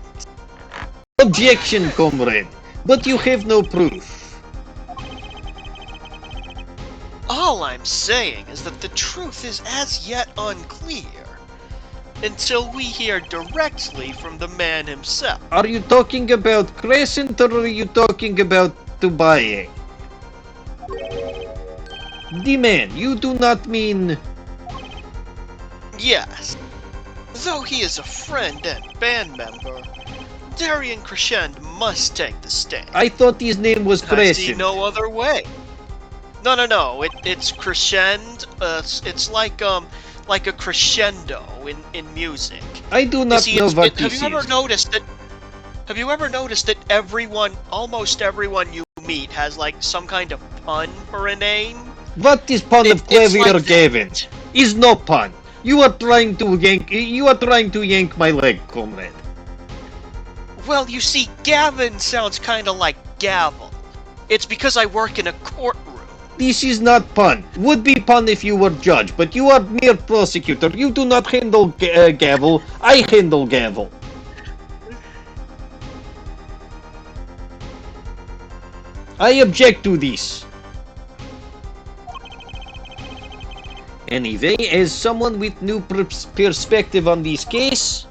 Objection, comrade. But you have no proof. All I'm saying is that the truth is as yet unclear, until we hear directly from the man himself. Are you talking about Crescent or are you talking about Tobaye? The man, you do not mean... Yes. Though he is a friend and band member, Detective Crescend must take the stand. I thought his name was Crescent. I see no other way. No. It's Crescend. It's like a crescendo in music. I do not know what this is. Have you ever noticed that almost everyone you meet has like some kind of pun for a name? What is pun of Clavier like Gavin? Is no pun. You are trying to yank my leg, comrade. Well, you see, Gavin sounds kind of like gavel. It's because I work in a courtroom. This is not pun. Would be pun if you were judge, but you are mere prosecutor. You do not handle gavel. I handle gavel. I object to this. Anyway, as someone with new perspective on this case...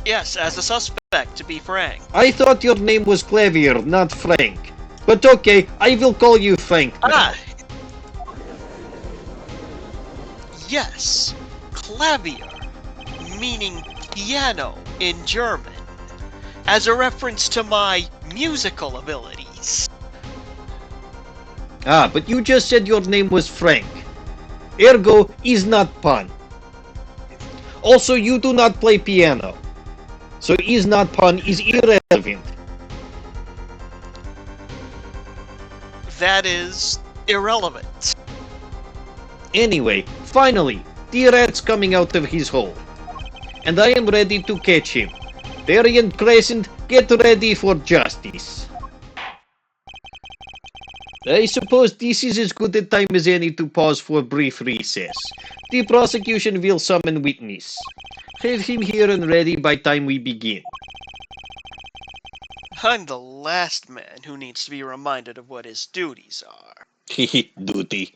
Yes, as a suspect, to be frank. I thought your name was Clavier, not Frank. But okay, I will call you Frank now. Ah, yes, Klavier, meaning piano in German, as a reference to my musical abilities. Ah, but you just said your name was Frank. Ergo is not pun. Also, you do not play piano. So is not pun is irrelevant. That is irrelevant. Anyway, finally, the rat's coming out of his hole. And I am ready to catch him. Detective Crescend, get ready for justice. I suppose this is as good a time as any to pause for a brief recess. The prosecution will summon witness. Have him here and ready by time we begin. I'm the last man who needs to be reminded of what his duties are. Hehe, duty.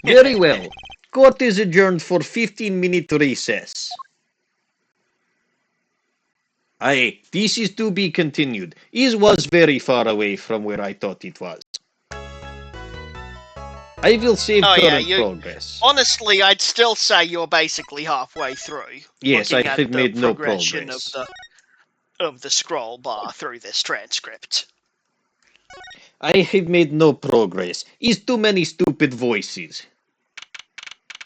Very well. Court is adjourned for 15-minute recess. Aye, this is to be continued. It was very far away from where I thought it was. I will save current progress. Honestly, I'd still say you're basically halfway through. Yes, I looking at have the made no progression progress. of the scroll bar through this transcript. I have made no progress. It's too many stupid voices.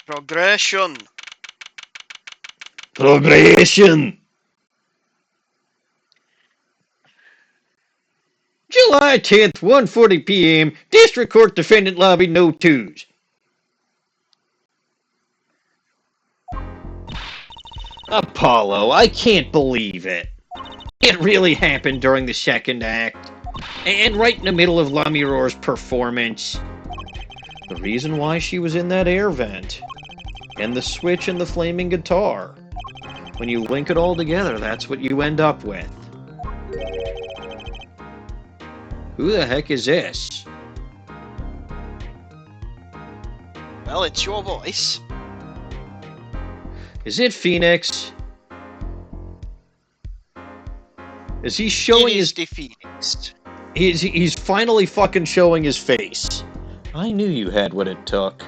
Progression. Progression! July 10th, 1:40 p.m. District Court Defendant Lobby, No 2s. Apollo, I can't believe it. It really happened during the second act. And right in the middle of Lamiroir's performance. The reason why she was in that air vent. And the switch and the flaming guitar. When you link it all together, that's what you end up with. Who the heck is this? Well, it's your voice. Is it Phoenix? Is he showing It is his... the Phoenix. He's finally fucking showing his face. I knew you had what it took.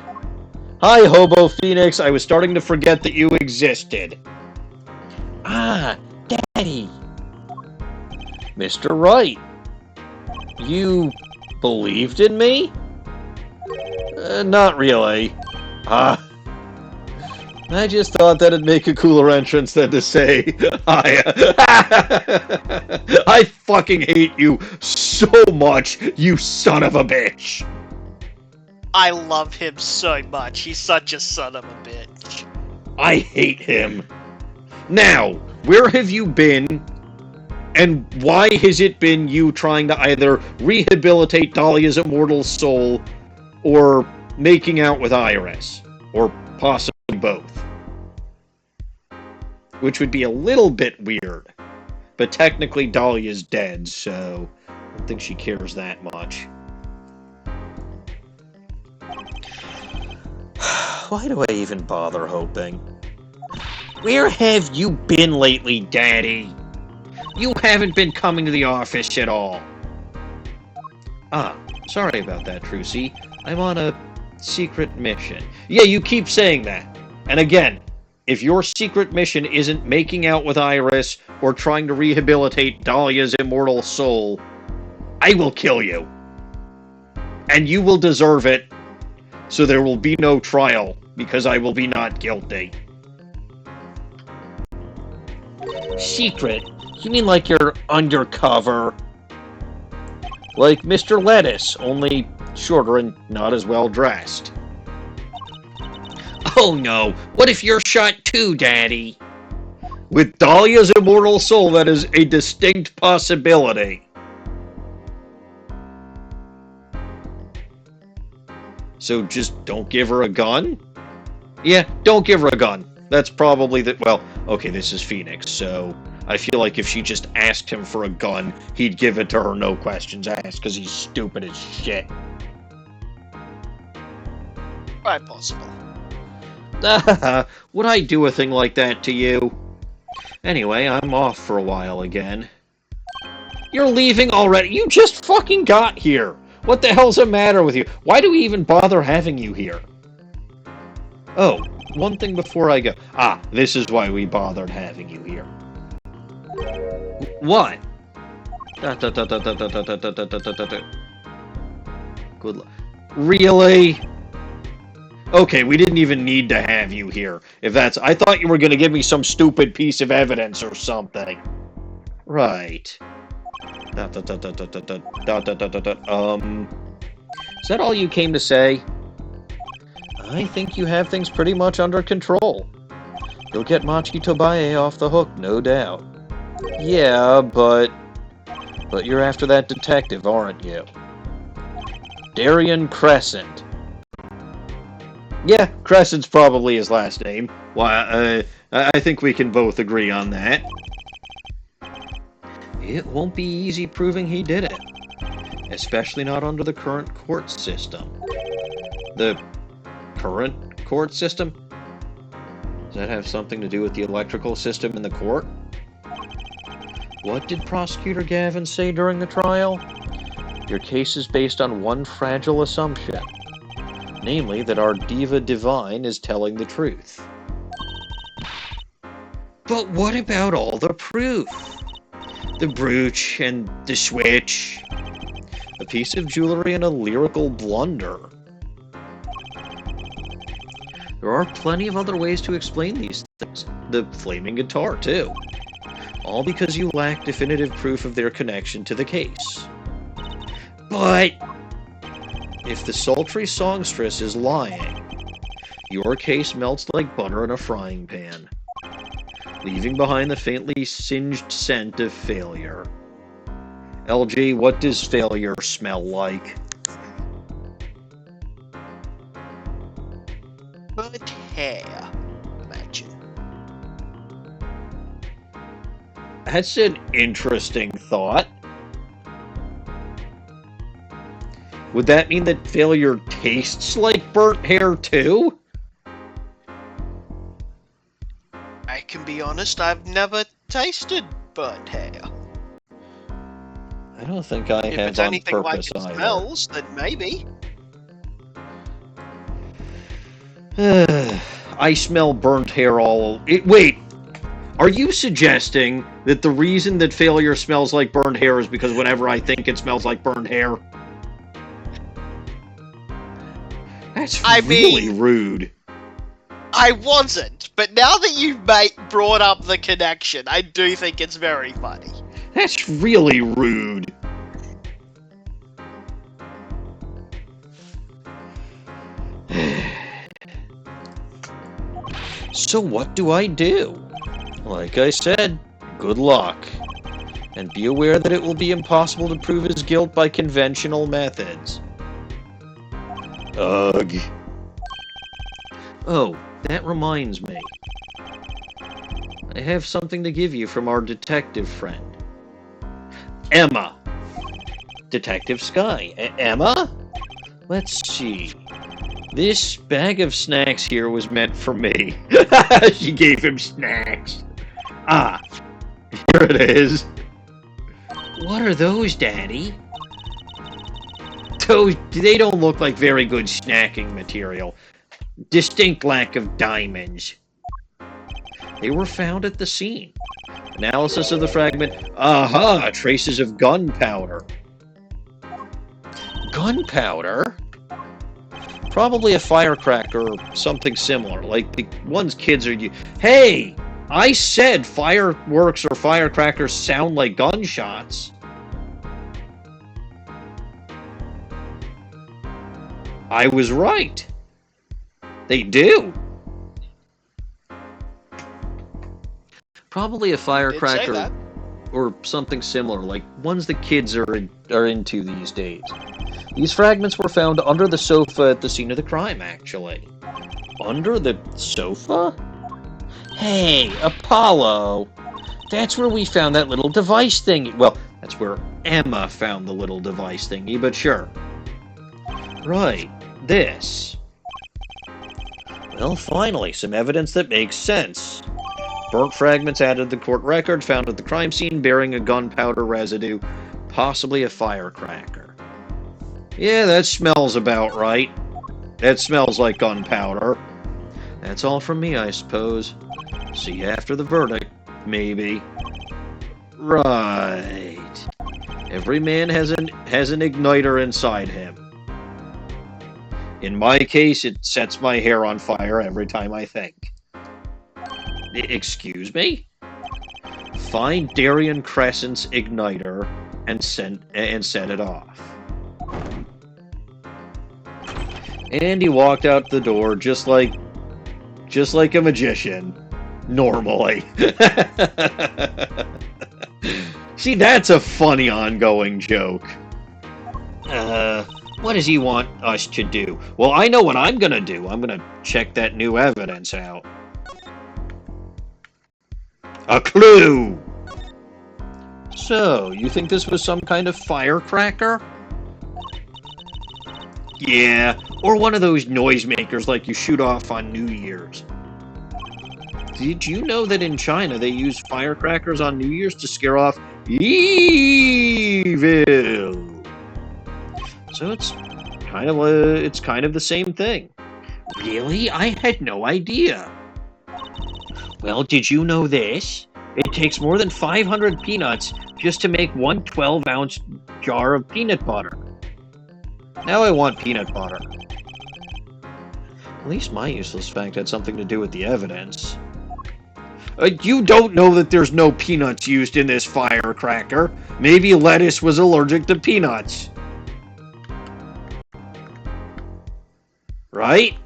Hi, Hobo Phoenix. I was starting to forget that you existed. Ah, Daddy. Mr. Wright. You believed in me? Not really. I just thought that'd make a cooler entrance than to say, hi. I fucking hate you so much, you son of a bitch. I love him so much. He's such a son of a bitch. I hate him. Now, where have you been? And why has it been you trying to either rehabilitate Dahlia's immortal soul or making out with Iris? Or possibly both. Which would be a little bit weird. But technically Dahlia's dead, so I don't think she cares that much. Why do I even bother hoping? Where have you been lately, Daddy? You haven't been coming to the office at all. Ah, sorry about that, Trucy. I'm on a secret mission. Yeah, you keep saying that. And again, if your secret mission isn't making out with Iris or trying to rehabilitate Dahlia's immortal soul, I will kill you. And you will deserve it, so there will be no trial, because I will be not guilty. Secret? You mean like you're undercover? Like Mr. Lettuce, only shorter and not as well dressed. Oh no, what if you're shot too, Daddy? With Dahlia's immortal soul, that is a distinct possibility. So just don't give her a gun? Yeah, don't give her a gun. That's probably the... Well, okay, this is Phoenix, so I feel like if she just asked him for a gun, he'd give it to her, no questions asked, because he's stupid as shit. Quite possible. Would I do a thing like that to you? Anyway, I'm off for a while again. You're leaving already. You just fucking got here. What the hell's the matter with you? Why do we even bother having you here? Oh, one thing before I go. Ah, this is why we bothered having you here. What? Good luck. Really? Okay, we didn't even need to have you here. If that's... I thought you were going to give me some stupid piece of evidence or something. Right. Is that all you came to say? I think you have things pretty much under control. You'll get Machi Tobaye off the hook, no doubt. Yeah, but you're after that detective, aren't you? Detective Crescend. Yeah, Crescent's probably his last name. Why, I think we can both agree on that. It won't be easy proving he did it. Especially not under the current court system. The current court system? Does that have something to do with the electrical system in the court? What did Prosecutor Gavin say during the trial? Your case is based on one fragile assumption. Namely, that our diva divine is telling the truth. But what about all the proof? The brooch and the switch. A piece of jewelry and a lyrical blunder. There are plenty of other ways to explain these things. The flaming guitar, too. All because you lack definitive proof of their connection to the case. But if the sultry songstress is lying, your case melts like butter in a frying pan, leaving behind the faintly singed scent of failure. LG, what does failure smell like? But hair, imagine. That's an interesting thought. Would that mean that failure tastes like burnt hair, too? I can be honest, I've never tasted burnt hair. I don't think I If have it's on anything like purpose it either. smells, then maybe. I smell burnt hair all... Wait! Are you suggesting that the reason that failure smells like burnt hair is because whenever I think it smells like burnt hair? That's really rude. I wasn't, but now that you've brought up the connection, I do think it's very funny. That's really rude. So what do I do? Like I said, good luck. And be aware that it will be impossible to prove his guilt by conventional methods. Ugh. Oh, that reminds me. I have something to give you from our detective friend. Emma. Detective Sky. Emma? Let's see. This bag of snacks here was meant for me. She gave him snacks. Ah, here it is. What are those, Daddy? Those, they don't look like very good snacking material. Distinct lack of diamonds. They were found at the scene. Analysis of the fragment. Aha! Traces of gunpowder. Gunpowder? Probably a firecracker or something similar, like the ones kids are... Hey! I said fireworks or firecrackers sound like gunshots. I was right. They do. Probably a firecracker or something similar, like ones the kids are into these days. These fragments were found under the sofa at the scene of the crime, actually. Under the sofa? Hey, Apollo! That's where we found that little device thingy. Well, that's where Emma found the little device thingy, but sure. Right, this. Well, finally, some evidence that makes sense. Burnt fragments added to the court record found at the crime scene bearing a gunpowder residue, possibly a firecracker. Yeah, that smells about right. That smells like gunpowder. That's all from me, I suppose. See you after the verdict, maybe. Right. Every man has an igniter inside him. In my case, it sets my hair on fire every time I think. Excuse me? Find Darien Crescent's igniter and set it off. And he walked out the door just like a magician. Normally. See, that's a funny ongoing joke. What does he want us to do? Well, I know what I'm gonna do. I'm gonna check that new evidence out. A clue! So, you think this was some kind of firecracker? Yeah, or one of those noisemakers like you shoot off on New Year's. Did you know that in China they use firecrackers on New Year's to scare off evil? So it's kind of the same thing. Really? I had no idea. Well, did you know this? It takes more than 500 peanuts just to make one 12-ounce jar of peanut butter. Now I want peanut butter. At least my useless fact had something to do with the evidence. You don't know that there's no peanuts used in this firecracker. Maybe lettuce was allergic to peanuts. Right?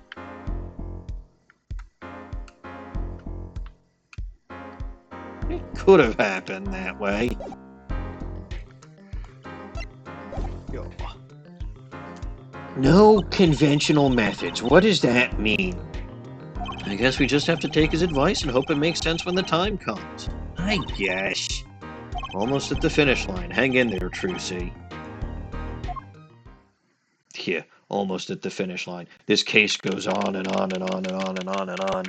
It could have happened that way. No conventional methods. What does that mean? I guess we just have to take his advice and hope it makes sense when the time comes. I guess. Almost at the finish line. Hang in there, Trucy. Yeah, almost at the finish line. This case goes on and on and on and on and on and on.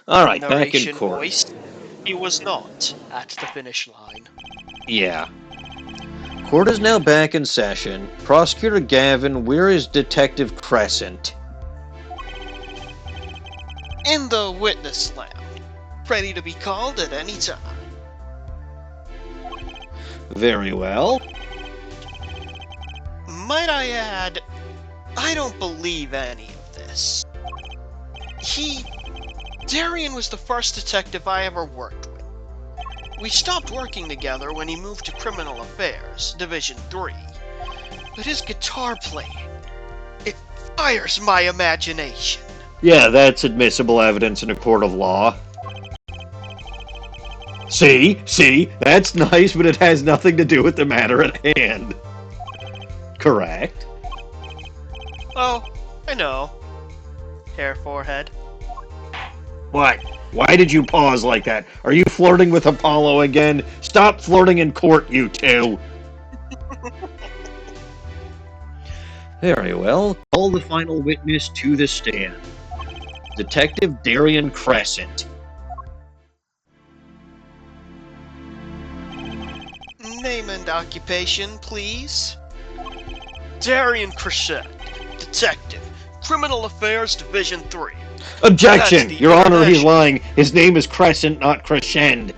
Alright, back in court. Voice, he was not at the finish line. Yeah. Court is now back in session. Prosecutor Gavin, where is Detective Crescend? In the witness lounge, ready to be called at any time. Very well. Might I add, I don't believe any of this. Darien was the first detective I ever worked with. We stopped working together when he moved to Criminal Affairs, Division 3. But his guitar playing, it fires my imagination. Yeah, that's admissible evidence in a court of law. See, that's nice, but it has nothing to do with the matter at hand. Correct. Oh, I know. Hair forehead. What? Why did you pause like that? Are you flirting with Apollo again? Stop flirting in court, you two! Very well. Call the final witness to the stand. Detective Darien Crescend. Name and occupation, please. Darien Crescend, Detective, Criminal Affairs Division 3. Objection! Your Honor, he's lying. His name is Crescent, not Crescend.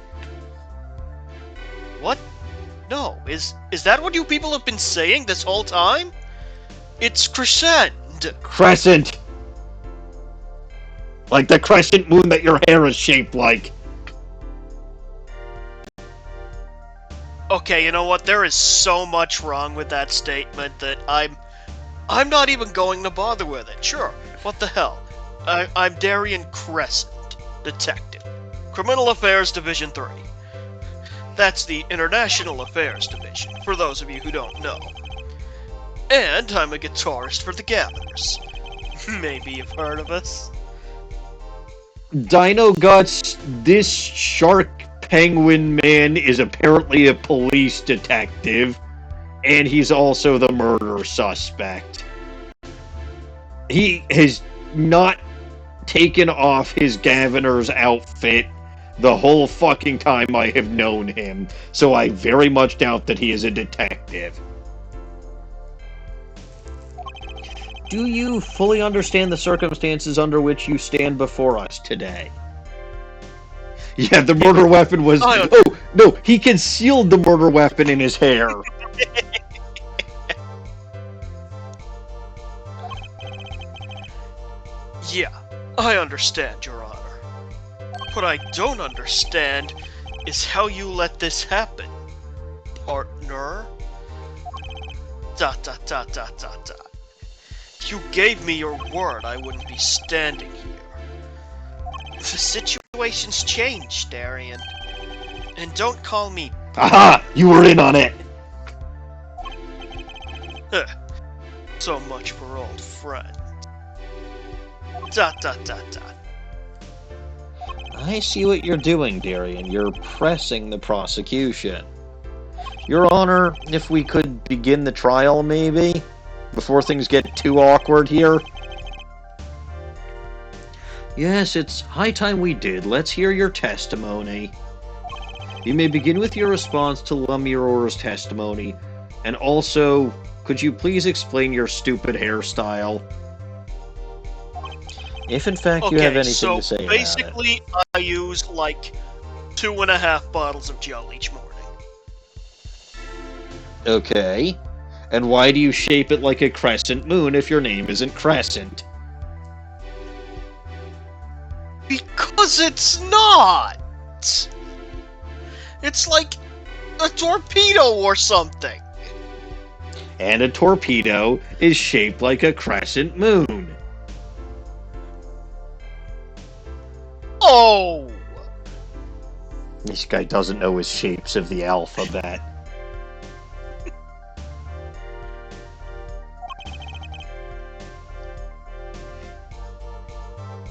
What? No, is that what you people have been saying this whole time? It's Crescend. Crescent! Like the crescent moon that your hair is shaped like. Okay, you know what? There is so much wrong with that statement that I'm not even going to bother with it. Sure, what the hell? I'm Darien Crescend, Detective, Criminal Affairs Division 3. That's the International Affairs Division, for those of you who don't know. And I'm a guitarist for the Gatherers. Maybe you've heard of us. Dino Guts, this shark penguin man is apparently a police detective, and he's also the murder suspect. He has not taken off his governor's outfit the whole fucking time I have known him, so I very much doubt that he is a detective. Do you fully understand the circumstances under which you stand before us today? Yeah, the murder weapon was... Oh, no, he concealed the murder weapon in his hair. Yeah, I understand, Your Honor. What I don't understand is how you let this happen, partner. ... You gave me your word I wouldn't be standing here. The situation's changed, Darian. And don't call me... Aha! You were in on it! So much for old friend. ... I see what you're doing, Darian. You're pressing the prosecution. Your Honor, if we could begin the trial, maybe? Before things get too awkward here? Yes, it's high time we did. Let's hear your testimony. You may begin with your response to Lamiroir's testimony. And also, could you please explain your stupid hairstyle? If in fact you have anything to say about it. Basically, I use like 2.5 bottles of gel each morning. Okay. And why do you shape it like a crescent moon if your name isn't Crescent? Because it's not! It's like a torpedo or something. And a torpedo is shaped like a crescent moon. Oh! This guy doesn't know his shapes of the alphabet.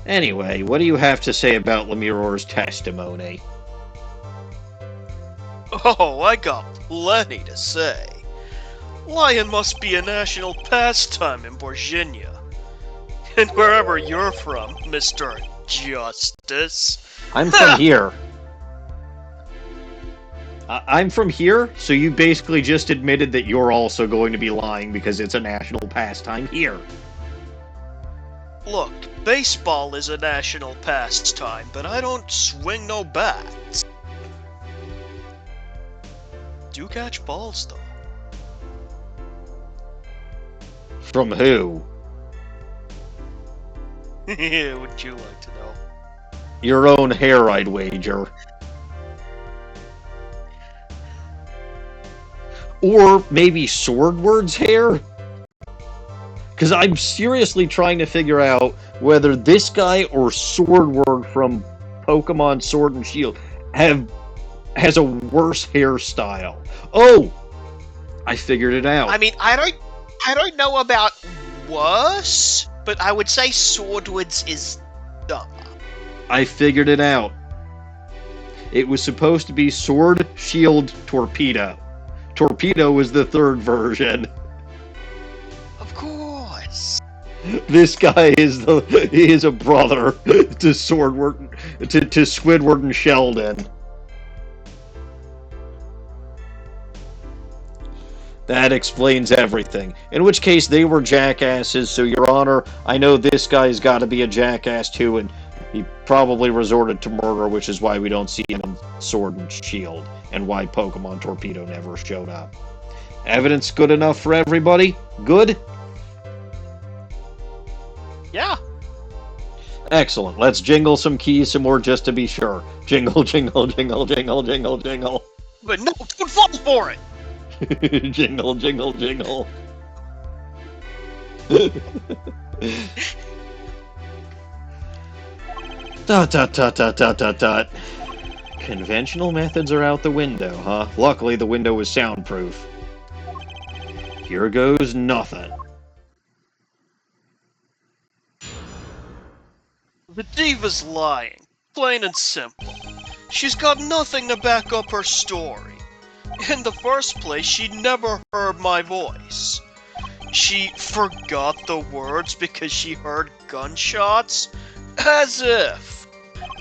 Anyway, what do you have to say about Lamiroir's testimony? Oh, I got plenty to say. Lying must be a national pastime in Virginia. And wherever you're from, Mr. Justice. I'm from here. I'm from here, so you basically just admitted that you're also going to be lying because it's a national pastime here. Look, baseball is a national pastime, but I don't swing no bats. Do catch balls, though. From who? Wouldn't you like to know? Your own hair, I'd wager. Or maybe Swordward's hair? Because I'm seriously trying to figure out whether this guy or Swordward from Pokemon Sword and Shield has a worse hairstyle. Oh! I figured it out. I mean, I don't know about worse, but I would say Swordward's is dumb. I figured it out. It was supposed to be Sword, Shield, Torpedo. Torpedo was the third version. Of course. This guy is a brother to Swordward, to Squidward and Sheldon. That explains everything. In which case, they were jackasses, so Your Honor, I know this guy's got to be a jackass too, and he probably resorted to murder, which is why we don't see him on Sword and Shield, and why Pokemon Torpedo never showed up. Evidence good enough for everybody? Good? Yeah. Excellent. Let's jingle some keys some more just to be sure. Jingle, jingle, jingle, jingle, jingle, jingle. But no, don't fall for it! Jingle, jingle, jingle. Dot, dot, dot, dot, dot, dot, dot. Conventional methods are out the window, huh? Luckily, the window was soundproof. Here goes nothing. The diva's lying. Plain and simple. She's got nothing to back up her story. In the first place, she never heard my voice. She forgot the words because she heard gunshots. As if!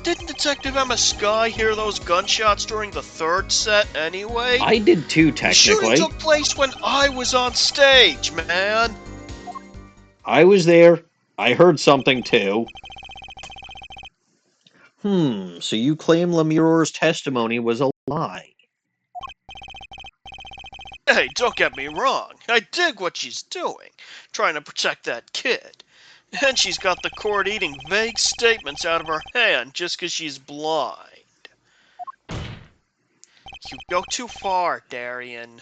Didn't Detective Emma Sky hear those gunshots during the third set anyway? I did too, The shooting technically. took place when I was on stage, man! I was there. I heard something too. So you claim Lamiroir's testimony was a lie. Hey, don't get me wrong. I dig what she's doing, trying to protect that kid. And she's got the court eating vague statements out of her hand just 'cause she's blind. You go too far, Darian.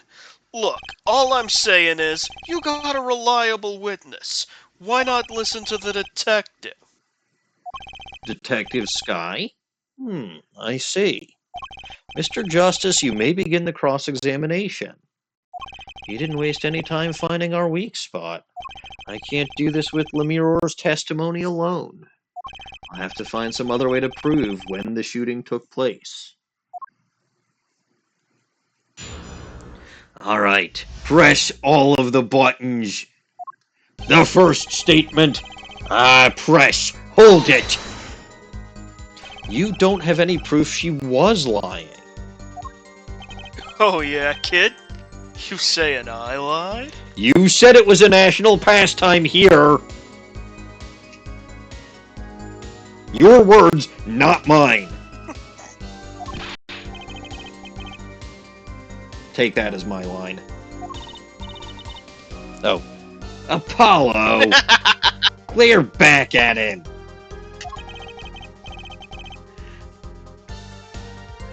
Look, all I'm saying is, you got a reliable witness. Why not listen to the detective? Detective Sky? I see. Mr. Justice, you may begin the cross-examination. You didn't waste any time finding our weak spot. I can't do this with Lamiroir's testimony alone. I'll have to find some other way to prove when the shooting took place. All right, press all of the buttons. The first statement. Press. Hold it. You don't have any proof she was lying. Oh yeah, kid? You saying I lied? You said it was a national pastime here. Your words, not mine. Take that as my line. Oh. Apollo! Glare back at him!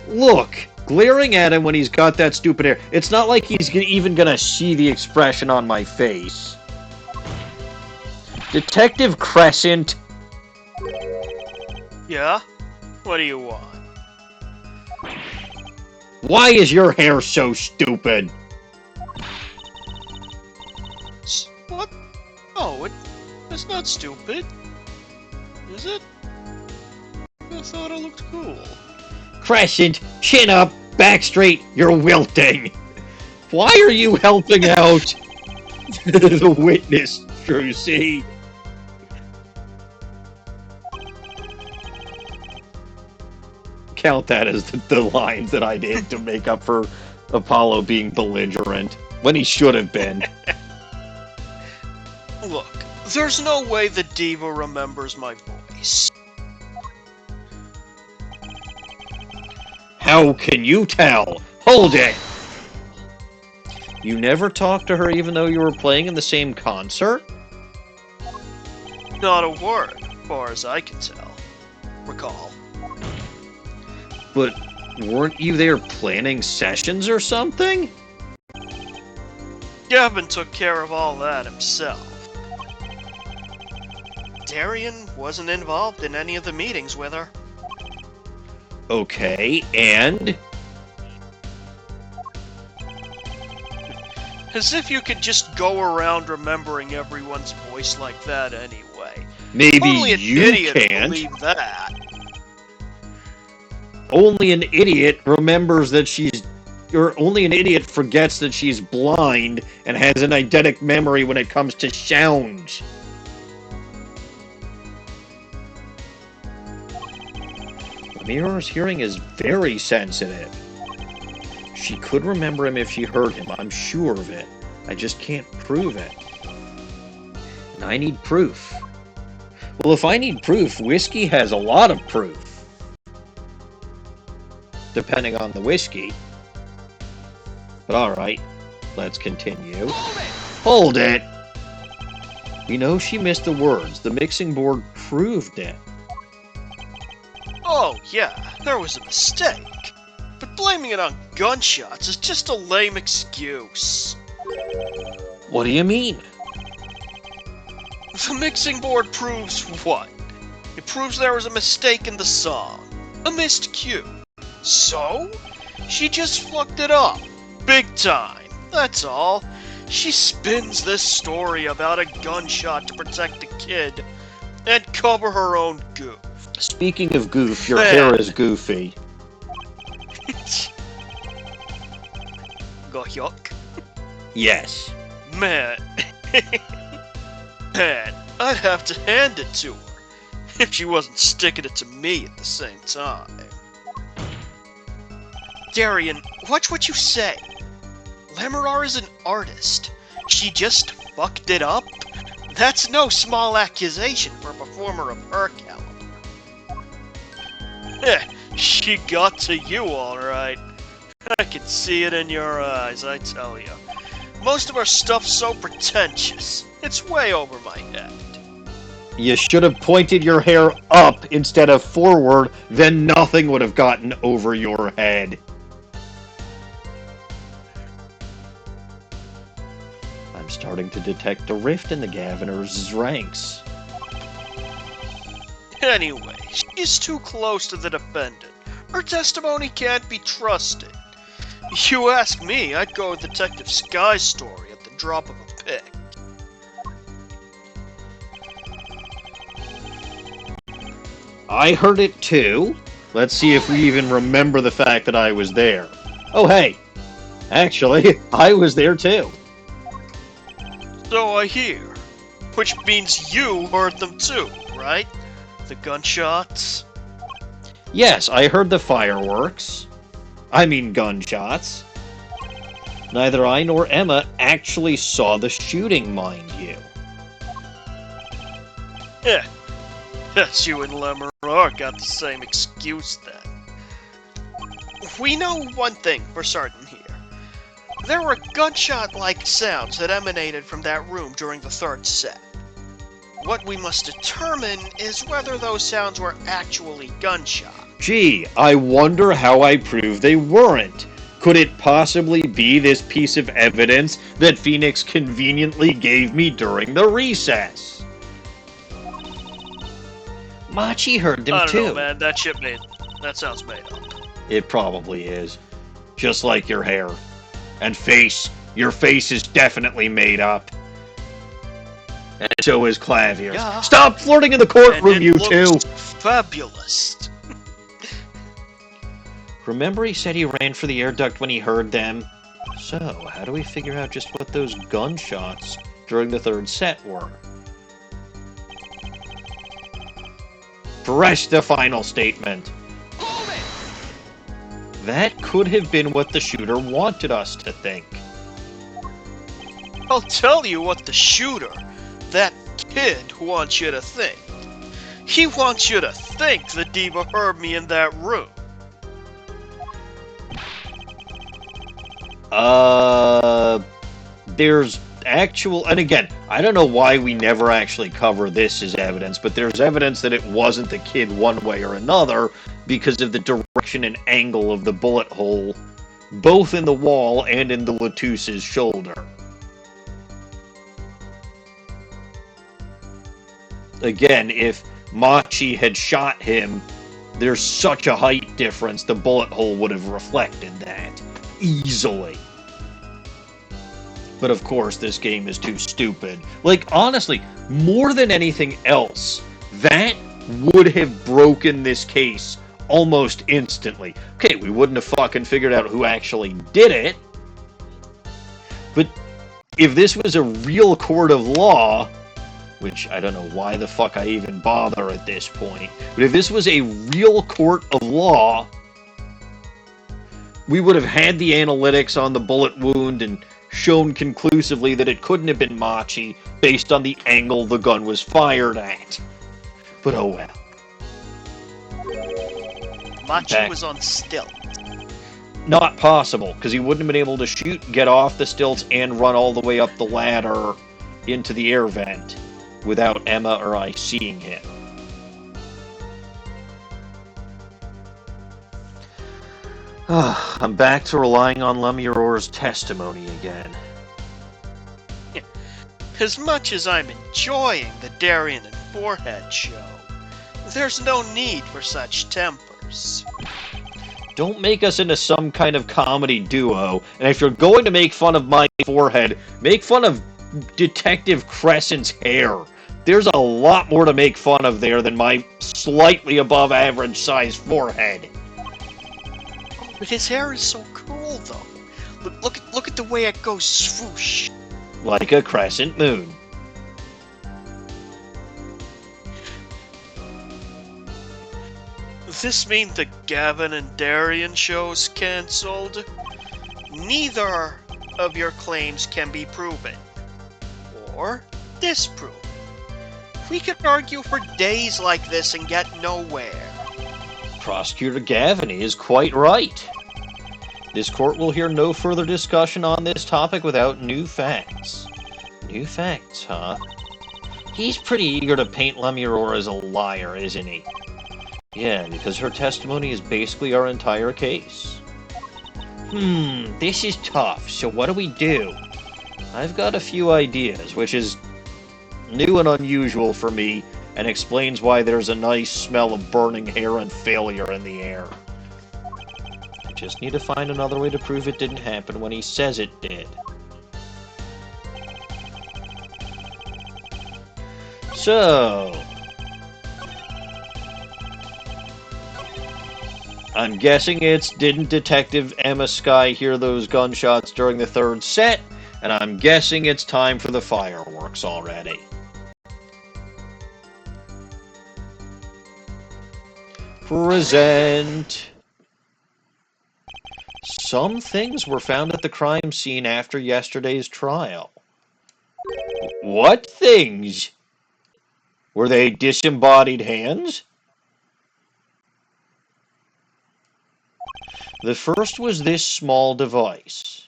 Look! Glaring at him when he's got that stupid hair. It's not like he's even gonna see the expression on my face. Detective Crescend. Yeah? What do you want? Why is your hair so stupid? What? Oh, it's not stupid. Is it? I thought it looked cool. Crescent, chin up, back straight, you're wilting. Why are you helping out the witness, Trucy? Count that as the lines that I did to make up for Apollo being belligerent, when he should have been. Look, there's no way the diva remembers my voice. How can you tell? Hold it! You never talked to her even though you were playing in the same concert? Not a word, far as I can tell. Recall. But weren't you there planning sessions or something? Gavin took care of all that himself. Darian wasn't involved in any of the meetings with her. Okay, and? As if you could just go around remembering everyone's voice like that anyway. Maybe Only an you idiot would can't. believe that. Only an idiot remembers that she's... Or only an idiot forgets that she's blind and has an eidetic memory when it comes to sounds. Lamiroir's hearing is very sensitive. She could remember him if she heard him, I'm sure of it. I just can't prove it. And I need proof. Well, if I need proof, whiskey has a lot of proof. Depending on the whiskey. But alright, let's continue. Hold it! We know she missed the words. The mixing board proved it. Oh, yeah, there was a mistake. But blaming it on gunshots is just a lame excuse. What do you mean? The mixing board proves what? It proves there was a mistake in the song. A missed cue. So? She just fucked it up. Big time. That's all. She spins this story about a gunshot to protect the kid and cover her own goof. Speaking of goof, your hair is goofy. Got yuck? Yes. Man. Man, I'd have to hand it to her. If she wasn't sticking it to me at the same time. Darian, watch what you say. Lamiroir is an artist. She just fucked it up? That's no small accusation for a performer of her caliber. She got to you, alright. I can see it in your eyes, I tell you. Most of her stuff's so pretentious. It's way over my head. You should have pointed your hair up instead of forward, then nothing would have gotten over your head. I'm starting to detect a rift in the Gaviners' ranks. Anyway, she's too close to the defendant. Her testimony can't be trusted. You ask me, I'd go with Detective Sky's story at the drop of a pick. I heard it too. Let's see if we even remember the fact that I was there. Oh hey, actually, I was there too. So I hear. Which means you heard them too, right? The gunshots? Yes, I heard the fireworks. I mean gunshots. Neither I nor Emma actually saw the shooting, mind you. Yeah. Yes, you and Lamiroir got the same excuse then. We know one thing for certain here. There were gunshot-like sounds that emanated from that room during the third set. What we must determine is whether those sounds were actually gunshots. Gee, I wonder how I proved they weren't. Could it possibly be this piece of evidence that Phoenix conveniently gave me during the recess? Machi heard them I don't too. know, man. That sounds made up. It probably is. Just like your hair. And face. Your face is definitely made up. And so is Clavier's. Yeah. Stop flirting in the courtroom, you two! Fabulous. Remember he said he ran for the air duct when he heard them? So, how do we figure out just what those gunshots during the third set were? Press the final statement. That could have been what the shooter wanted us to think. I'll tell you what the shooter, that kid, wants you to think. He wants you to think the diva heard me in that room. There's actual, and again, I don't know why we never actually cover this as evidence, but there's evidence that it wasn't the kid one way or another because of the direction and angle of the bullet hole, both in the wall and in the Latouse's shoulder. Again, if Machi had shot him, there's such a height difference, the bullet hole would have reflected that easily. But of course, this game is too stupid. Like, honestly, more than anything else, that would have broken this case almost instantly. Okay, we wouldn't have fucking figured out who actually did it, but if this was a real court of law, which I don't know why the fuck I even bother at this point, but if this was a real court of law, we would have had the analytics on the bullet wound and shown conclusively that it couldn't have been Machi based on the angle the gun was fired at. But oh well. Machi was on stilts. Not possible, because he wouldn't have been able to shoot, get off the stilts, and run all the way up the ladder into the air vent without Emma or I seeing him. I'm back to relying on Lamiroir's testimony again. As much as I'm enjoying the Darian and Forehead show, there's no need for such tempers. Don't make us into some kind of comedy duo, and if you're going to make fun of my forehead, make fun of Detective Crescend's hair. There's a lot more to make fun of there than my slightly above average size forehead. But his hair is so cool, though. Look at the way it goes swoosh. Like a crescent moon. this mean the Gavin and Darian show's cancelled? Neither of your claims can be proven. Or disproven. We could argue for days like this and get nowhere. Prosecutor Gavin is quite right. This court will hear no further discussion on this topic without new facts. New facts, huh? He's pretty eager to paint Lamiroir as a liar, isn't he? Yeah, because her testimony is basically our entire case. This is tough, so what do we do? I've got a few ideas, which is new and unusual for me, and explains why there's a nice smell of burning hair and failure in the air. I just need to find another way to prove it didn't happen when he says it did. So, I'm guessing it's didn't Detective Emma Skye hear those gunshots during the third set, and I'm guessing it's time for the fireworks already. Present. Some things were found at the crime scene after yesterday's trial. What things? Were they disembodied hands? The first was this small device.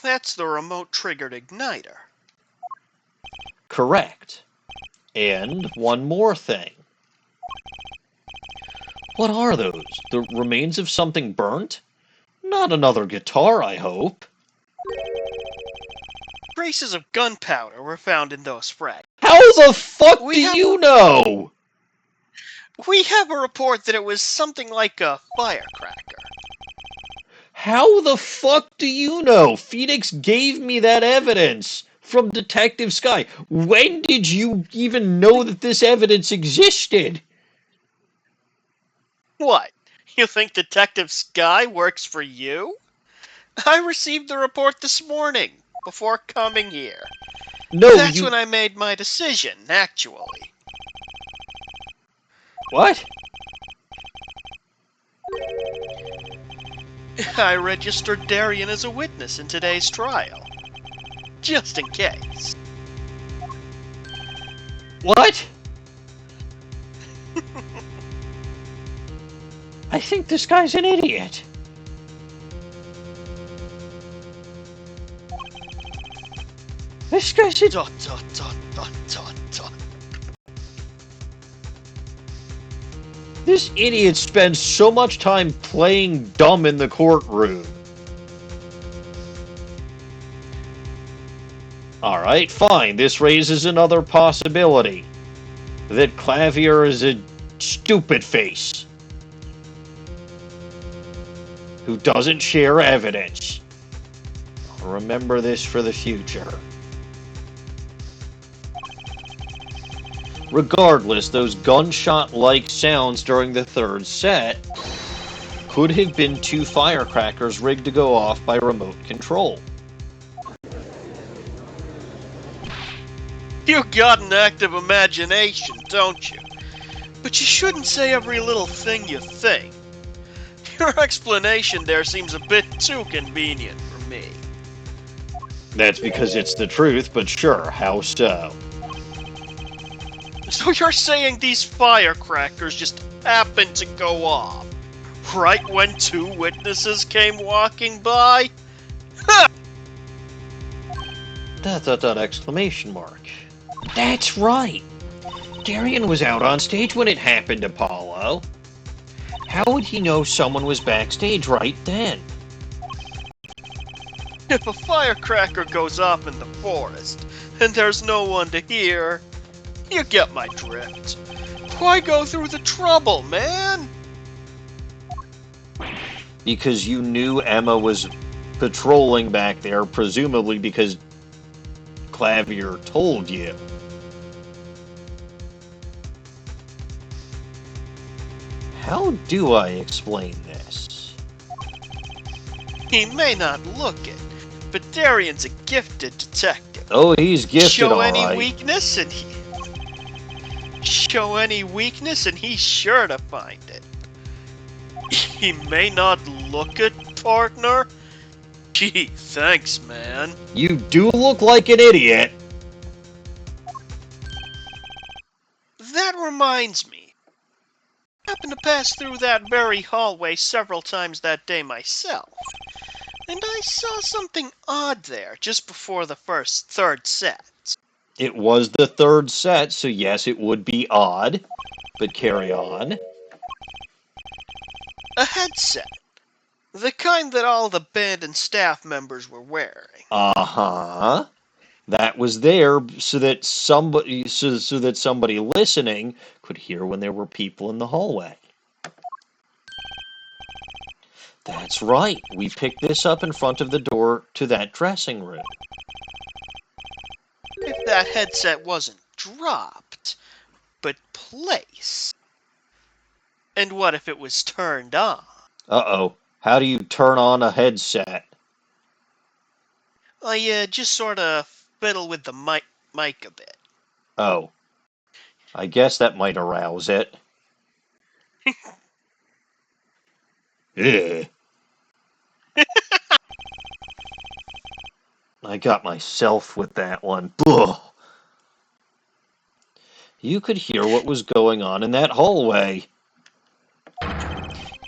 That's the remote-triggered igniter. Correct. And one more thing. What are those? The remains of something burnt? Not another guitar, I hope. Traces of gunpowder were found in those fragments. How the fuck do you know? We have a report that it was something like a firecracker. How the fuck do you know? Phoenix gave me that evidence from Detective Skye. When did you even know that this evidence existed? What? You think Detective Skye works for you? I received the report this morning, before coming here. No, That's when I made my decision, actually. What? I registered Darian as a witness in today's trial. Just in case. What? I think this guy's an idiot. This guy's a... Dot, dot, dot, dot, dot, dot. This idiot spends so much time playing dumb in the courtroom. Alright, fine. This raises another possibility. That Clavier is a stupid face. Who doesn't share evidence. I'll remember this for the future. Regardless, those gunshot-like sounds during the third set could have been two firecrackers rigged to go off by remote control. You got an active imagination, don't you? But you shouldn't say every little thing you think. Your explanation there seems a bit too convenient for me. That's because it's the truth, but sure, how so? So you're saying these firecrackers just happened to go off, right when two witnesses came walking by? Ha! Exclamation mark. That's right. Darian was out on stage when it happened, Apollo. How would he know someone was backstage right then? If a firecracker goes off in the forest, and there's no one to hear, you get my drift. Why go through the trouble, man? Because you knew Emma was patrolling back there, presumably because Clavier told you. How do I explain this? He may not look it, but Darian's a gifted detective. Oh, he's gifted, Show all any right. weakness and Show any weakness and he's sure to find it. He may not look it, partner. Gee, thanks, man. You do look like an idiot. That reminds me. I happened to pass through that very hallway several times that day myself. And I saw something odd there just before the third set. It was the third set, so yes, it would be odd. But carry on. A headset. The kind that all the band and staff members were wearing. Uh-huh. That was there so that somebody listening could hear when there were people in the hallway. That's right. We picked this up in front of the door to that dressing room. If that headset wasn't dropped, but placed. And what if it was turned on? Uh-oh. How do you turn on a headset? I just sort of fiddle with the mic a bit. Oh. I guess that might arouse it. Ugh. I got myself with that one. Ugh. You could hear what was going on in that hallway.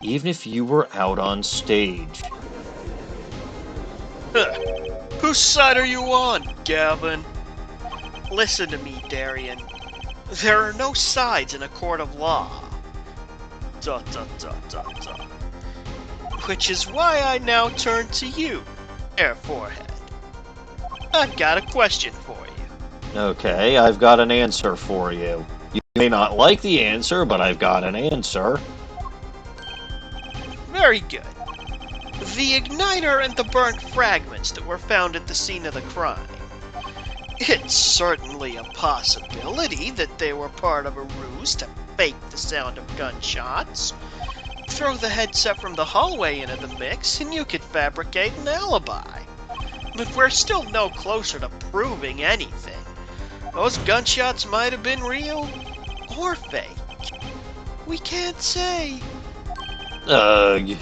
Even if you were out on stage. Whose side are you on, Gavin? Listen to me, Darian. There are no sides in a court of law. ... Which is why I now turn to you, Air Forehead. I've got a question for you. Okay, I've got an answer for you. You may not like the answer, but I've got an answer. Very good. The igniter and the burnt fragments that were found at the scene of the crime. It's certainly a possibility that they were part of a ruse to fake the sound of gunshots. Throw the headset from the hallway into the mix and you could fabricate an alibi. But we're still no closer to proving anything. Those gunshots might have been real or fake. We can't say. Ugh.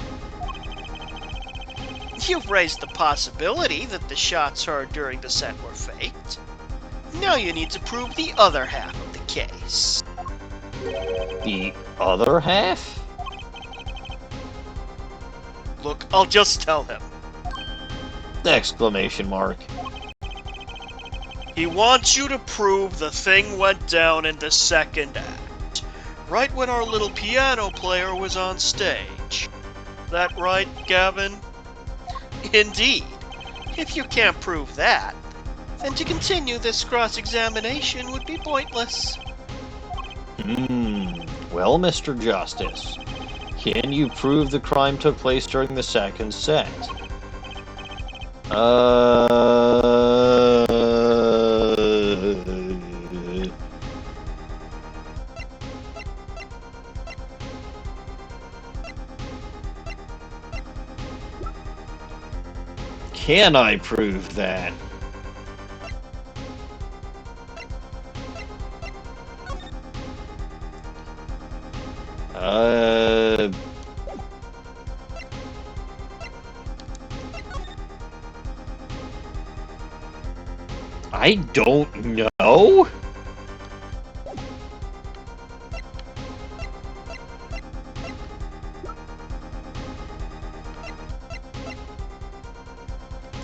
You've raised the possibility that the shots heard during the set were faked. Now you need to prove the other half of the case. The other half? Look, I'll just tell him. Exclamation mark. He wants you to prove the thing went down in the second act, right when our little piano player was on stage. That right, Gavin? Indeed. If you can't prove that, then to continue this cross-examination would be pointless. Well, Mr. Justice, can you prove the crime took place during the second set? Can I prove that? I don't know.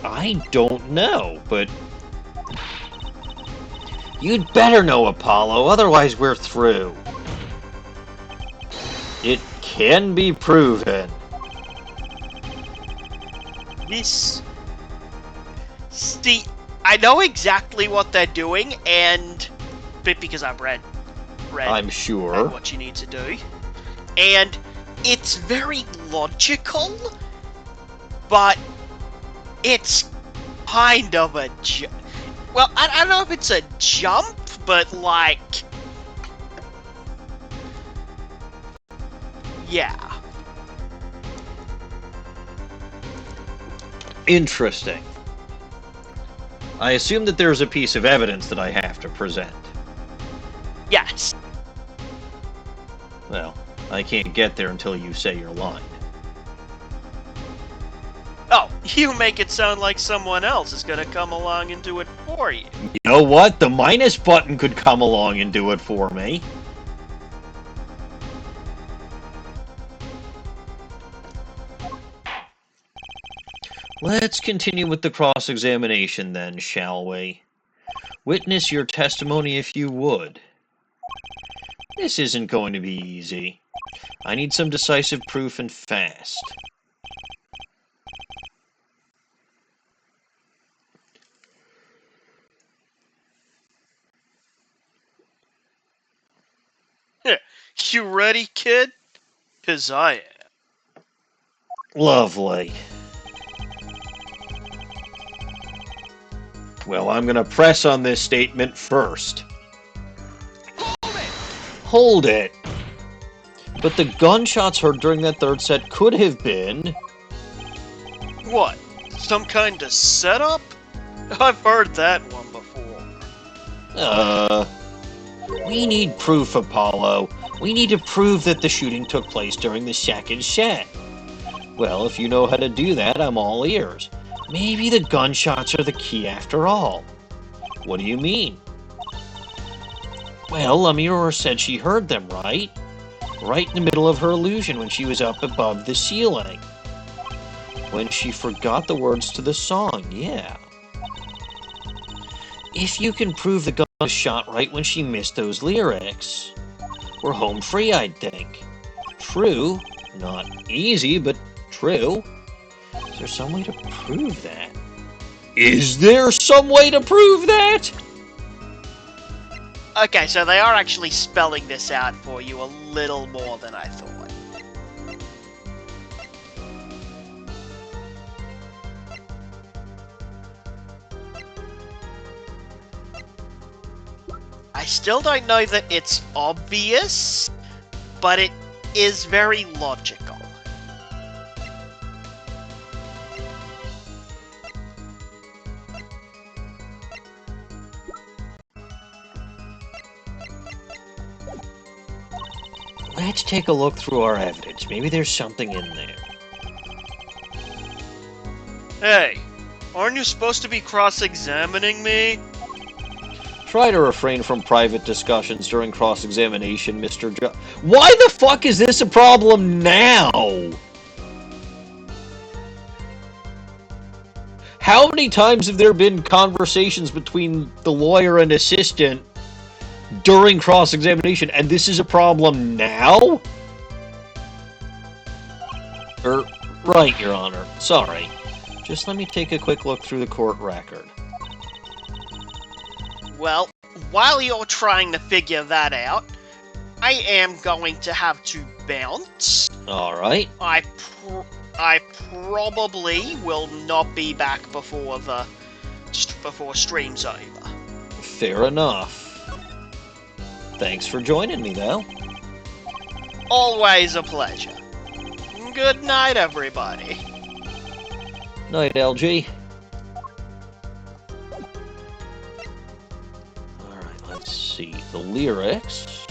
I don't know, but you'd better know, Apollo, otherwise we're through. It can be proven. This... Steve, I know exactly what they're doing, and... because I've read I'm sure. what you need to do. And it's very logical, but it's kind of a well, I don't know if it's a jump, but like... Yeah. Interesting. I assume that there's a piece of evidence that I have to present. Yes. Well, I can't get there until you say your line. Oh, you make it sound like someone else is gonna come along and do it for you. You know what? The minus button could come along and do it for me. Let's continue with the cross-examination then, shall we? Witness your testimony if you would. This isn't going to be easy. I need some decisive proof and fast. You ready, kid? 'Cause I am. Lovely. Well, I'm going to press on this statement first. Hold it! But the gunshots heard during that third set could have been... What? Some kind of setup? I've heard that one before. We need proof, Apollo. We need to prove that the shooting took place during the second set. Well, if you know how to do that, I'm all ears. Maybe the gunshots are the key after all. What do you mean? Well, Lamiroir said she heard them, right? Right in the middle of her illusion when she was up above the ceiling. When she forgot the words to the song, yeah. If you can prove the gun was shot right when she missed those lyrics, we're home free, I'd think. True. Not easy, but true. Is there some way to prove that? Is there some way to prove that? Okay, so they are actually spelling this out for you a little more than I thought. I still don't know that it's obvious, but it is very logical. Let's take a look through our evidence. Maybe there's something in there. Hey, aren't you supposed to be cross-examining me? Try to refrain from private discussions during cross-examination, Mr. Why the fuck is this a problem now? How many times have there been conversations between the lawyer and assistant during cross-examination, and this is a problem now? Right, Your Honor. Sorry. Just let me take a quick look through the court record. Well, while you're trying to figure that out, I am going to have to bounce. Alright. I probably will not be back before stream's over. Fair enough. Thanks for joining me, though. Always a pleasure. Good night, everybody. Night, LG. Alright, let's see. The lyrics.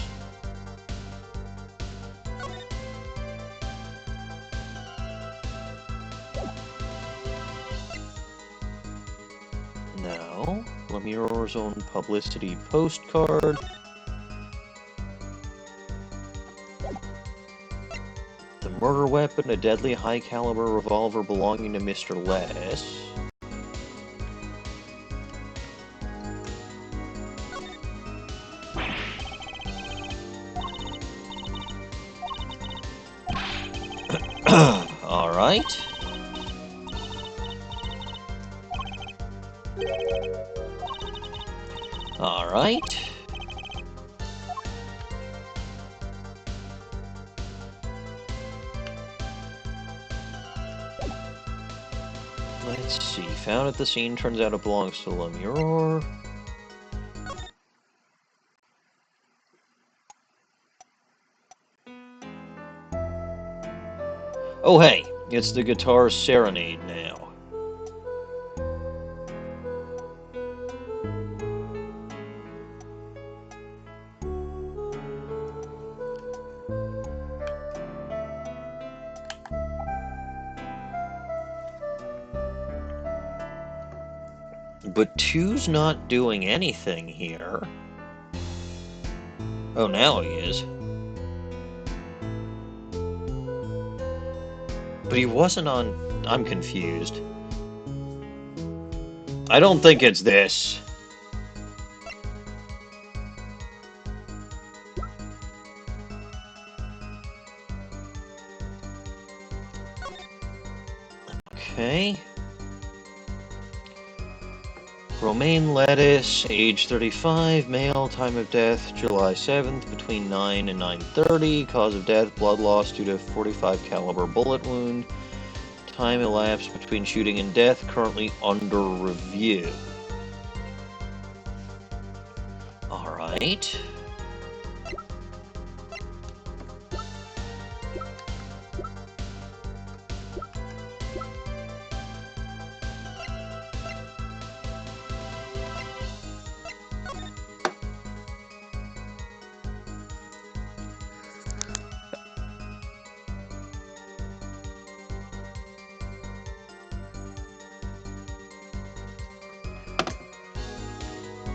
No. Lamiroir's own publicity postcard. The murder weapon, a deadly high-caliber revolver belonging to Mr. Les. Alright. Alright. Let's see. Found at the scene. Turns out it belongs to Lamiroir. Oh, hey. It's the guitar serenade now. But 2's not doing anything here. Oh, now he is. But he wasn't on... I'm confused. I don't think it's this. Okay. Romaine lettuce, age 35, male, time of death, July 7th, between 9 and 9:30, cause of death, blood loss due to 45 caliber bullet wound, time elapsed between shooting and death, currently under review. Alright.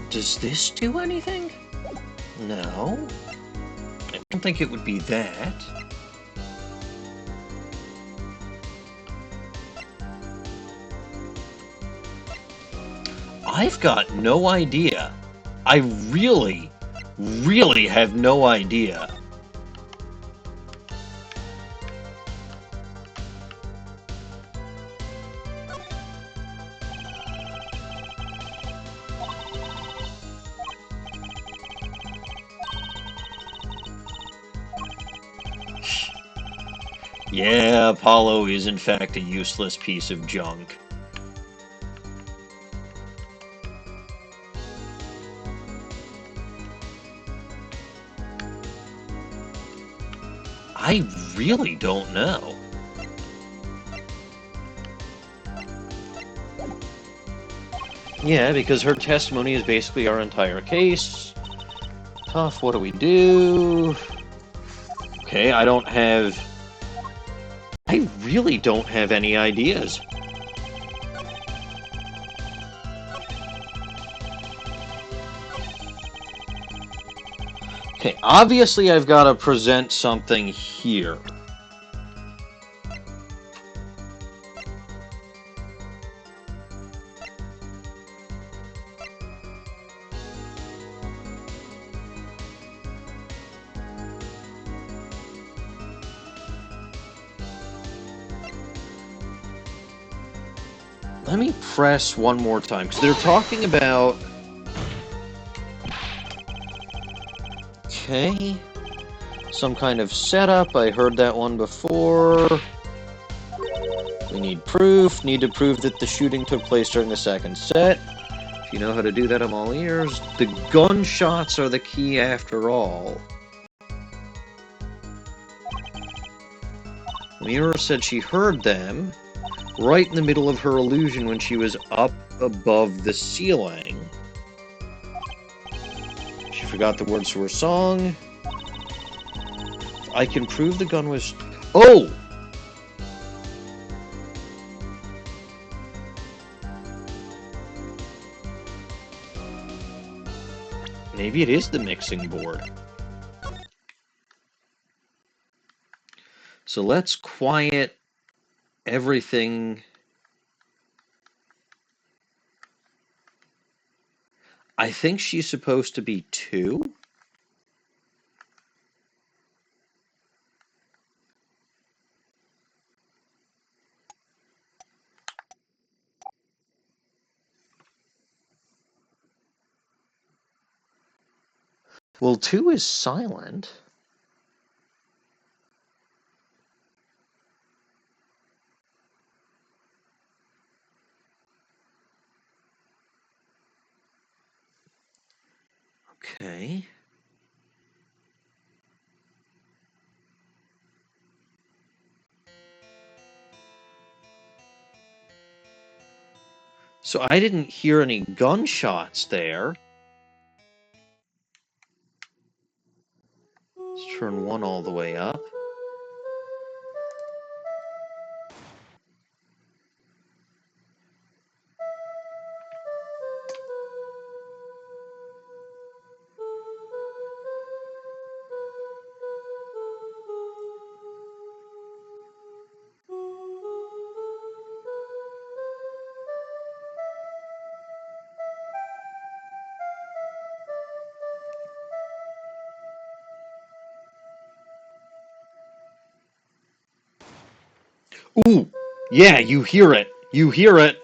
Does this do anything? No. I don't think it would be that. I've got no idea. I really have no idea. Yeah, Apollo is in fact a useless piece of junk. I really don't know. Yeah, because her testimony is basically our entire case. Tough, what do we do? Okay, I really don't have any ideas. Okay, obviously I've got to present something here. Let me press one more time, because they're talking about... Okay. Some kind of setup. I heard that one before. We need proof. Need to prove that the shooting took place during the second set. If you know how to do that, I'm all ears. The gunshots are the key after all. Lamiroir said she heard them right in the middle of her illusion when she was up above the ceiling. She forgot the words to her song. I can prove the gun was... Oh! Maybe it is the mixing board. So let's quiet everything. I think she's supposed to be 2. Well, 2 is silent. Okay. So I didn't hear any gunshots there. Let's turn 1 all the way up. Ooh, yeah, you hear it. You hear it.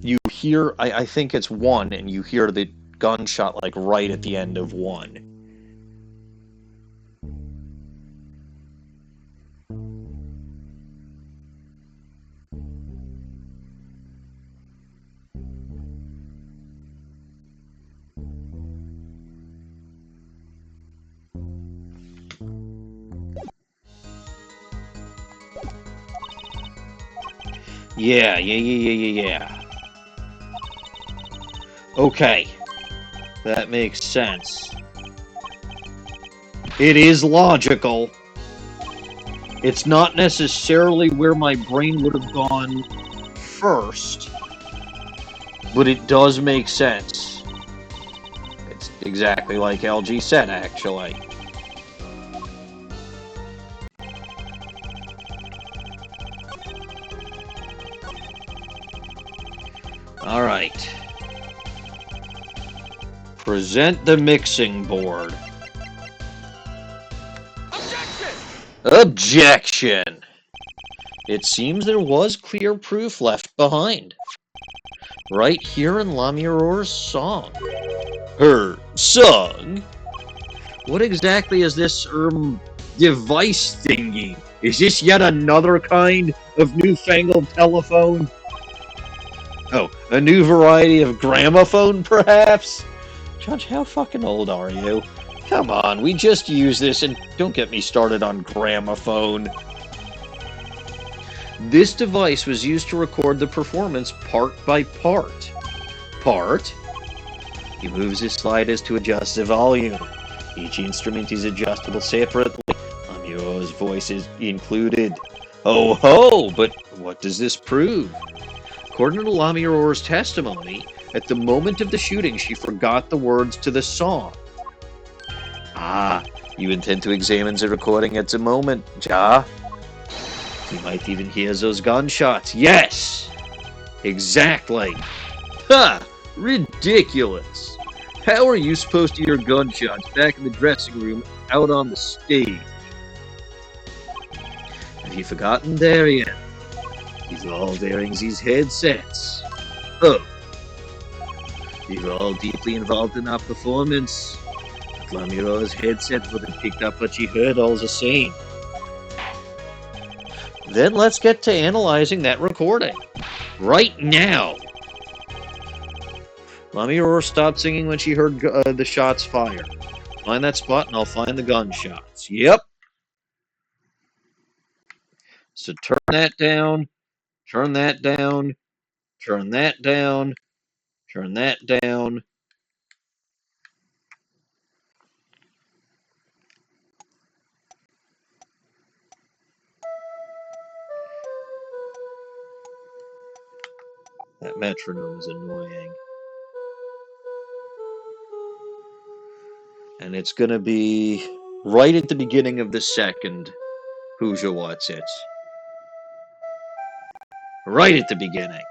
You hear, I think it's one, and you hear the gunshot like right at the end of one. Yeah. Okay, that makes sense. It is logical. It's not necessarily where my brain would have gone first, but it does make sense. It's exactly like LG said, actually. All right. Present the mixing board. Objection! It seems there was clear proof left behind. Right here in Lamiroir's song. Her song? What exactly is this, device thingy? Is this yet another kind of newfangled telephone? Oh, a new variety of gramophone, perhaps? Judge, how fucking old are you? Come on, we just use this, and don't get me started on gramophone. This device was used to record the performance part by part. Part? He moves his sliders to adjust the volume. Each instrument is adjustable separately. Lamiroir's voice is included. Oh ho! But what does this prove? According to Lamiroir's testimony, at the moment of the shooting, she forgot the words to the song. Ah, you intend to examine the recording at the moment, Ja? You might even hear those gunshots. Yes! Exactly. Ha! Ridiculous. How are you supposed to hear gunshots back in the dressing room out on the stage? Have you forgotten Darian? He's all wearing these headsets. Oh, we were all deeply involved in our performance. But Lamiroir's headset would have picked up what she heard all the same. Then let's get to analyzing that recording. Right now. Lamiroir stopped singing when she heard the shots fired. Find that spot and I'll find the gunshots. Yep. So turn that down, turn that down, turn that down, turn that down. That metronome is annoying. And it's going to be right at the beginning of the second Who's Your What's It. Right at the beginning.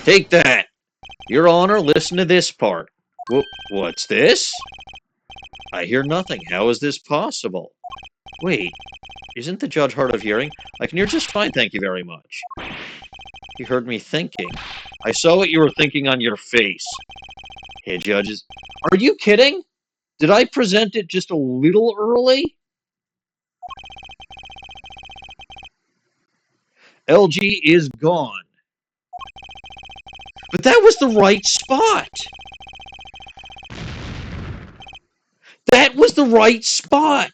Take that! Your Honor, listen to this part. What's this? I hear nothing. How is this possible? Wait, isn't the judge hard of hearing? I can hear just fine, thank you very much. He heard me thinking. I saw what you were thinking on your face. Hey, judges. Are you kidding? Did I present it just a little early? LG is gone. But that was the right spot. That was the right spot.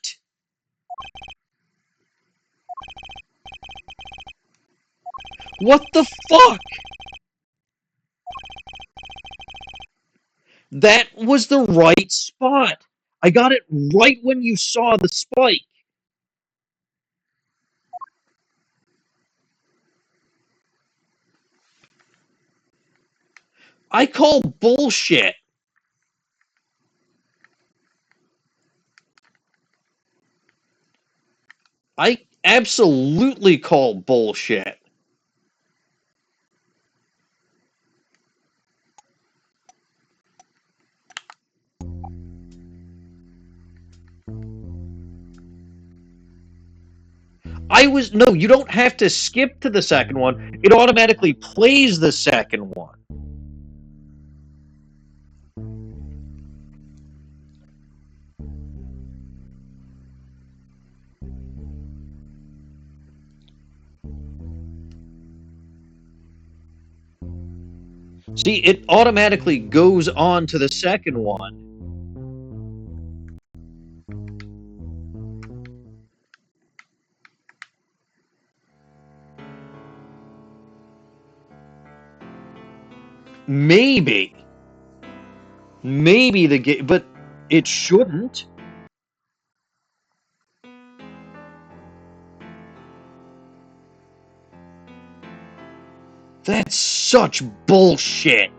What the fuck? That was the right spot. I got it right when you saw the spike. I call bullshit. I absolutely call bullshit. No, you don't have to skip to the second one. It automatically plays the second one. See, it automatically goes on to the second one. Maybe. Maybe the game, but it shouldn't. That's such bullshit.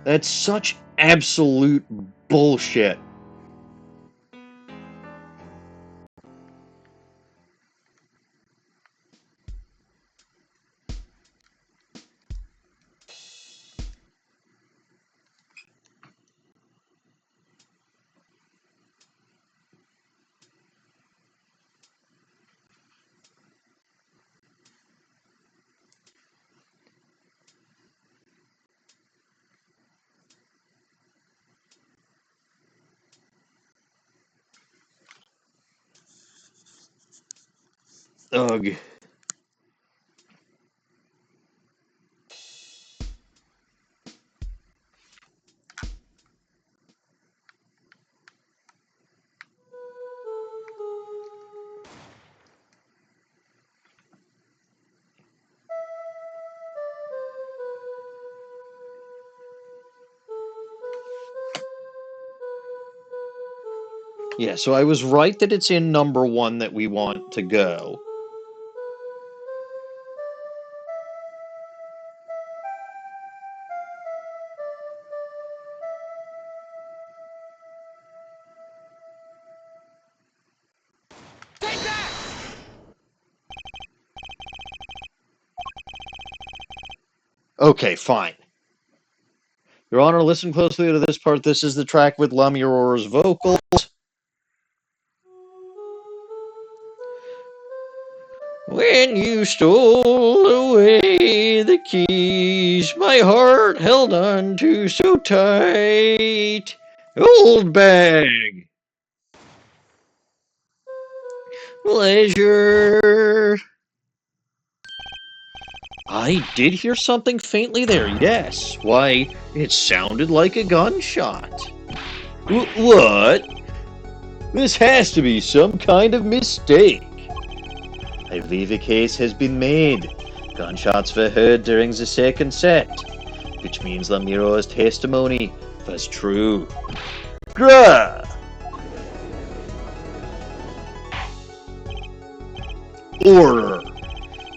That's such absolute bullshit. Ugh. Yeah, so I was right that it's in number one that we want to go. Okay, fine. Your Honor, listen closely to this part. This is the track with Lamiroir's vocals. When you stole away the keys, my heart held on to so tight. Old bag. Pleasure. I did hear something faintly there, yes. Why, it sounded like a gunshot. What? This has to be some kind of mistake. I believe a case has been made. Gunshots were heard during the second set, which means Lamiroir's testimony was true. Grah! Order.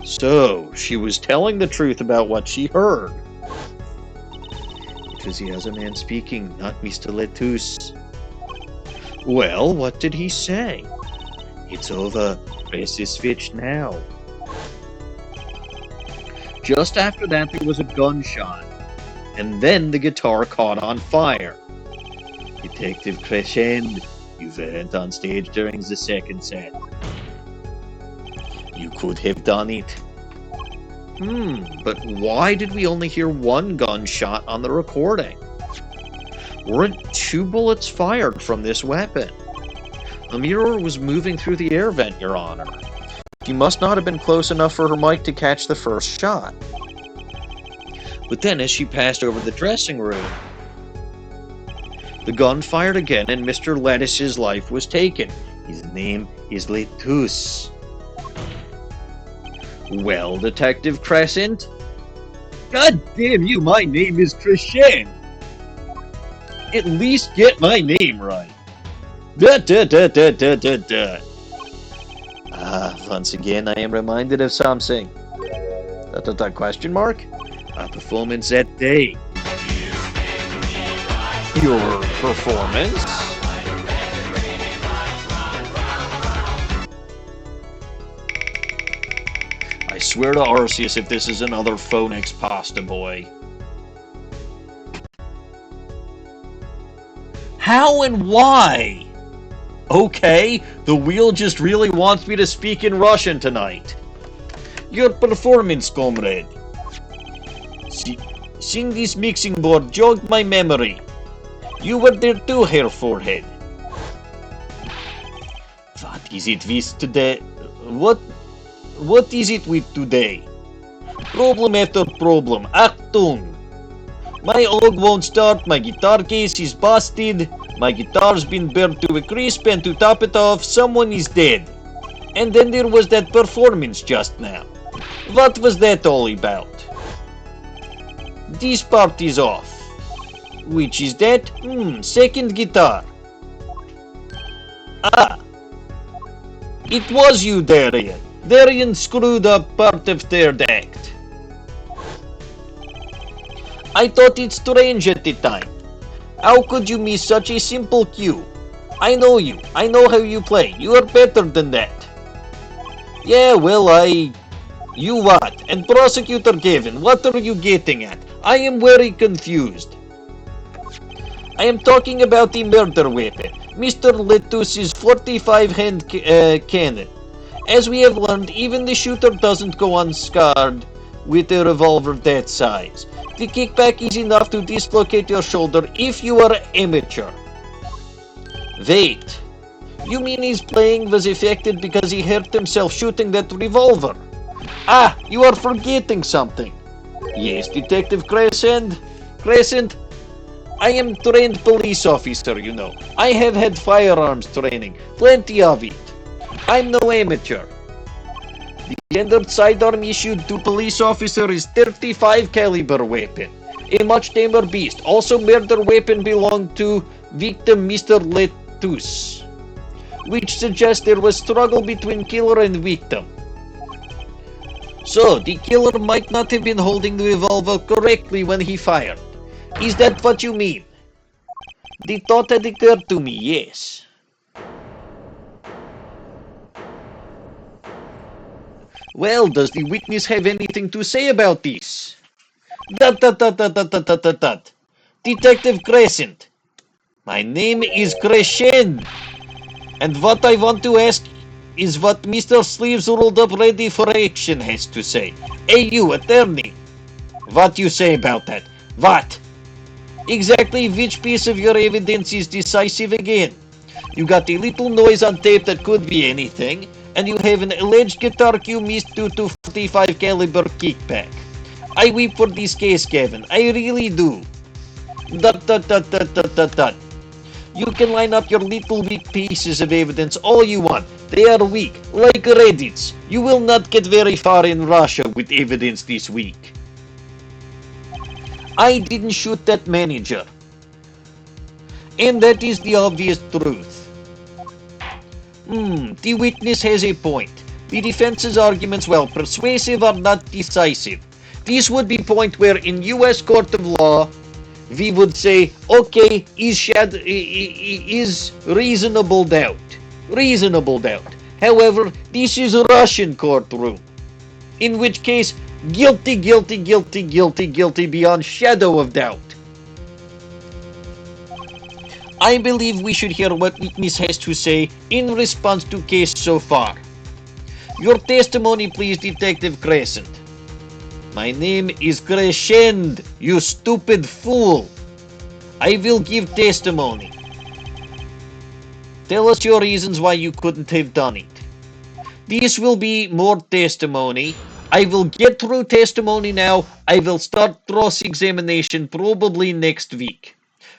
So, she was telling the truth about what she heard. It was the other man speaking, not Mr. Lettuce. Well, what did he say? It's over. Press the switch now. Just after that, there was a gunshot, and then the guitar caught on fire. Detective Crescend, you weren't on stage during the second set. You could have done it. But why did we only hear one gunshot on the recording? Weren't 2 bullets fired from this weapon? Lamiroir was moving through the air vent, Your Honor. She must not have been close enough for her mic to catch the first shot. But then, as she passed over the dressing room, the gun fired again and Mr. Lettuce's life was taken. His name is Lettuce. Well, Detective Crescend? God damn you, my name is Crescend! At least get my name right. Once again I am reminded of something. Question mark? A performance that day. Your performance? I swear to Arceus if this is another Phoenix Pasta Boy. How and why? Okay, the wheel just really wants me to speak in Russian tonight. Your performance, comrade. Seeing this mixing board jogged my memory. You were there too, Herr Forehead. What is it with today? What is it with today? Problem after problem. Achtung! My OG won't start, my guitar case is busted, my guitar's been burnt to a crisp, and to top it off, someone is dead. And then there was that performance just now. What was that all about? This part is off. Which is that? Second guitar. Ah! It was you, Darian. Darian screwed up part of third act. I thought it strange at the time. How could you miss such a simple cue? I know you. I know how you play. You are better than that. Yeah, well, You what? And Prosecutor Gavin, what are you getting at? I am very confused. I am talking about the murder weapon, Mr. Letus's 45-hand cannon. As we have learned, even the shooter doesn't go unscarred with a revolver that size. The kickback is enough to dislocate your shoulder if you are amateur. Wait, you mean his playing was affected because he hurt himself shooting that revolver? Ah, you are forgetting something. Yes, Detective Crescend. I am trained police officer, you know. I have had firearms training, plenty of it. I'm no amateur. The standard sidearm issued to police officer is 35 caliber weapon. A much tamer beast. Also murder weapon belonged to victim Mr. Letus, which suggests there was struggle between killer and victim. So, the killer might not have been holding the revolver correctly when he fired. Is that what you mean? The thought had occurred to me, yes. Well, does the witness have anything to say about this? Detective Crescend. My name is Crescend. And what I want to ask is what Mr. Sleeves rolled up ready for action has to say. Hey you, attorney. What you say about that? What? Exactly which piece of your evidence is decisive again? You got a little noise on tape that could be anything, and you have an alleged guitar cue missed due to 45 caliber kickback. I weep for this case, Kevin. I really do. You can line up your little weak pieces of evidence all you want. They are weak, like Reddit's. You will not get very far in Russia with evidence this week. I didn't shoot that manager. And that is the obvious truth. The witness has a point. The defense's arguments, while persuasive, are not decisive. This would be a point where in US court of law, we would say, okay, is reasonable doubt. Reasonable doubt. However, this is a Russian courtroom. In which case, guilty beyond shadow of doubt. I believe we should hear what witness has to say in response to case so far. Your testimony, please, Detective Crescend. My name is Crescend, you stupid fool. I will give testimony. Tell us your reasons why you couldn't have done it. This will be more testimony. I will get through testimony now. I will start cross-examination probably next week.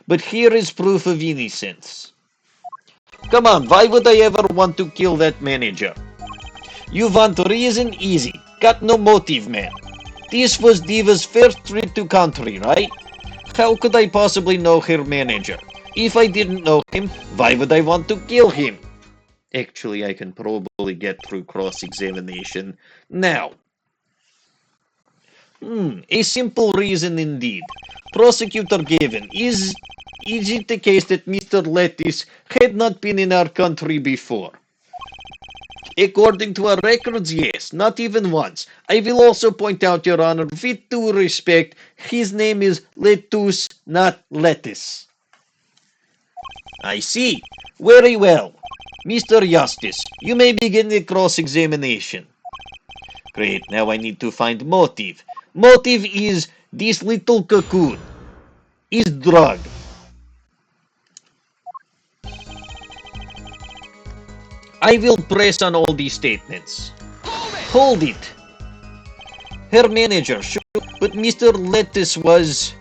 But here is proof of innocence. Come on, why would I ever want to kill that manager? You want reason? Easy. Got no motive, man. This was Diva's first trip to country, right? How could I possibly know her manager? If I didn't know him, why would I want to kill him? Actually, I can probably get through cross-examination now. A simple reason indeed. Prosecutor given. Is it the case that Mr. Lettuce had not been in our country before? According to our records, yes, not even once. I will also point out, Your Honor, with due respect, his name is Lettuce, not Lettuce. I see. Very well. Mr. Justice, you may begin the cross-examination. Great, now I need to find motive. Motive is this little cocoon. Is drug. I will press on all these statements. Hold it. Her manager, sure, but Mr. Lettuce was...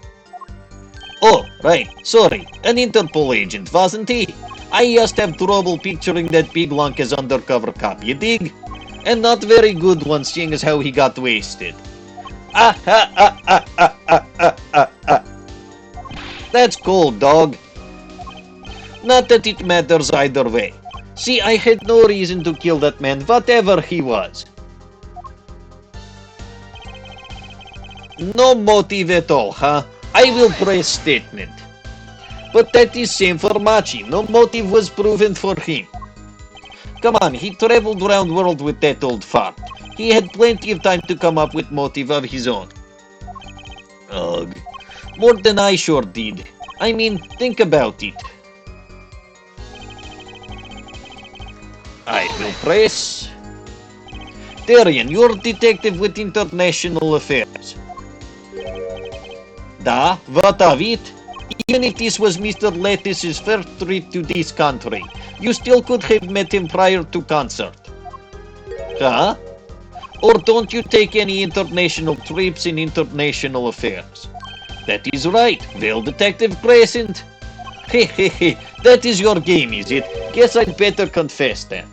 Oh, right, sorry, an Interpol agent, wasn't he? I just have trouble picturing that big lunk as undercover cop, you dig? And not very good one, seeing as how he got wasted. Ah, ah, ah, ah, ah, ah, ah, ah, ah. That's cold, dog. Not that it matters either way. See, I had no reason to kill that man, whatever he was. No motive at all, huh? I will press statement. But that is same for Machi. No motive was proven for him. Come on, he traveled around world with that old fart. He had plenty of time to come up with motive of his own. Ugh. More than I sure did. I mean, think about it. I will press. Darian, you're detective with international affairs. Da, what of it? Even if this was Mr. Lettuce's first trip to this country, you still could have met him prior to concert. Huh? Or don't you take any international trips in international affairs? That is right. Well, Detective Crescend. Hehehe, that is your game, is it? Guess I'd better confess then.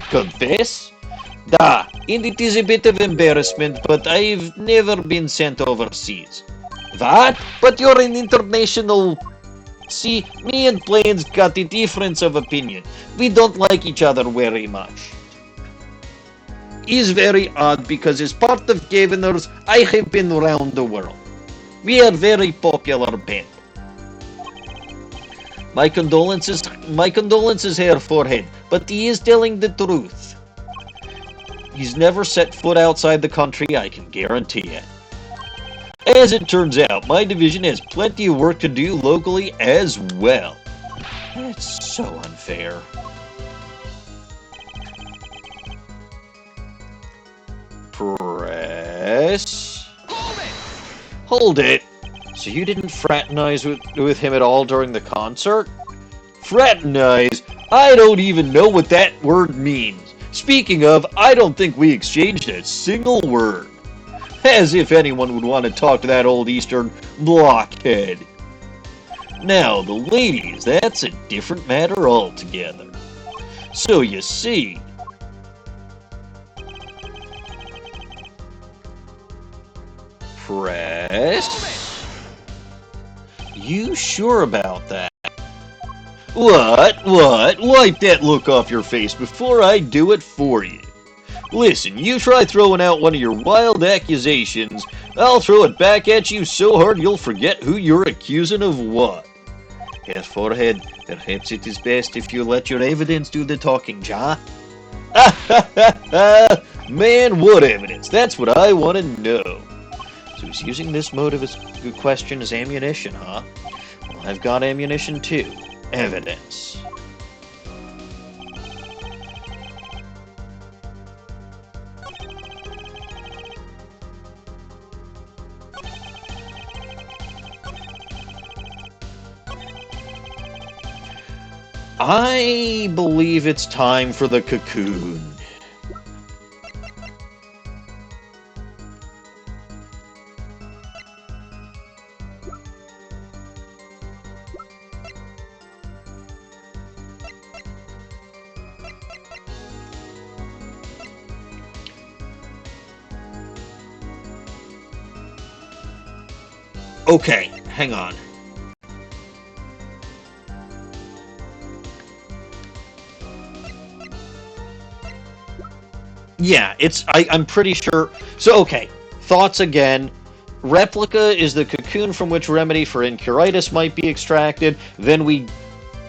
Confess? Da, and it is a bit of embarrassment, but I've never been sent overseas. What? But you're an international... See, me and Plains got a difference of opinion. We don't like each other very much. Is very odd because as part of Governors, I have been around the world. We are very popular band. My condolences, Hair Forehead, but he is telling the truth. He's never set foot outside the country, I can guarantee it. As it turns out, my division has plenty of work to do locally as well. That's so unfair. Press. Hold it. So you didn't fraternize with him at all during the concert? Fraternize? I don't even know what that word means. Speaking of, I don't think we exchanged a single word. As if anyone would want to talk to that old Eastern blockhead. Now, the ladies, that's a different matter altogether. So you see... Press? You sure about that? What? Wipe that look off your face before I do it for you. Listen, you try throwing out one of your wild accusations, I'll throw it back at you so hard you'll forget who you're accusing of what. Yes, Forehead, perhaps it is best if you let your evidence do the talking, Ja? Man, what evidence? That's what I want to know. So he's using this motive as good question as ammunition, huh? Well, I've got ammunition too. Evidence. I believe it's time for the cocoon. Okay, hang on. Yeah, I'm pretty sure. So, okay, thoughts again. Replica is the cocoon from which remedy for incuritis might be extracted. Then we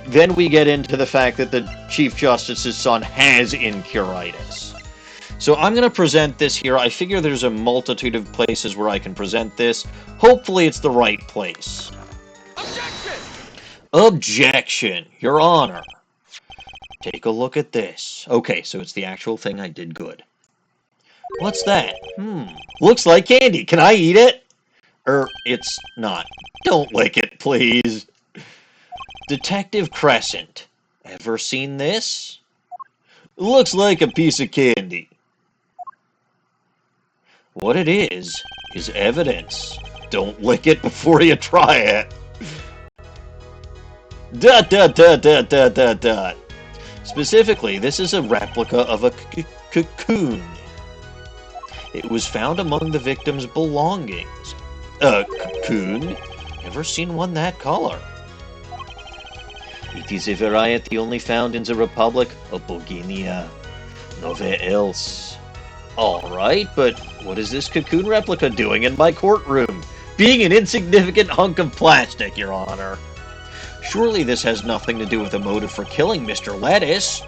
get into the fact that the Chief Justice's son has incuritis. So I'm going to present this here. I figure there's a multitude of places where I can present this. Hopefully it's the right place. Objection! Objection, Your Honor. Take a look at this. Okay, so it's the actual thing. I did good. What's that? Looks like candy. Can I eat it? It's not. Don't lick it, please. Detective Crescend. Ever seen this? Looks like a piece of candy. What it is evidence. Don't lick it before you try it. ... Specifically, this is a replica of a cocoon. It was found among the victim's belongings. A cocoon? Never seen one that color. It is a variety only found in the Republic of Bulgaria. Nowhere else. Alright, but what is this cocoon replica doing in my courtroom? Being an insignificant hunk of plastic, Your Honor. Surely this has nothing to do with a motive for killing Mr. Lettuce.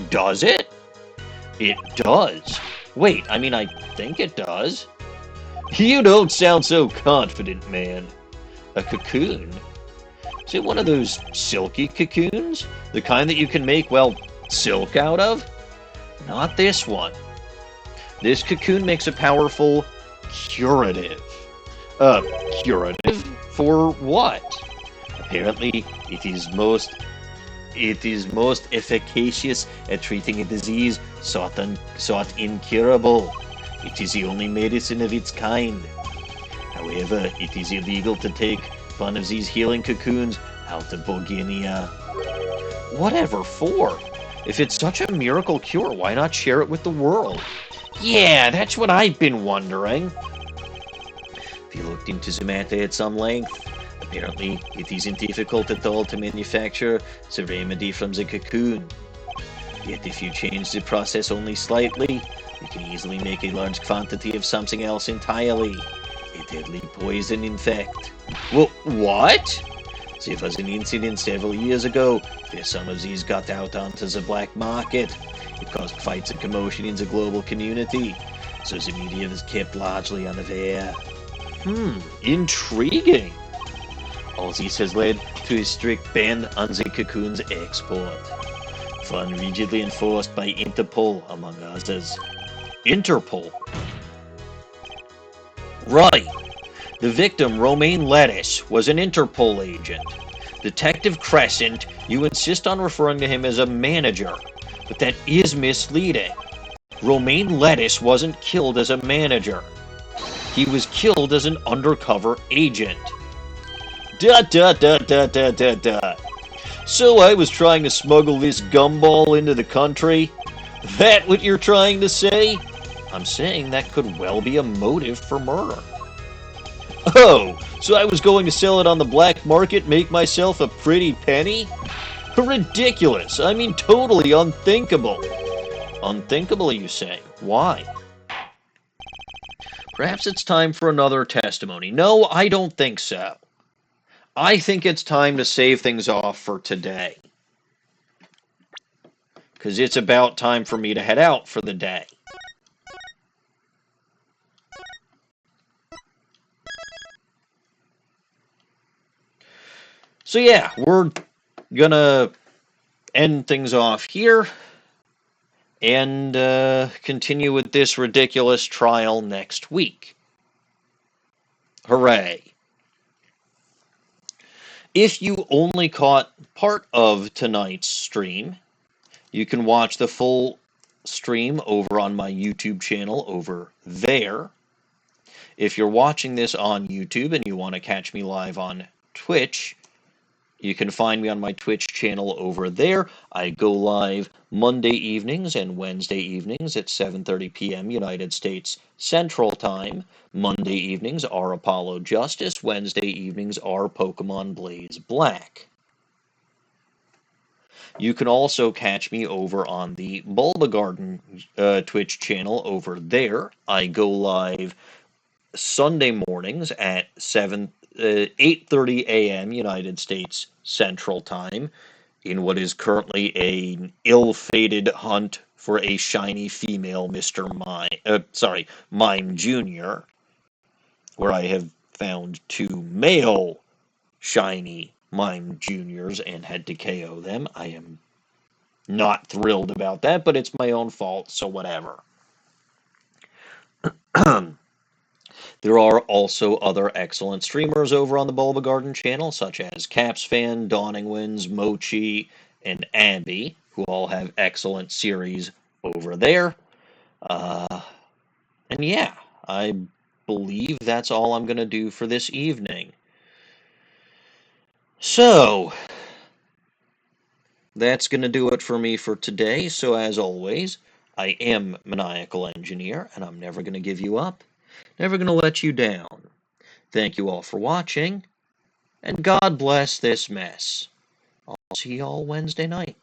Does it? It does. Wait, I think it does. You don't sound so confident, man. A cocoon? Is it one of those silky cocoons? The kind that you can make, well, silk out of? Not this one. This cocoon makes a powerful curative. Curative? For what? Apparently, it is most efficacious at treating a disease sought incurable. It is the only medicine of its kind. However, it is illegal to take one of these healing cocoons out of Bulgaria. Whatever for? If it's such a miracle cure, why not share it with the world? Yeah, that's what I've been wondering. If you looked into the matter at some length, apparently it isn't difficult at all to manufacture the remedy from the cocoon. Yet if you change the process only slightly, you can easily make a large quantity of something else entirely. A deadly poison, in fact. Well, what? There was an incident several years ago where some of these got out onto the black market. It caused quite a commotion in the global community, so the media was kept largely unaware. Intriguing. All this has led to a strict ban on the cocoon's export. One rigidly enforced by Interpol, among others. Interpol? Right. The victim, Romaine Lettuce, was an Interpol agent. Detective Crescend, you insist on referring to him as a manager, but that is misleading. Romaine Lettuce wasn't killed as a manager. He was killed as an undercover agent. ... So I was trying to smuggle this gumball into the country? That what you're trying to say? I'm saying that could well be a motive for murder. Oh, so I was going to sell it on the black market, make myself a pretty penny? Ridiculous. Totally unthinkable. Unthinkable, you say? Why? Perhaps it's time for another testimony. No, I don't think so. I think it's time to save things off for today. Because it's about time for me to head out for the day. So yeah, we're gonna end things off here and continue with this ridiculous trial next week. Hooray. If you only caught part of tonight's stream, you can watch the full stream over on my YouTube channel over there. If you're watching this on YouTube and you want to catch me live on Twitch, you can find me on my Twitch channel over there. I go live Monday evenings and Wednesday evenings at 7:30 p.m. United States Central Time. Monday evenings are Apollo Justice. Wednesday evenings are Pokemon Blaze Black. You can also catch me over on the Bulba Garden Twitch channel over there. I go live Sunday mornings at 8:30 a.m. United States Central Time in what is currently an ill-fated hunt for a shiny female Mime Jr., where I have found two male shiny Mime Juniors and had to KO them. I am not thrilled about that, but it's my own fault, so whatever. There are also other excellent streamers over on the Bulba Garden channel, such as CapsFan, Dawning Winds, Mochi, and Abby, who all have excellent series over there. And yeah, I believe that's all I'm going to do for this evening. So, that's going to do it for me for today. So, as always, I am Maniacal Engineer, and I'm never going to give you up, never going to let you down. Thank you all for watching, and God bless this mess. I'll see y'all Wednesday night.